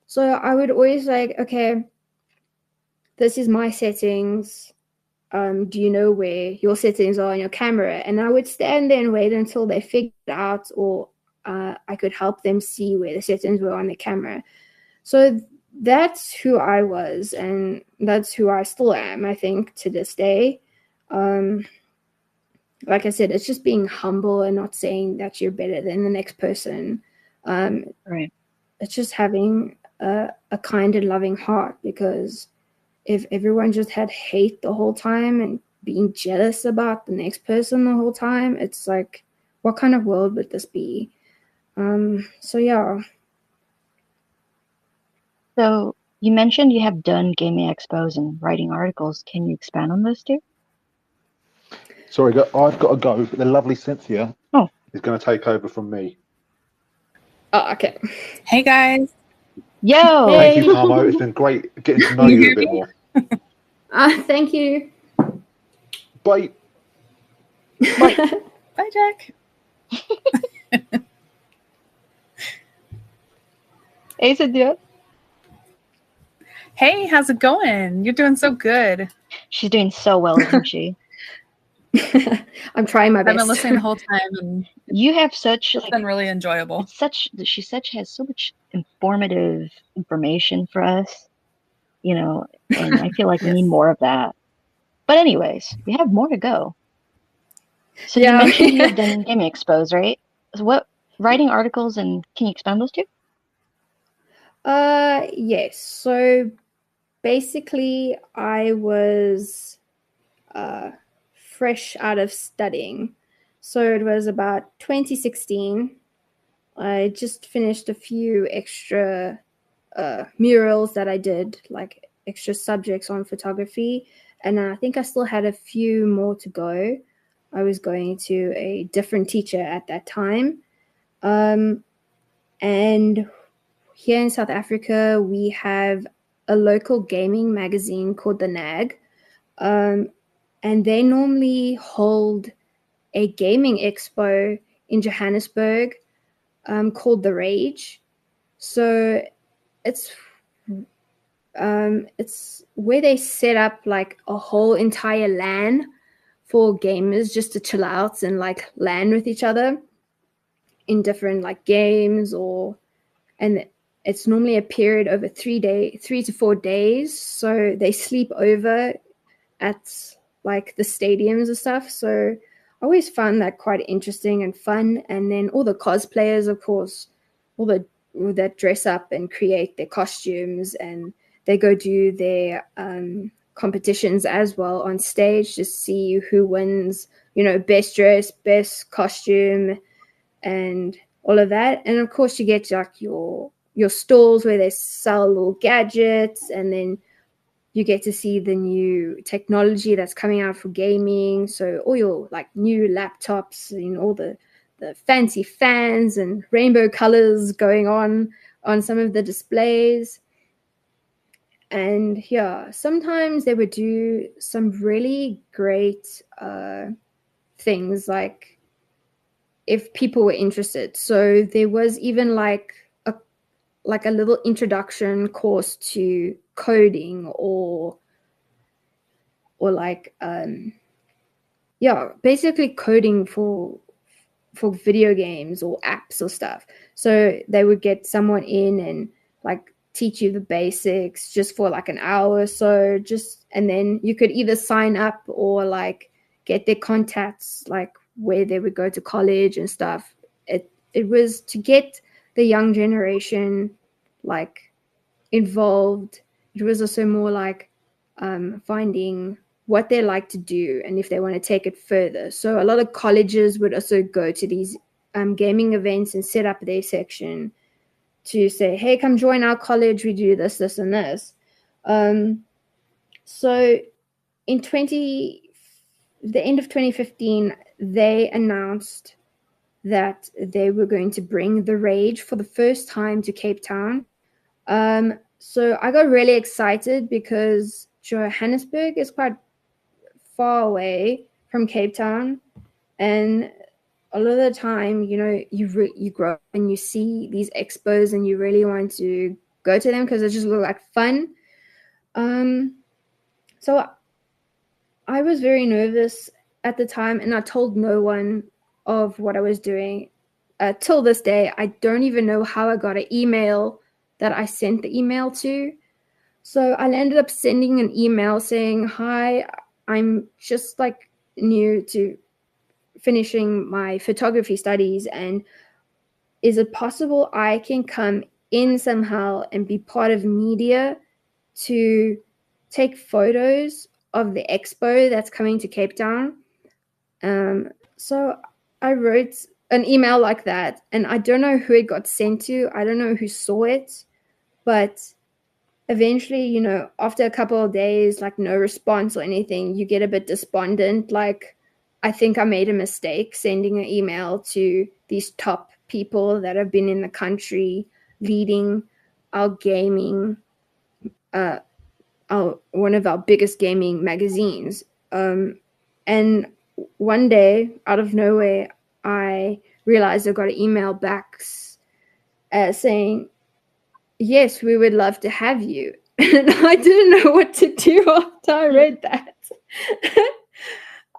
So I would always like, okay, this is my settings. Do you know where your settings are on your camera? And I would stand there and wait until they figured it out, or I could help them see where the settings were on the camera. So that's who I was, and that's who I still am, I think, to this day. Like I said, it's just being humble and not saying that you're better than the next person. Right. It's just having a kind and loving heart, because if everyone just had hate the whole time and being jealous about the next person the whole time, it's like, what kind of world would this be? So yeah. So you mentioned you have done gaming expos and writing articles. Can you expand on those two? Sorry, I've got to go. The lovely Cynthia Oh. is going to take over from me. Oh, okay. Hey guys. Yo. Hey. Thank you, Carmo. It's been great getting to know Can you you a hear bit me? more. Thank you. Bye. Bye. Bye, Jack. Hey, Cynthia. Hey, how's it going? You're doing so good. She's doing so well, isn't she? I'm trying my I've best. been listening the whole time, and You have such it's like been really enjoyable. she has so much informative information for us, you know, and I feel like we Yes. need more of that. But anyways, we have more to go. So you Yeah. mentioned you have done gaming expos, right? So what writing articles, and can you expand those two? Yes. So basically, I was fresh out of studying. So it was about 2016. I just finished a few extra murals that I did, like extra subjects on photography. And I think I still had a few more to go. I was going to a different teacher at that time. And here in South Africa, we have a local gaming magazine called The Nag. And they normally hold a gaming expo in Johannesburg called The Rage. So it's where they set up like a whole entire LAN for gamers just to chill out and like LAN with each other in different like games, and it's normally a period over 3 to 4 days. So they sleep over at like the stadiums and stuff. So I always found that quite interesting and fun. And then all the cosplayers, of course, all that dress up and create their costumes, and they go do their competitions as well on stage to see who wins, best dress, best costume, and all of that. And of course you get like your stalls where they sell little gadgets, and then you get to see the new technology that's coming out for gaming. So all your like new laptops and all the fancy fans and rainbow colors going on some of the displays. And yeah, sometimes they would do some really great things, like if people were interested. So there was even like a little introduction course to coding, or like basically coding for video games or apps or stuff. So they would get someone in and like teach you the basics just for like an hour or so, and then you could either sign up or like get their contacts, like where they would go to college and stuff. It was to get the young generation like involved. It was also more like finding what they like to do and if they want to take it further. So a lot of colleges would also go to these gaming events and set up their section to say, hey, come join our college, we do this, this, and this. So in the end of 2015, they announced that they were going to bring the Rage for the first time to Cape Town. So I got really excited because Johannesburg is quite far away from Cape Town, and a lot of the time, you know, you grow up and you see these expos and you really want to go to them because they just look like fun. So I was very nervous at the time, and I told no one of what I was doing. Till this day, I don't even know how I got an email that I sent the email to. So I ended up sending an email saying, hi, I'm just like new to finishing my photography studies, and is it possible I can come in somehow and be part of media to take photos of the expo that's coming to Cape Town? So I wrote an email like that, and I don't know who it got sent to. I don't know who saw it, but eventually, you know, after a couple of days, like no response or anything, you get a bit despondent. Like, I think I made a mistake sending an email to these top people that have been in the country leading our gaming, one of our biggest gaming magazines. And one day, out of nowhere, I realized I got an email back saying, yes, we would love to have you. And I didn't know what to do after I read that.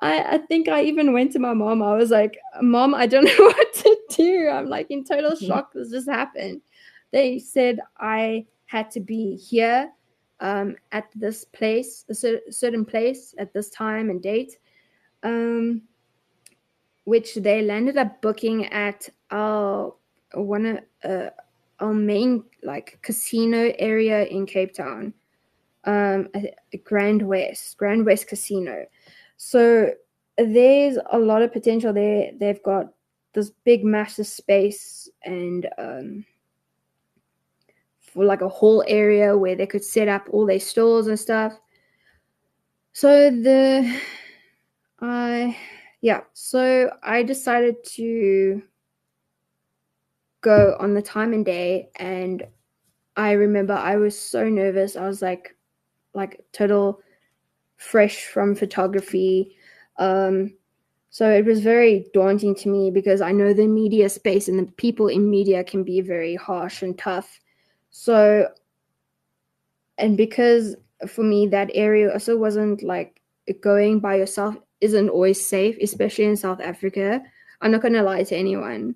I think I even went to my mom. I was like, Mom, I don't know what to do. I'm like in total shock. This just happened. They said I had to be here at this place, a certain place at this time and date, which they landed up booking at our main like casino area in Cape Town, Grand West Casino. So there's a lot of potential there. They've got this big massive space and for like a whole area where they could set up all their stores and stuff. So so I decided to go on the time and day, and I remember I was so nervous. I was like total fresh from photography. So it was very daunting to me because I know the media space and the people in media can be very harsh and tough. So, and because for me, that area also wasn't like going by yourself isn't always safe, especially in South Africa. I'm not going to lie to anyone.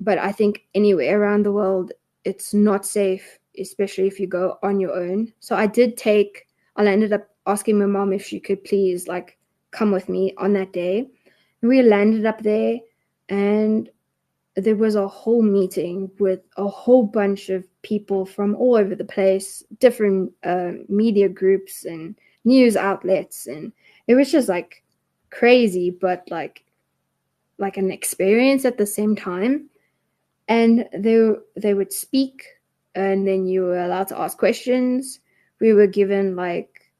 But I think anywhere around the world, it's not safe, especially if you go on your own. So I ended up asking my mom if she could please like come with me on that day. And we landed up there, and there was a whole meeting with a whole bunch of people from all over the place, different media groups and news outlets. And it was just like crazy, but like an experience at the same time. And they would speak, and then you were allowed to ask questions. We were given like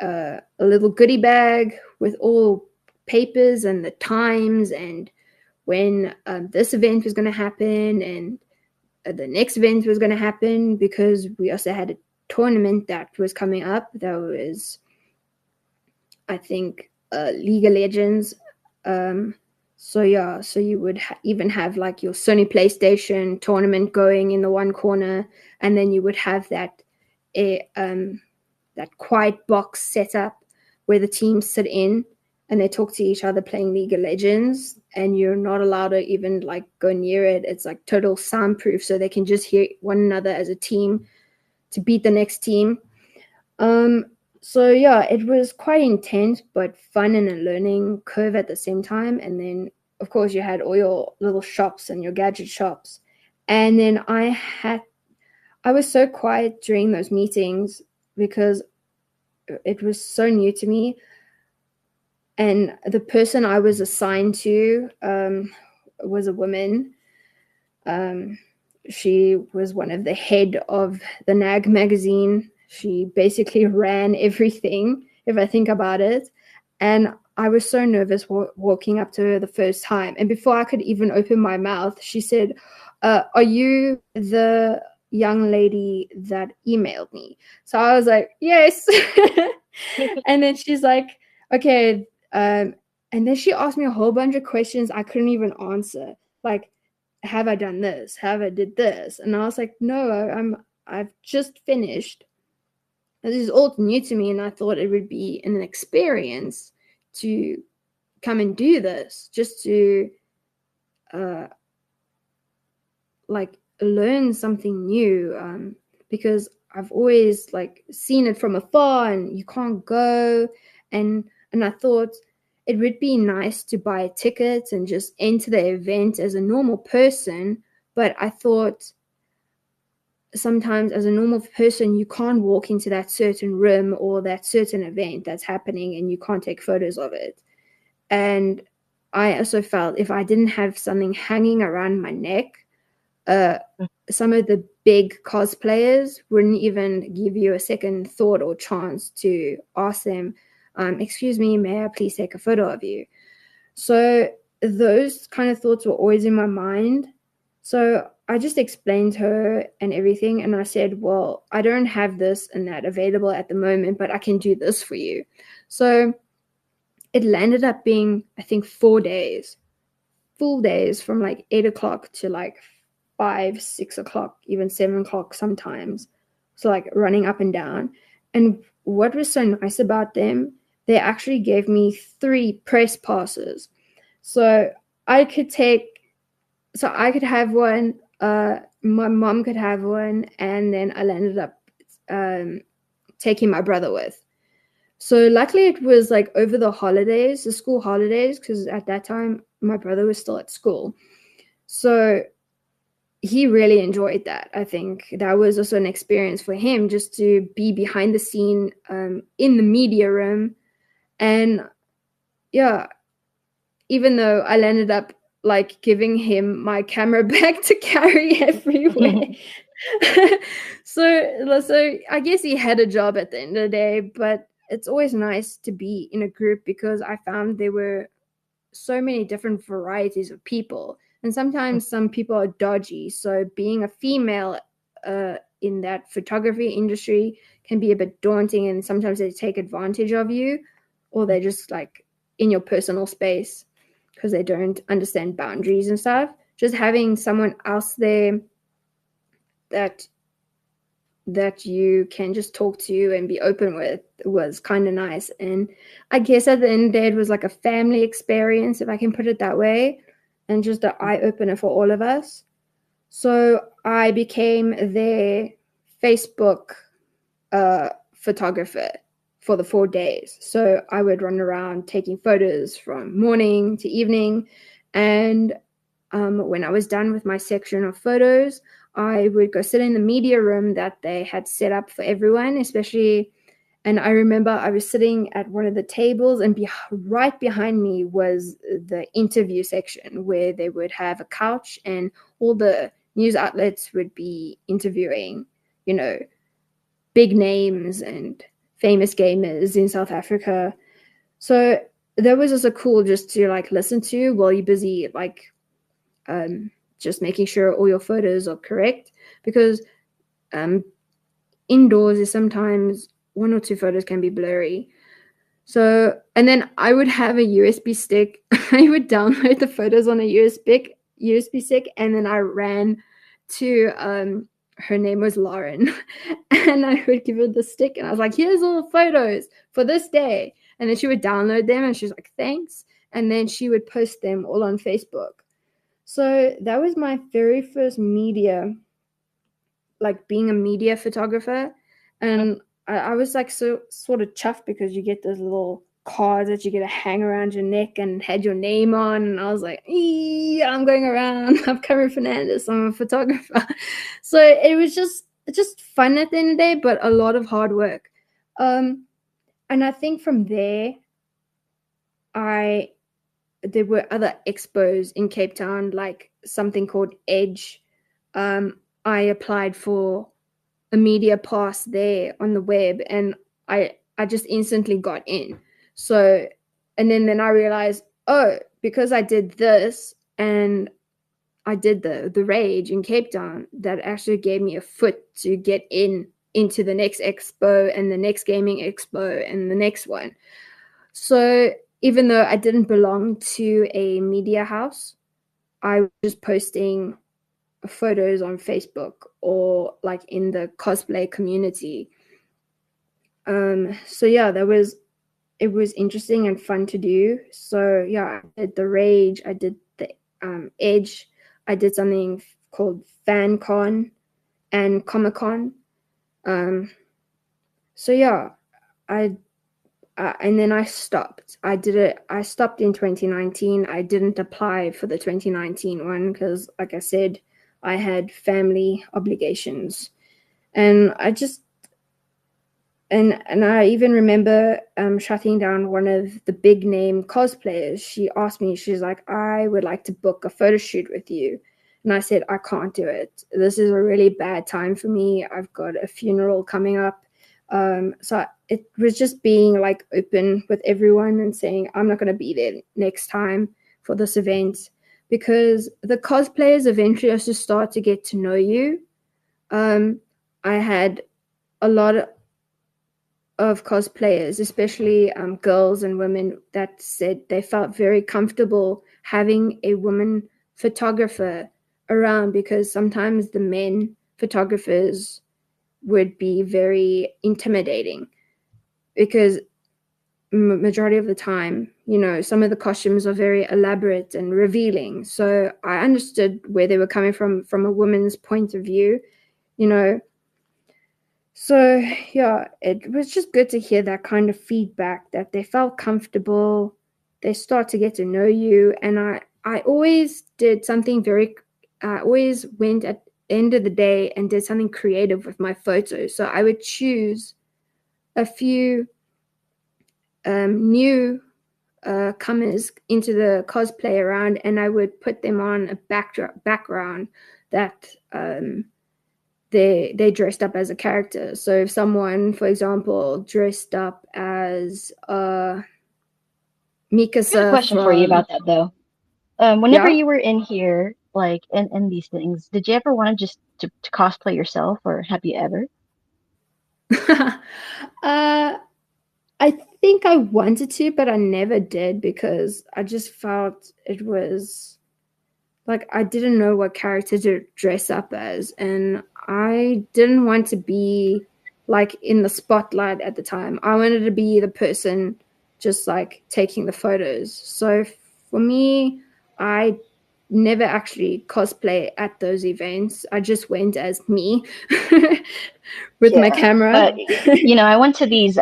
a little goodie bag with all papers and the times and when this event was going to happen and the next event was going to happen, because we also had a tournament that was coming up. That was, I think, League of Legends. So you would even have like your Sony PlayStation tournament going in the one corner, and then you would have that quiet box set up where the teams sit in and they talk to each other playing League of Legends, and you're not allowed to even like go near it. It's like total soundproof, so they can just hear one another as a team to beat the next team. So yeah, it was quite intense, but fun and a learning curve at the same time. And then, of course, you had all your little shops and your gadget shops. And then I was so quiet during those meetings because it was so new to me. And the person I was assigned to was a woman. She was one of the head of the NAG magazine. She basically ran everything, if I think about it. And I was so nervous walking up to her the first time. And before I could even open my mouth, she said, are you the young lady that emailed me? So I was like, yes. And then she's like, okay. And then she asked me a whole bunch of questions I couldn't even answer. Like, have I done this? Have I did this? And I was like, no, I've just finished. This is all new to me, and I thought it would be an experience to come and do this, just to like learn something new, because I've always like seen it from afar, and you can't go, and I thought it would be nice to buy a ticket and just enter the event as a normal person. But I thought sometimes as a normal person, you can't walk into that certain room or that certain event that's happening and you can't take photos of it. And I also felt if I didn't have something hanging around my neck, some of the big cosplayers wouldn't even give you a second thought or chance to ask them, excuse me, may I please take a photo of you? So those kind of thoughts were always in my mind. So I just explained to her and everything. And I said, well, I don't have this and that available at the moment, but I can do this for you. So it landed up being, I think, 4 days, full days from like 8 o'clock to like 5, 6 o'clock, even 7 o'clock sometimes. So like running up and down. And what was so nice about them, they actually gave me 3 press passes. So I could have one, my mom could have one, and then I ended up taking my brother with. So luckily it was like over the holidays, the school holidays, because at that time my brother was still at school. So he really enjoyed that. I think that was also an experience for him, just to be behind the scene in the media room. And yeah, even though I ended up like giving him my camera bag to carry everywhere. so I guess he had a job at the end of the day, but it's always nice to be in a group because I found there were so many different varieties of people, and sometimes some people are dodgy. So being a female in that photography industry can be a bit daunting, and sometimes they take advantage of you, or they're just like in your personal space because they don't understand boundaries and stuff. Just having someone else there that you can just talk to and be open with was kind of nice. And I guess at the end of the day, it was like a family experience, if I can put it that way, and just an eye-opener for all of us. So I became their Facebook photographer for the 4 days. So I would run around taking photos from morning to evening. And when I was done with my section of photos, I would go sit in the media room that they had set up for everyone, especially. And I remember I was sitting at one of the tables, and right behind me was the interview section where they would have a couch and all the news outlets would be interviewing, big names and famous gamers in South Africa. So that was also cool just to like listen to while you're busy, like just making sure all your photos are correct, because indoors is sometimes 1 or 2 photos can be blurry. So, and then I would have a USB stick. I would download the photos on a USB stick, and then I ran to her name was Lauren, and I would give her the stick, and I was like, here's all the photos for this day. And then she would download them, and she's like, thanks. And then she would post them all on Facebook. So that was my very first media, like being a media photographer. And I was like so sort of chuffed because you get those little cards that you get to hang around your neck and had your name on. And I was like, I'm going around. I'm Carmo Fernandes. I'm a photographer. So it was just fun at the end of the day, but a lot of hard work. And I think from there, there were other expos in Cape Town, like something called Edge. I applied for a media pass there on the web, and I just instantly got in. So, and then I realized, oh, because I did this and I did the Rage in Cape Town, that actually gave me a foot to get into the next expo and the next gaming expo and the next one. So even though I didn't belong to a media house, I was just posting photos on Facebook or like in the cosplay community. So yeah, it was interesting and fun to do. So yeah, I did the Rage, I did the Edge, I did something called FanCon and Comic Con. So yeah, and then I stopped. I stopped in 2019. I didn't apply for the 2019 one because, like I said, I had family obligations, and I just and I even remember shutting down one of the big name cosplayers. She asked me, she's like, I would like to book a photo shoot with you. And I said, I can't do it. This is a really bad time for me. I've got a funeral coming up. So it was just being like open with everyone and saying, I'm not going to be there next time for this event, because the cosplayers eventually also start to get to know you. I had a lot of cosplayers, especially girls and women, that said they felt very comfortable having a woman photographer around, because sometimes the men photographers would be very intimidating, because majority of the time, you know, some of the costumes are very elaborate and revealing. So I understood where they were coming from a woman's point of view, you know. So yeah, it was just good to hear that kind of feedback, that they felt comfortable, they start to get to know you. And I always did something I always went at the end of the day and did something creative with my photos. So I would choose a few new comers into the cosplay around, and I would put them on a background that they dressed up as a character. So if someone, for example, dressed up as I got a Mikasa question for you from about that though. Whenever yeah. you were in here, like in these things, did you ever want to just to cosplay yourself, or have you ever? uh, I think I wanted to, but I never did, because I just felt it was like I didn't know what character to dress up as, and I didn't want to be like in the spotlight at the time. I wanted to be the person just like taking the photos. So for me, I never actually cosplay at those events. I just went as me with my Yeah. camera. You know, I went to these.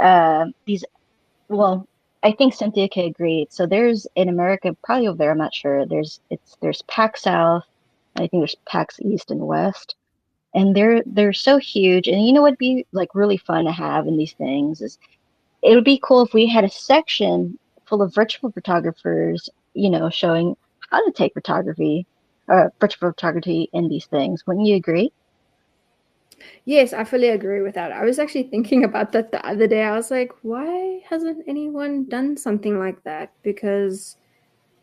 Well, I think Cynthia could agree. So there's in America, probably over there, I'm not sure. There's PAX South, and I think there's PAX East and West, and they're so huge. And you know what'd be like really fun to have in these things is it would be cool if we had a section full of virtual photographers, you know, showing how to take photography, virtual photography in these things. Wouldn't you agree? Yes, I fully agree with that. I was actually thinking about that the other day. I was like, why hasn't anyone done something like that? Because,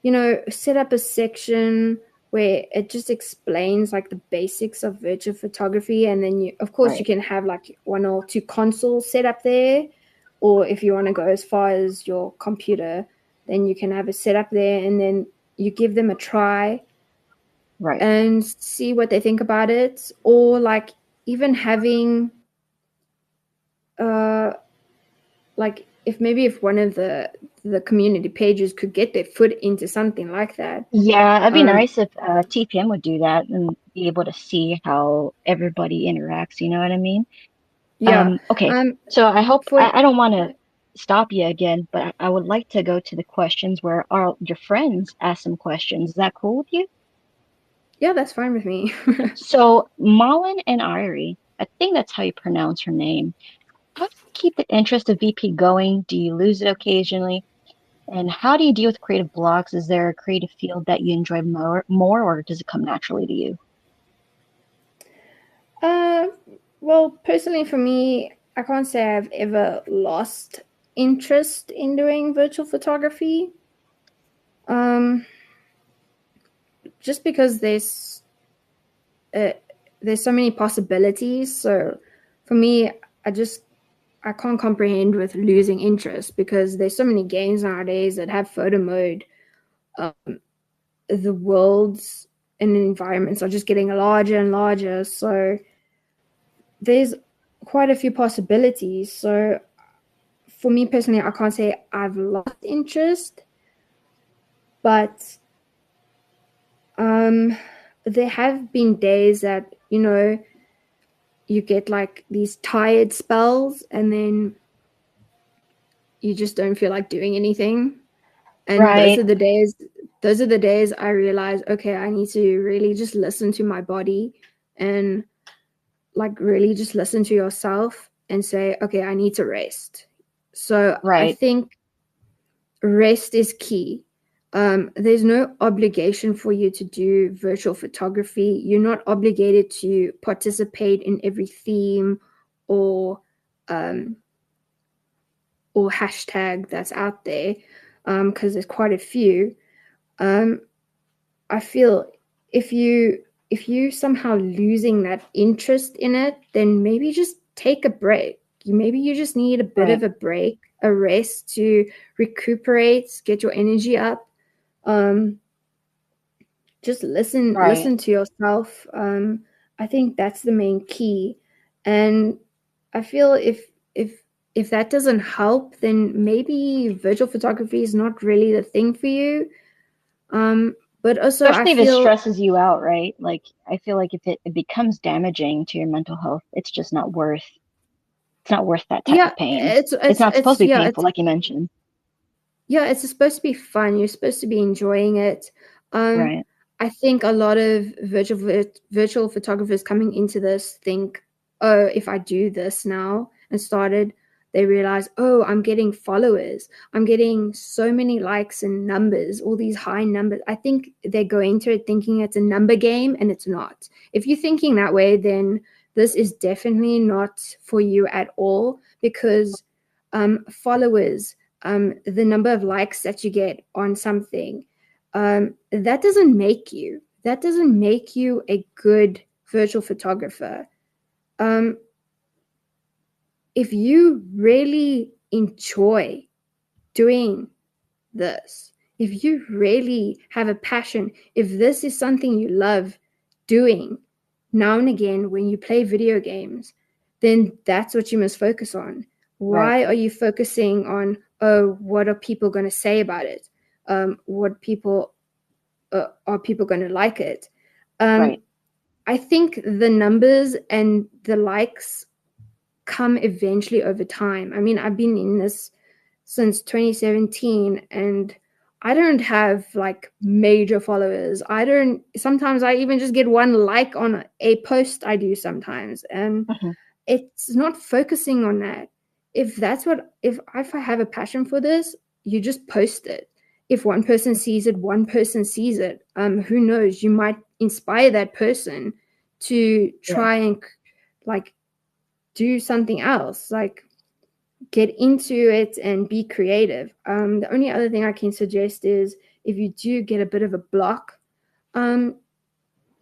you know, set up a section where it just explains like the basics of virtual photography. And then you, of course, you Right. can have like one or two consoles set up there. Or if you want to go as far as your computer, then you can have it set up there, and then you give them a try Right. and see what they think about it. Or like even having like if one of the community pages could get their foot into something like that. Yeah, it'd be um nice if TPM would do that and be able to see how everybody interacts. You know what I mean? yeah Okay. um So I hope for I don't want to stop you again, but I would like to go to the questions where your friends ask some questions. Is that cool with you? Yeah, that's fine with me. So, Malin and Irie, I think that's how you pronounce her name. How do you keep the interest of VP going? Do you lose it occasionally? And how do you deal with creative blocks? Is there a creative field that you enjoy more, or does it come naturally to you? uh, well, personally for me, I can't say I've ever lost interest in doing virtual photography. Just because uh, there's so many possibilities. So for me, I can't comprehend with losing interest because there's so many games nowadays that have photo mode. The worlds and environments are just getting larger and larger. So there's quite a few possibilities. So for me personally, I can't say I've lost interest, but there have been days that, you get like these tired spells and then you just don't feel like doing anything. And Right, those are the days I realize, okay, I need to really just listen to my body and like really just listen to yourself and say, okay, I need to rest. So I right, think rest is key. There's no obligation for you to do virtual photography. You're not obligated to participate in every theme or um, or hashtag that's out there, because there's quite a few. Um, I feel if you somehow losing that interest in it, then maybe just take a break. Maybe you just need a bit right, of a break, a rest to recuperate, get your energy up. Um, just right. listen to yourself. I think that's the main key. And I feel if that doesn't help, then maybe virtual photography is not really the thing for you. But also I Especially if it feel, stresses you out, right? Like, I feel like if it becomes damaging to your mental health, it's not worth that type yeah, of pain. it's It's it's not supposed it's to be yeah, painful, like you mentioned. it's supposed to be fun. You're supposed to be enjoying it. Um, Right, I think a lot of virtual photographers coming into this think, oh, if I do this now and started, they realize, oh, I'm getting followers. I'm getting so many likes and numbers, all these high numbers. I think they go into it thinking it's a number game, and it's not. If you're thinking that way, then this is definitely not for you at all, because followers, the number of likes that you get on something, that doesn't make you. That doesn't make you a good virtual photographer. Um, if you really enjoy doing this, if you really have a passion, if this is something you love doing now and again when you play video games, then that's what you must focus on. right, Why are you focusing on, oh, what are people going to say about it? What people are people going to like it? Um, right. I think the numbers and the likes come eventually over time. I mean, I've been in this since 2017 and I don't have like major followers. I don't, sometimes I even just get one like on a post I do sometimes. And Hmm. it's not focusing on that. If that's what, if I have a passion for this, you just post it. If one person sees it, one person sees it. Who knows? You might inspire that person to Yeah, try and like do something else, like get into it and be creative. The only other thing I can suggest is if you do get a bit of a block, um,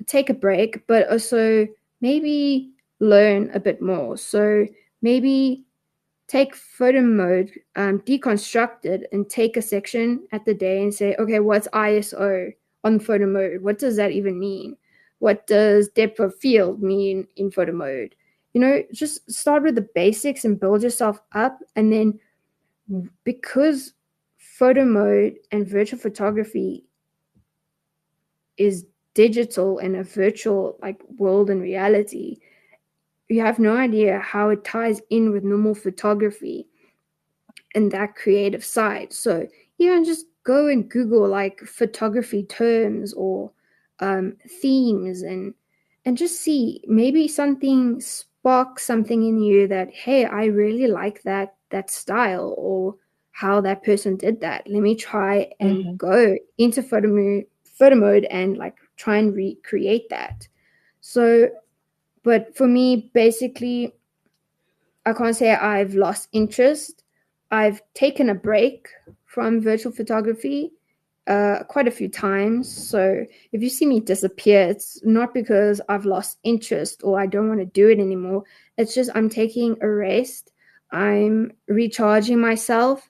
take a break, but also maybe learn a bit more. So maybe take photo mode, deconstruct it, and take a section at the day and say, okay, what's ISO on photo mode? What does that even mean? What does depth of field mean in photo mode? Just start with the basics and build yourself up. And then, because photo mode and virtual photography is digital and a virtual like world and reality, you have no idea how it ties in with normal photography. in that creative side. So even just go and Google like photography terms or themes, and just see, maybe something sparks something in you that, hey, I really like that style, or how that person did that. Let me try and go into photo mode and like try and recreate that. So, but for me, basically, I can't say I've lost interest. I've taken a break from virtual photography quite a few times. So if you see me disappear, it's not because I've lost interest or I don't want to do it anymore. It's just I'm taking a rest. I'm recharging myself.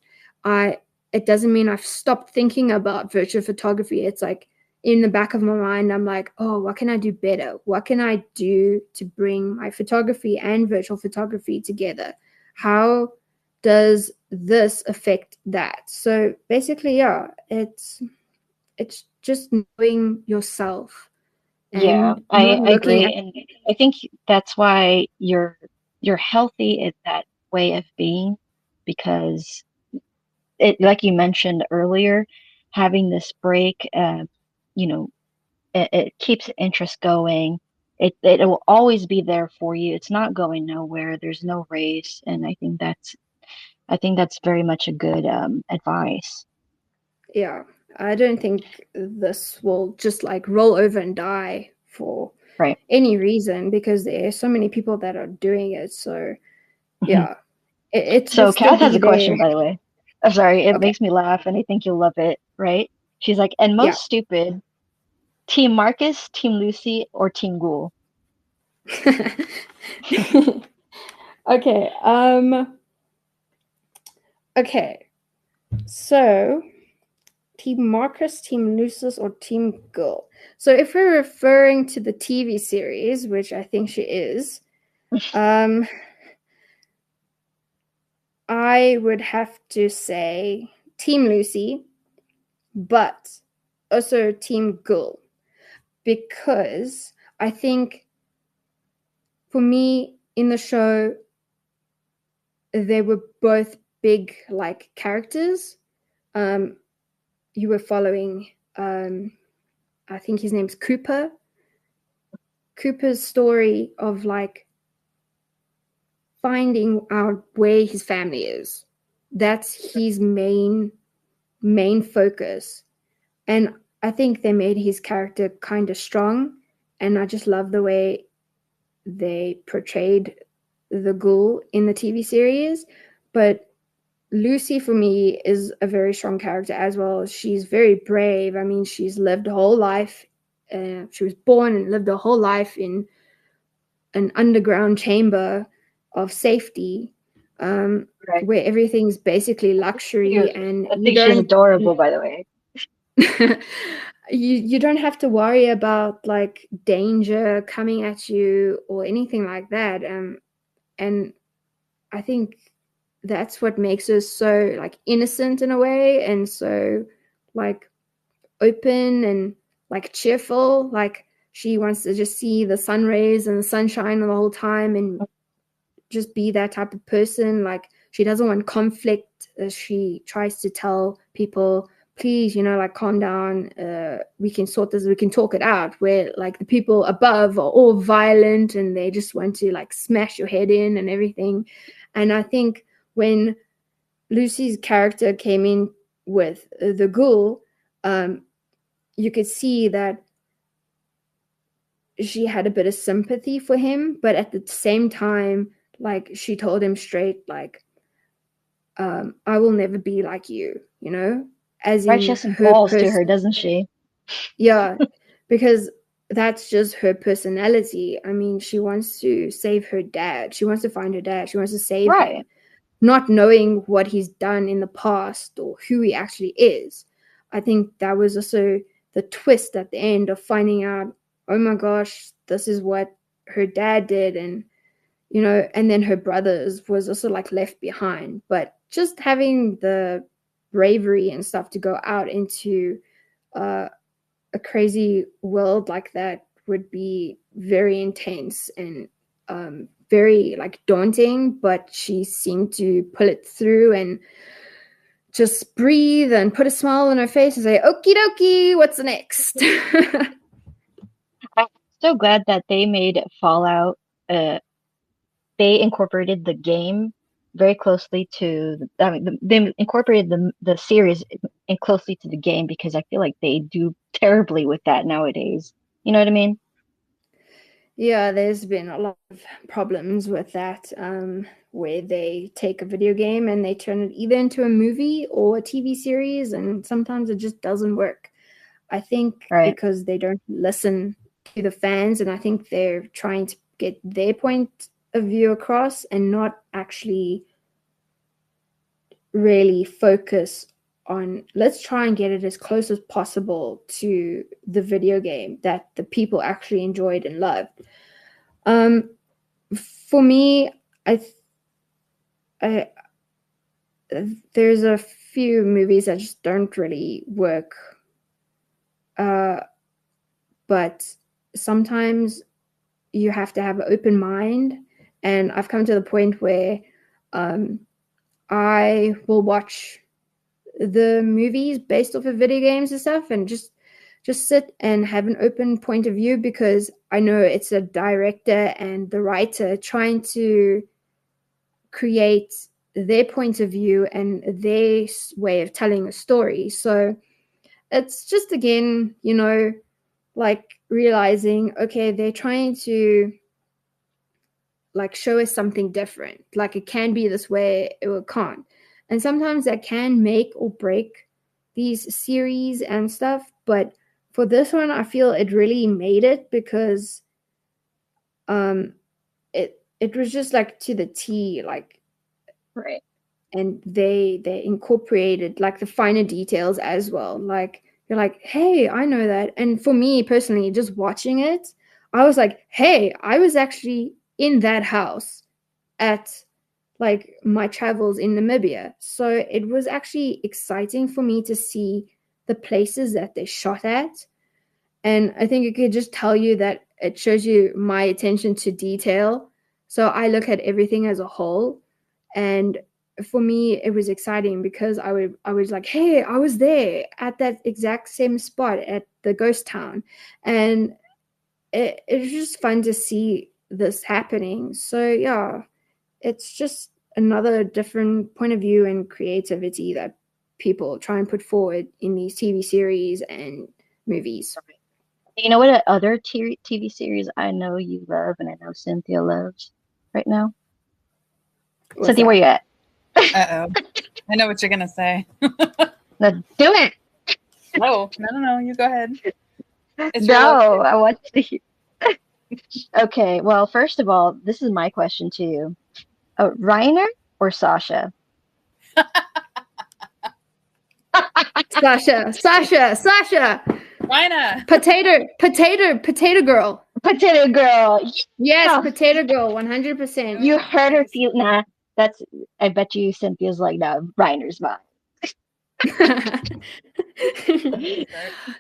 It doesn't mean I've stopped thinking about virtual photography. It's like in the back of my mind, I'm like, oh, what can I do better? What can I do to bring my photography and virtual photography together? How does this affect that? So basically, yeah, it's just knowing yourself Yeah, and not I looking agree, at. and I think that's why you're healthy at that way of being, because it, like you mentioned earlier, having this break, you know, it keeps interest going. It will always be there for you. It's not going nowhere. There's no race, and I think that's very much a good advice. Yeah, I don't think this will just like roll over and die for Right. any reason, because there are so many people that are doing it. So Mhm. yeah, it will So still Kath has be a there. question, by the way. I'm sorry, it Okay. makes me laugh, and I think you'll love it, right? She's like, and Yeah. most stupid, Team Marcus, Team Lucy, or Team Ghoul? Okay. Okay. So, Team Marcus, Team Lucis, or Team Girl? So, if we're referring to the TV series, which I think she is, I would have to say Team Lucy, but also Team Girl, because I think for me in the show, they were both big like characters. Um, you were following, I think his name's Cooper. Cooper's story of like finding out where his family is. That's his main focus. And I think they made his character kind of strong. And I just love the way they portrayed the ghoul in the TV series. But Lucy, for me, is a very strong character as well. She's very brave. I mean, she's lived a whole life. She was born and lived a whole life in an underground chamber of safety, Right. where everything's basically luxury, Cute. and I you think she's don't adorable, by the way. you don't have to worry about like danger coming at you or anything like that. And I think that's what makes her so like innocent in a way, and so like open and like cheerful. Like she wants to just see the sun rays and the sunshine the whole time, and just be that type of person. Like she doesn't want conflict. She tries to tell people, please, like calm down. We can sort this. We can talk it out. Where like the people above are all violent and they just want to like smash your head in and everything. And I think when Lucy's character came in with the ghoul, you could see that she had a bit of sympathy for him, but at the same time, like she told him straight, like, I will never be like you, as Right, she in has some her balls to person. her, doesn't she? Yeah, because that's just her personality. I mean, she wants to save her dad. She wants to find her dad. She wants to save him, Right. not knowing what he's done in the past or who he actually is. I think that was also the twist at the end of finding out, oh my gosh, this is what her dad did. And, and then her brothers was also like left behind. But just having the bravery and stuff to go out into uh, a crazy world like that would be very intense and very like daunting, but she seemed to pull it through and just breathe and put a smile on her face and say, "Okie dokie, what's next?" I'm so glad that they made Fallout. They incorporated the game very closely to. I mean, they incorporated the series in closely to the game because I feel like they do terribly with that nowadays. You know what I mean? Yeah, there's been a lot of problems with that, where they take a video game and they turn it either into a movie or a TV series, and sometimes it just doesn't work. I think Right. because they don't listen to the fans, and I think they're trying to get their point of view across and not actually really focus on, let's try and get it as close as possible to the video game that the people actually enjoyed and loved. For me, I there's a few movies that just don't really work. But sometimes you have to have an open mind, and I've come to the point where I will watch the movies based off of video games and stuff, and just sit and have an open point of view, because I know it's a director and the writer trying to create their point of view and their way of telling a story. So it's just, again, like realizing, okay, they're trying to like show us something different. Like, it can be this way, it can't. And sometimes that can make or break these series and stuff. But for this one, I feel it really made it, because it was just like to the T, like, Right. and they incorporated like the finer details as well. Like, you're like, hey, I know that. And for me personally, just watching it, I was like, hey, I was actually in that house at like my travels in Namibia. So it was actually exciting for me to see the places that they shot at. And I think it could just tell you that it shows you my attention to detail. So I look at everything as a whole. And for me, it was exciting because I was like, hey, I was there at that exact same spot at the ghost town. And it was just fun to see this happening. So yeah, it's just another different point of view and creativity that people try and put forward in these TV series and movies. You know what other TV series I know you love and I know Cynthia loves right now? What's Cynthia, where that? you at? Uh-oh. I know what you're going to say. No, do it. No, no, you go ahead. It's your No, love. I want to hear. Okay, well, first of all, this is my question to you. Reiner or Sasha? Sasha. Rhina. Potato girl. Potato girl. Yes, Yeah. potato girl, 100%. You heard her feel. Nah, that's. I bet you Cynthia's like, nah, Reiner's mine.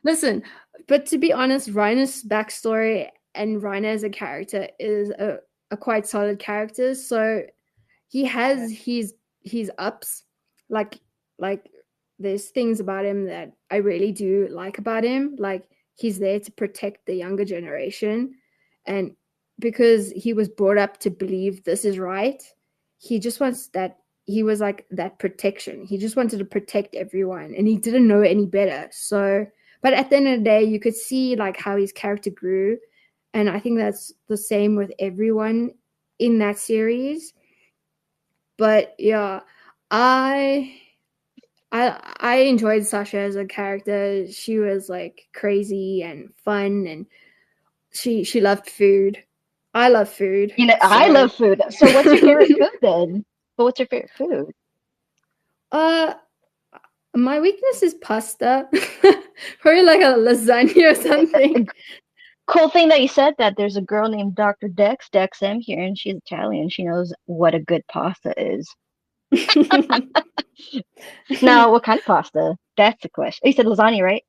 Listen, but to be honest, Reiner's backstory and Reiner as a character is a quite solid character. So he has his ups, like like there's things about him that I really do like about him. Like, he's there to protect the younger generation, and because he was brought up to believe this is right, he just wants that. He was like that protection. He just wanted to protect everyone, and he didn't know any better. So, but at the end of the day, you could see like how his character grew, and I think that's the same with everyone in that series. But yeah, I I enjoyed Sasha as a character. She was like crazy and fun, and she loved food. I love food. You know, I love food. So what's your favorite food then? But what's your favorite food? My weakness is pasta. Probably like a lasagna or something. Cool thing that you said that. There's a girl named Dr. Dex M here, and she's Italian. She knows what a good pasta is. Now, what kind of pasta? That's the question. You said lasagna, right?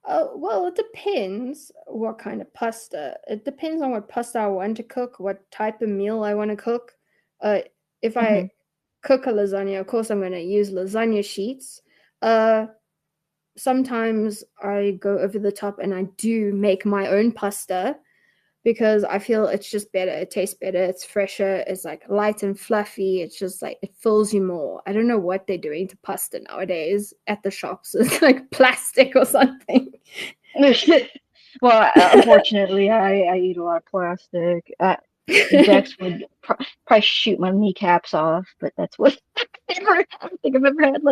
Well, it depends what kind of pasta. It depends on what pasta I want to cook, what type of meal I want to cook. If Mm-hmm. I cook a lasagna, of course I'm going to use lasagna sheets. Uh, Sometimes I go over the top and I do make my own pasta because I feel it's just better. It tastes better. It's fresher. It's like light and fluffy. It's just like it fills you more. I don't know what they're doing to pasta nowadays at the shops. It's like plastic or something. Well, unfortunately, I eat a lot of plastic. Dex would probably shoot my kneecaps off, but that's what I don't think I've ever had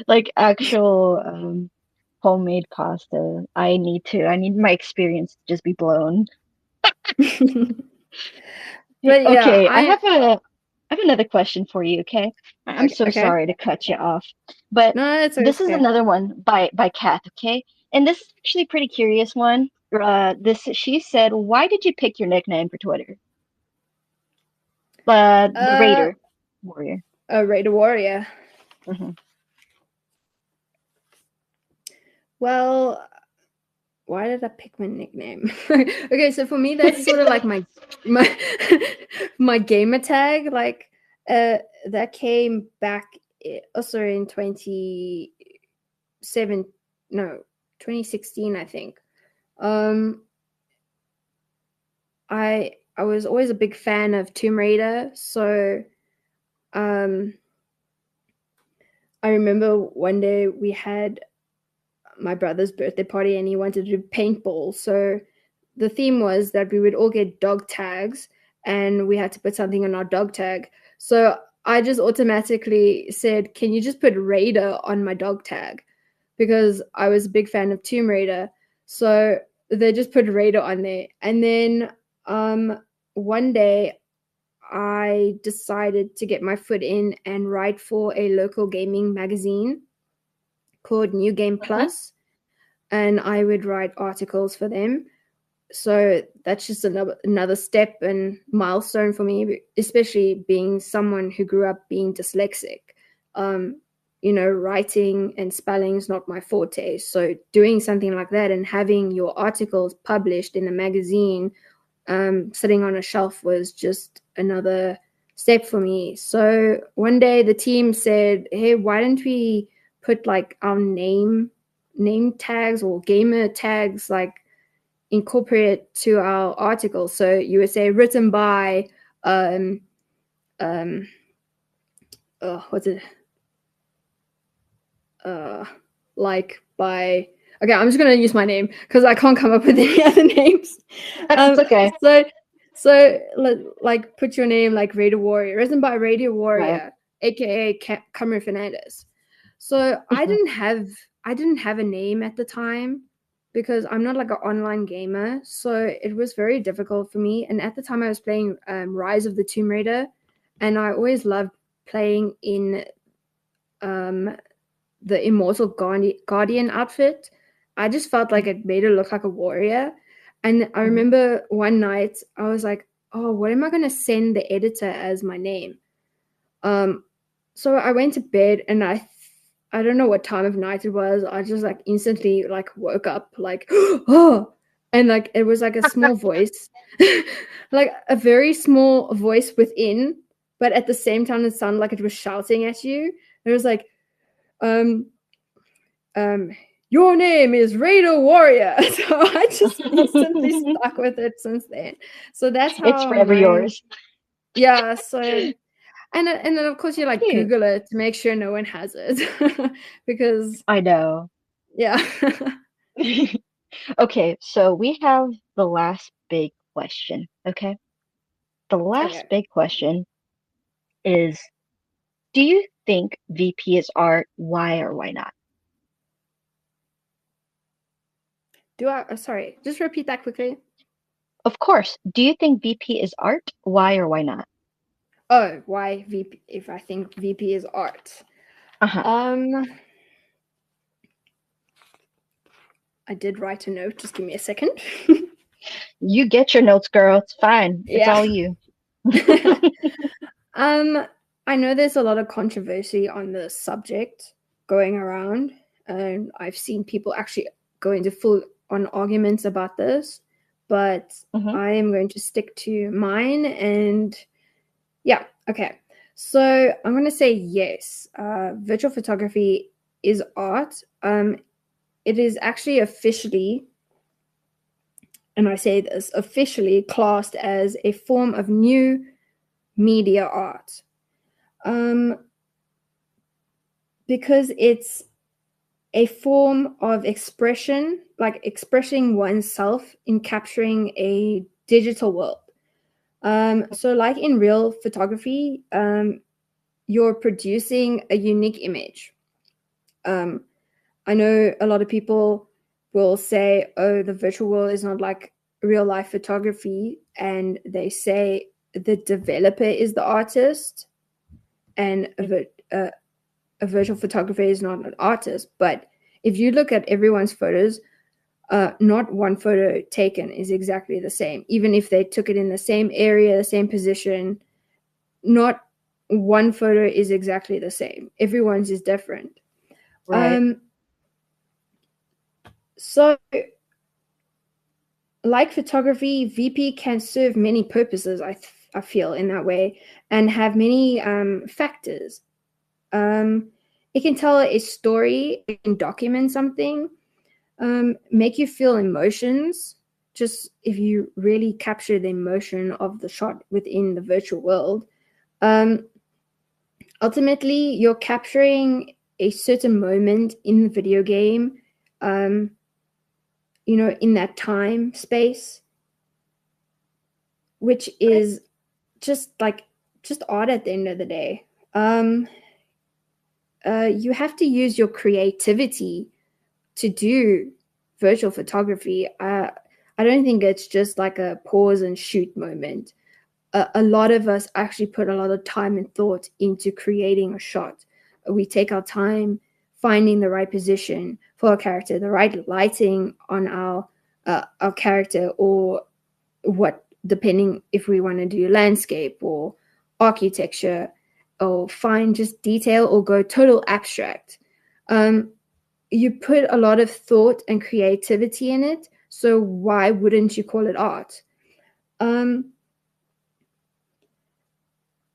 like actual homemade pasta. I need my experience to just be blown. But yeah, Okay, I have another question for you, okay? I'm okay, so okay. sorry to cut you off, but No, it's this is okay. another one by Kath, okay? And this is actually a pretty curious one. This she said, "Why did you pick your nickname for Twitter?" The Uh, Raider Warrior. Raider Warrior. Hmm. Well, why did I pick my nickname? Okay, so for me, that's sort of like my my gamer tag. Like, that came back also in 2016, I think. Um, I was always a big fan of Tomb Raider, so um, I remember one day we had my brother's birthday party and he wanted to do paintball. So the theme was that we would all get dog tags and we had to put something on our dog tag. So I just automatically said, "Can you just put Raider on my dog tag?" Because I was a big fan of Tomb Raider. So they just put Raider on there. And then one day I decided to get my foot in and write for a local gaming magazine called New Game Hmm. Plus, and I would write articles for them. So that's just another step and milestone for me, especially being someone who grew up being dyslexic. Um, writing and spelling is not my forte. So doing something like that and having your articles published in a magazine, sitting on a shelf, was just another step for me. So one day the team said, "Hey, why don't we put like our name tags or gamer tags, like incorporate it to our article?" So you would say written by um what's it uh like by okay, I'm just gonna use my name because I can't come up with any other names. It's um okay. so so like put your name like Raider Warrior, written by Raider Right. Warrior, aka Carmo Fernandes. So Hmm. I didn't have a name at the time because I'm not like an online gamer. So it was very difficult for me. And at the time I was playing Rise of the Tomb Raider, and I always loved playing in um, the Immortal Guardian outfit. I just felt like it made her look like a warrior. And I Hmm. remember one night I was like, "Oh, what am I going to send the editor as my name?" Um, so I went to bed and I don't know what time of night it was. I just like instantly like woke up like oh, and like it was like a small voice, like a very small voice within, but at the same time it sounded like it was shouting at you. It was like um um your name is Raider Warrior. So I just instantly stuck with it since then. So that's It's how forever mine. yours. Yeah. So and then of course you like Cute. Google it to make sure no one has it because I know. yeah. Okay, so we have the last big question, okay? The last Okay. big question is, do you think VP is art? Why or why not? Do I? Sorry, just repeat that quickly. Of course. Do you think VP is art? Why or why not? Oh, why VP? If I think VP is art, Uh-huh. um, I did write a note. Just give me a second. You get your notes, girl. It's fine. It's Yeah. all you. um, I know there's a lot of controversy on the subject going around, and I've seen people actually go into full on arguments about this, but Mhm. I am going to stick to mine. And yeah, okay. So I'm going to say yes. Virtual photography is art. It is actually officially, and I say this, officially classed as a form of new media art. Because it's a form of expression, like expressing oneself in capturing a digital world. So like in real photography, you're producing a unique image. I know a lot of people will say, oh, the virtual world is not like real life photography. And they say the developer is the artist and a virtual photographer is not an artist. But if you look at everyone's photos, not one photo taken is exactly the same. Even if they took it in the same area, the same position, not one photo is exactly the same. Everyone's is different. Right. So, like photography, VP can serve many purposes, I feel, in that way, and have many factors. It can tell a story, it can document something, make you feel emotions, just if you really capture the emotion of the shot within the virtual world. Ultimately, you're capturing a certain moment in the video game, in that time space, which is just art at the end of the day. You have to use your creativity to do virtual photography. I don't think it's just like a pause and shoot moment. A lot of us actually put a lot of time and thought into creating a shot. We take our time finding the right position for our character, the right lighting on our character, or what, depending if we want to do landscape or architecture, or find just detail or go total abstract. You put a lot of thought and creativity in it, so why wouldn't you call it art?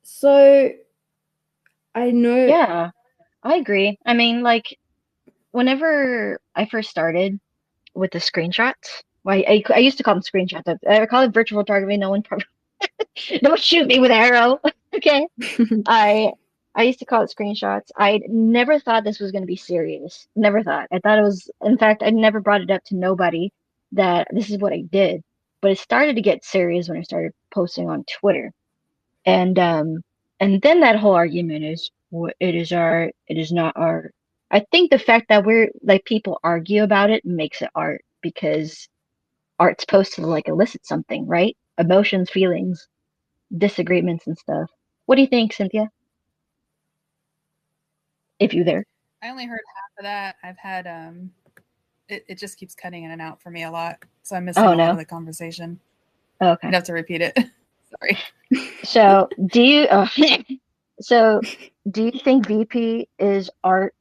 So I know. Yeah, I agree. I mean, like, whenever I first started with the screenshots, well, I used to call them screenshots. I call it virtual photography. No one probably don't shoot me with an arrow. Okay. I I used to call it screenshots. I never thought this was going to be serious. Never thought. I thought it was, in fact, I never brought it up to nobody that this is what I did. But it started to get serious when I started posting on Twitter. And and then that whole argument is it is art, it is not art. I think the fact that we're like people argue about it makes it art because art's supposed to like elicit something, right? Emotions, feelings, disagreements and stuff. What do you think, Cynthia? If you there. I only heard half of that. I've had it just keeps cutting in and out for me a lot, so I'm missing Oh a lot no. of the conversation. Okay. You'd have to repeat it. Sorry. So do you so do you think VP is art?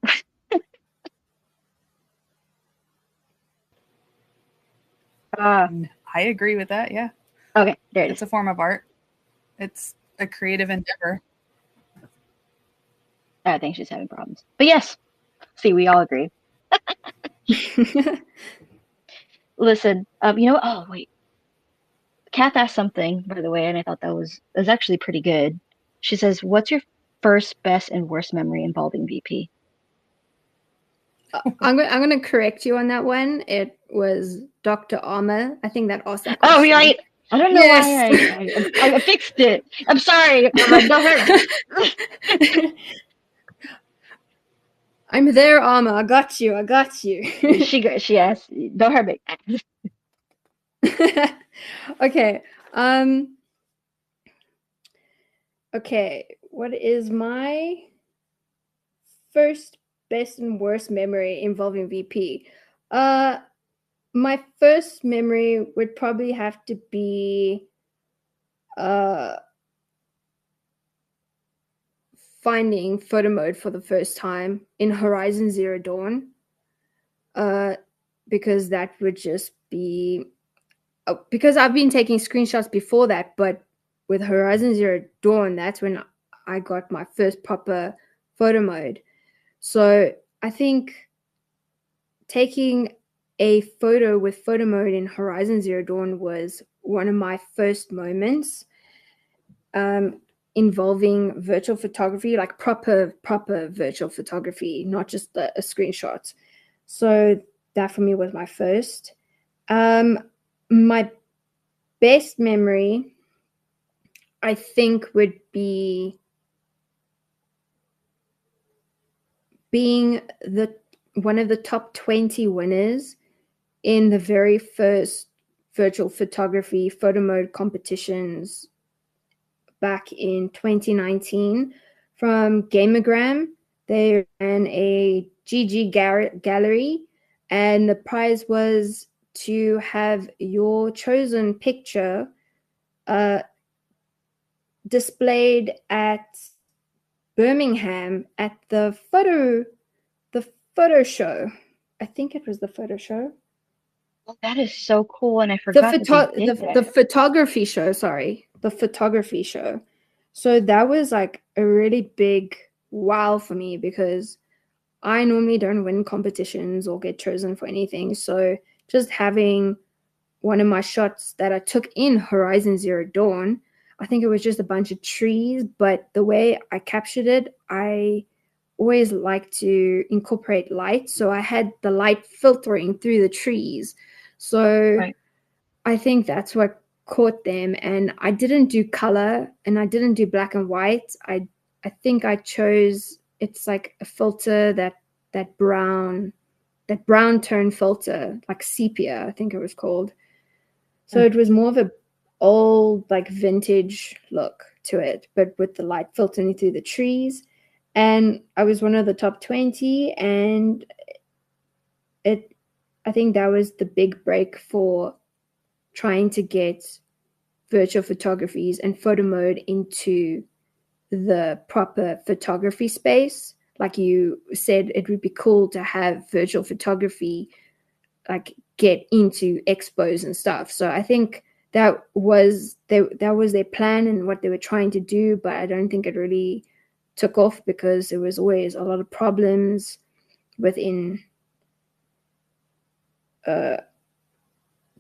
Uh I agree with that. Yeah, okay, there it it's is. a form of art. It's a creative endeavor. I think she's having problems. But yes, see, we all agree. Listen, oh wait. Kath asked something, by the way, and I thought that was actually pretty good. She says, "What's your first, best, and worst memory involving VP?" I'm going to correct you on that one. It was Dr. Armour, I think, that asked that Oh, you're question. right. I don't know Yes. why I fixed it. I'm sorry, Irma. Don't hurt. I'm there, Armour. I got you. I got you. She asked, "Don't hurt me." Okay. Okay. What is my first, best, and worst memory involving VP? My first memory would probably have to be finding photo mode for the first time in Horizon Zero Dawn. because that would just be because I've been taking screenshots before that, but with Horizon Zero Dawn, that's when I got my first proper photo mode. So I think taking a photo with photo mode in Horizon Zero Dawn was one of my first moments involving virtual photography, like proper virtual photography, not just a screenshot. So that for me was my first. My best memory, I think, would be being one of the top 20 winners in the very first virtual photography photo mode competitions back in 2019 from Gamogram. They ran a GG gallery, and the prize was to have your chosen picture displayed at Birmingham at the photo show. I think it was the photo show. Oh, that is so cool, and I forgot that they did the photography show. Sorry, the photography show. So that was like a really big wow for me because I normally don't win competitions or get chosen for anything. So just having one of my shots that I took in Horizon Zero Dawn, I think it was just a bunch of trees, but the way I captured it, I always like to incorporate light. So I had the light filtering through the trees. So Right. I think that's what caught them. And I didn't do color and I didn't do black and white. I think I chose, it's like a filter that brown tone filter, like sepia, I think it was called. So it was more of a old, like vintage look to it, but with the light filtering through the trees. And I was one of the top 20, and I think that was the big break for trying to get virtual photographies and photo mode into the proper photography space. Like you said, it would be cool to have virtual photography like get into expos and stuff. So I think that was their plan and what they were trying to do, but I don't think it really took off because there was always a lot of problems within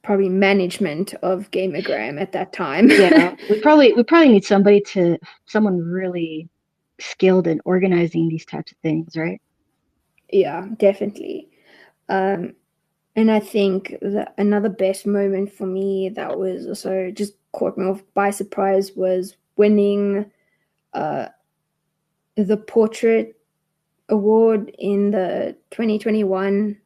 probably management of Gamogram at that time. Yeah, we probably need someone really skilled in organizing these types of things, right? Yeah, definitely. And I think that another best moment for me that was also just caught me off by surprise was winning the portrait award in the 2021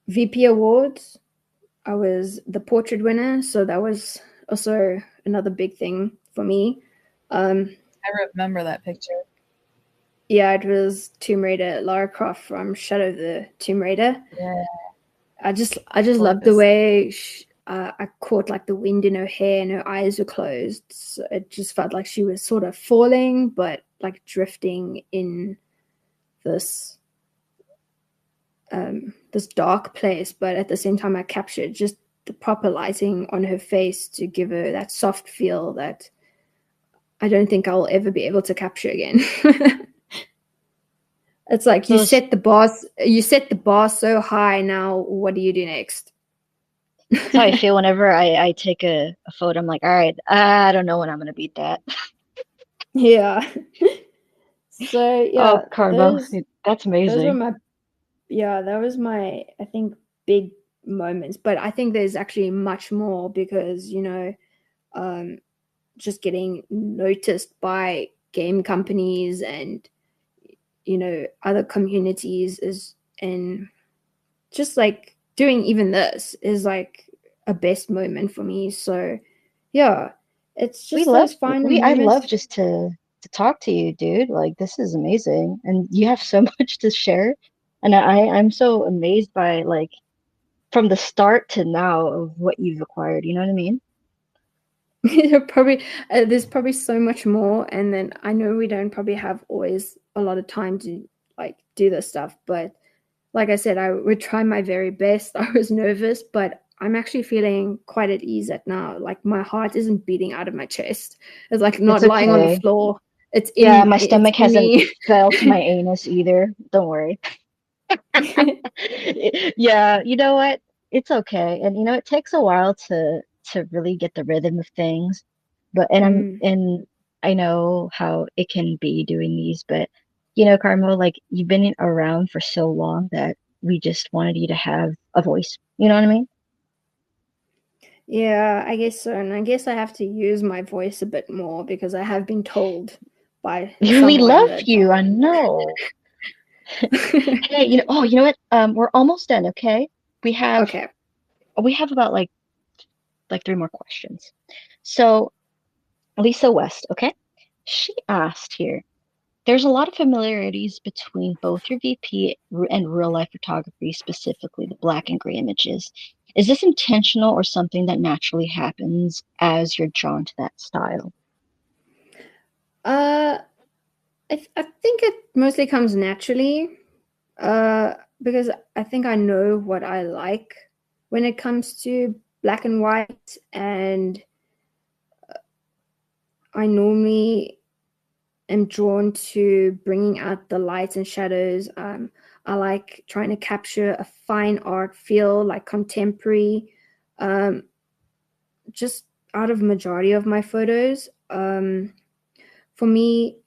VP Awards. I was the portrait winner, so that was also another big thing for me. I remember that picture. Yeah, it was Tomb Raider, Lara Croft from Shadow of the Tomb Raider. Yeah, I just loved the way I caught like the wind in her hair and her eyes were closed. So it just felt like she was sort of falling, but like drifting in this this dark place. But at the same time, I captured just the proper lighting on her face to give her that soft feel that I don't think I'll ever be able to capture again. It's like you set the bar so high. Now, what do you do next? That's how I feel whenever I take a photo. I'm like, all right, I don't know when I'm gonna beat that. Yeah. So yeah, Oh, Carmo, that's those were amazing. that was my, I think, big moments. But I think there's actually much more because, just getting noticed by game companies and, other communities and just like doing even this is like a best moment for me. So yeah, it's just those final I moments. love just to talk to you, dude. Like this is amazing. And you have so much to share. And I'm so amazed by like from the start to now of what you've acquired. You know what I mean? Probably there's probably so much more, and then I know we don't probably have always a lot of time to like do this stuff, but like I said, I would try my very best. I was nervous, but I'm actually feeling quite at ease at now. Like my heart isn't beating out of my chest. It's like not It's lying on the okay. floor. It's Yeah, in my it's stomach in hasn't me. fell to my anus either. Don't worry. Yeah, you know what? It's okay. And it takes a while to really get the rhythm of things. But Mm. and I know how it can be doing these, but Carmo, like you've been around for so long that we just wanted you to have a voice. You know what I mean? Yeah, I guess so. And I guess I have to use my voice a bit more because I have been told by We someone love that you, I know. Hey, you know what? We're almost done, okay? We have okay. we have about like three more questions. So Lisa West, okay? She asked here, there's a lot of familiarities between both your VP and real life photography, specifically the black and gray images. Is this intentional or something that naturally happens as you're drawn to that style? Uh I think it mostly comes naturally. Because I think I know what I like when it comes to black and white, and I normally am drawn to bringing out the lights and shadows. I like trying to capture a fine art feel, like contemporary, um, just out of majority of my photos. For me,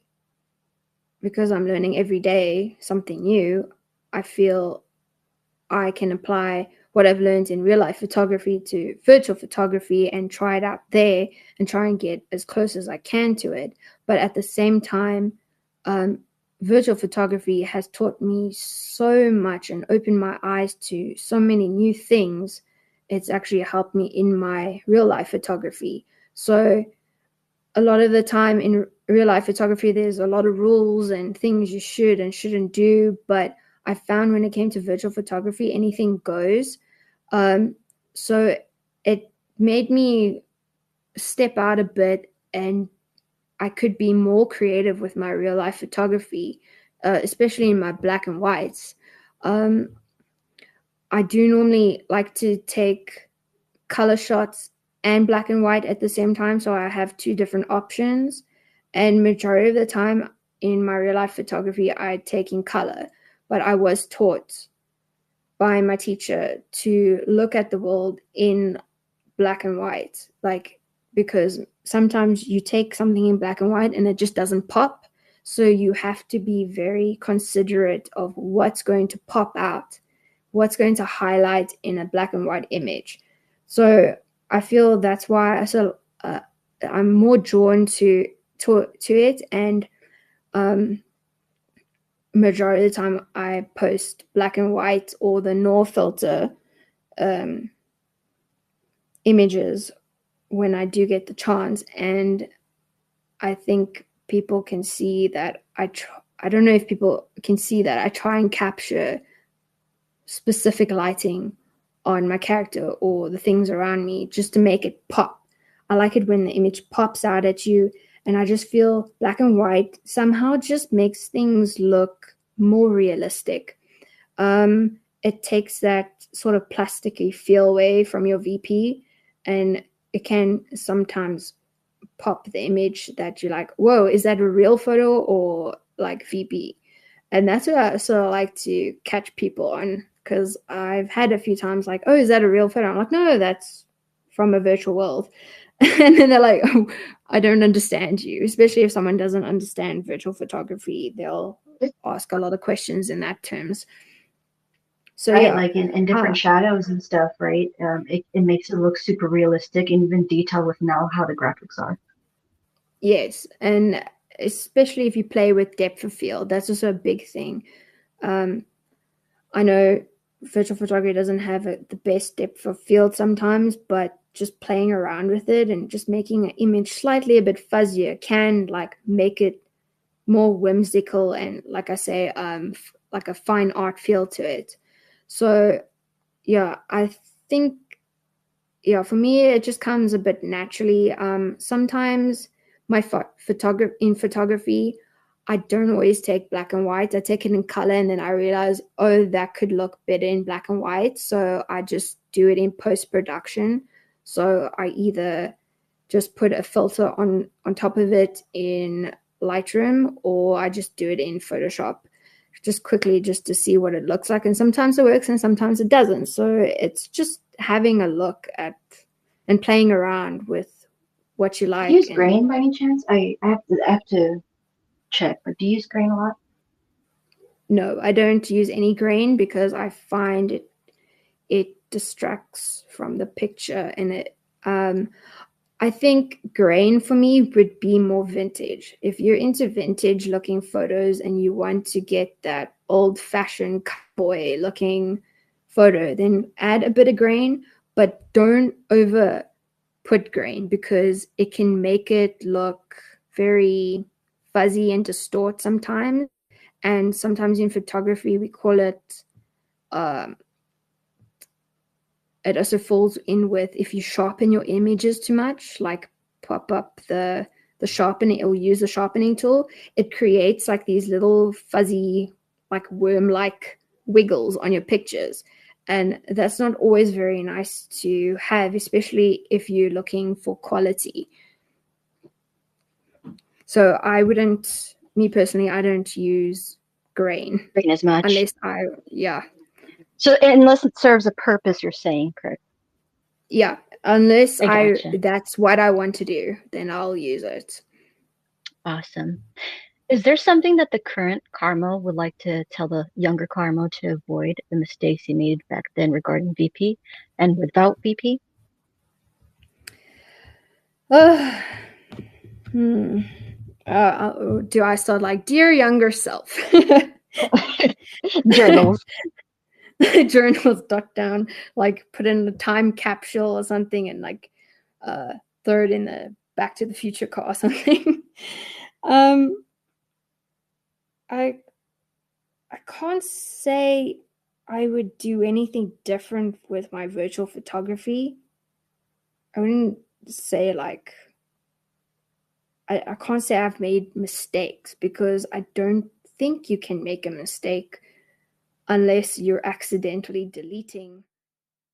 because I'm learning every day something new, I feel I can apply what I've learned in real life photography to virtual photography and try it out there and try and get as close as I can to it. But at the same time, um, virtual photography has taught me so much and opened my eyes to so many new things. It's actually helped me in my real life photography. So a lot of the time in real life photography, there's a lot of rules and things you should and shouldn't do. But I found when it came to virtual photography, anything goes. So it made me step out a bit, and I could be more creative with my real life photography, especially in my black and whites. Um, I do normally like to take color shots and black and white at the same time, so I have two different options. And majority of the time in my real life photography, I take in color, but I was taught by my teacher to look at the world in black and white, like, because sometimes you take something in black and white and it just doesn't pop. So you have to be very considerate of what's going to pop out, what's going to highlight in a black and white image. So I feel that's why I'm more drawn to it, and um, majority of the time I post black and white or the no filter um, images when I do get the chance. And I think people can see that I don't know if people can see that I try and capture specific lighting on my character or the things around me just to make it pop. I like it when the image pops out at you, and I just feel black and white somehow just makes things look more realistic. It takes that sort of plasticky feel away from your VP, and it can sometimes pop the image that you're like, whoa, is that a real photo or like VP? And that's what I sort of like to catch people on, because I've had a few times like, oh, is that a real photo? I'm like, no, that's from a virtual world. And then they're like, oh, I don't understand you. Especially if someone doesn't understand virtual photography, they'll ask a lot of questions in that terms. So Right, yeah, like in different shadows and stuff, right? It makes it look super realistic and even detailed with now how the graphics are. yes, and especially if you play with depth of field, that's also a big thing. Um, I know virtual photography doesn't have the best depth of field sometimes, but just playing around with it and just making an image slightly a bit fuzzier can like make it more whimsical and, like I say, like a fine art feel to it. So yeah, I think, yeah, for me it just comes a bit naturally. Sometimes my photography, I don't always take black and white. I take it in color, and then I realize, oh, that could look better in black and white. So I just do it in post-production. So I either just put a filter on top of it in Lightroom, or I just do it in Photoshop just quickly just to see what it looks like. And sometimes it works and sometimes it doesn't. So it's just having a look at and playing around with what you Do like. you use And grain by any chance? I have to check, but do you use grain a lot? no, I don't use any grain because I find it distracts from the picture, and it I think grain for me would be more vintage. If you're into vintage looking photos and you want to get that old fashioned cowboy looking photo, then add a bit of grain, but don't over put grain because it can make it look very fuzzy and distort sometimes. And sometimes in photography, we call it um, it also falls in with if you sharpen your images too much, like pop up the sharpening or use the sharpening tool, it creates like these little fuzzy, like worm-like wiggles on your pictures. And that's not always very nice to have, especially if you're looking for quality. So me personally, I don't use grain Grain as much. unless yeah. So unless it serves a purpose, you're saying, correct? Yeah, unless gotcha. that's what I want to do, then I'll use it. Awesome. Is there something that the current Carmo would like to tell the younger Carmo to avoid the mistakes he made back then regarding VP and without VP? Do I start like, dear younger self? Journals. Journals duck down, like put in a time capsule or something, and like throw it in the Back to the Future car or something. I can't say I would do anything different with my virtual photography. I wouldn't say like I can't say I've made mistakes because I don't think you can make a mistake unless you're accidentally deleting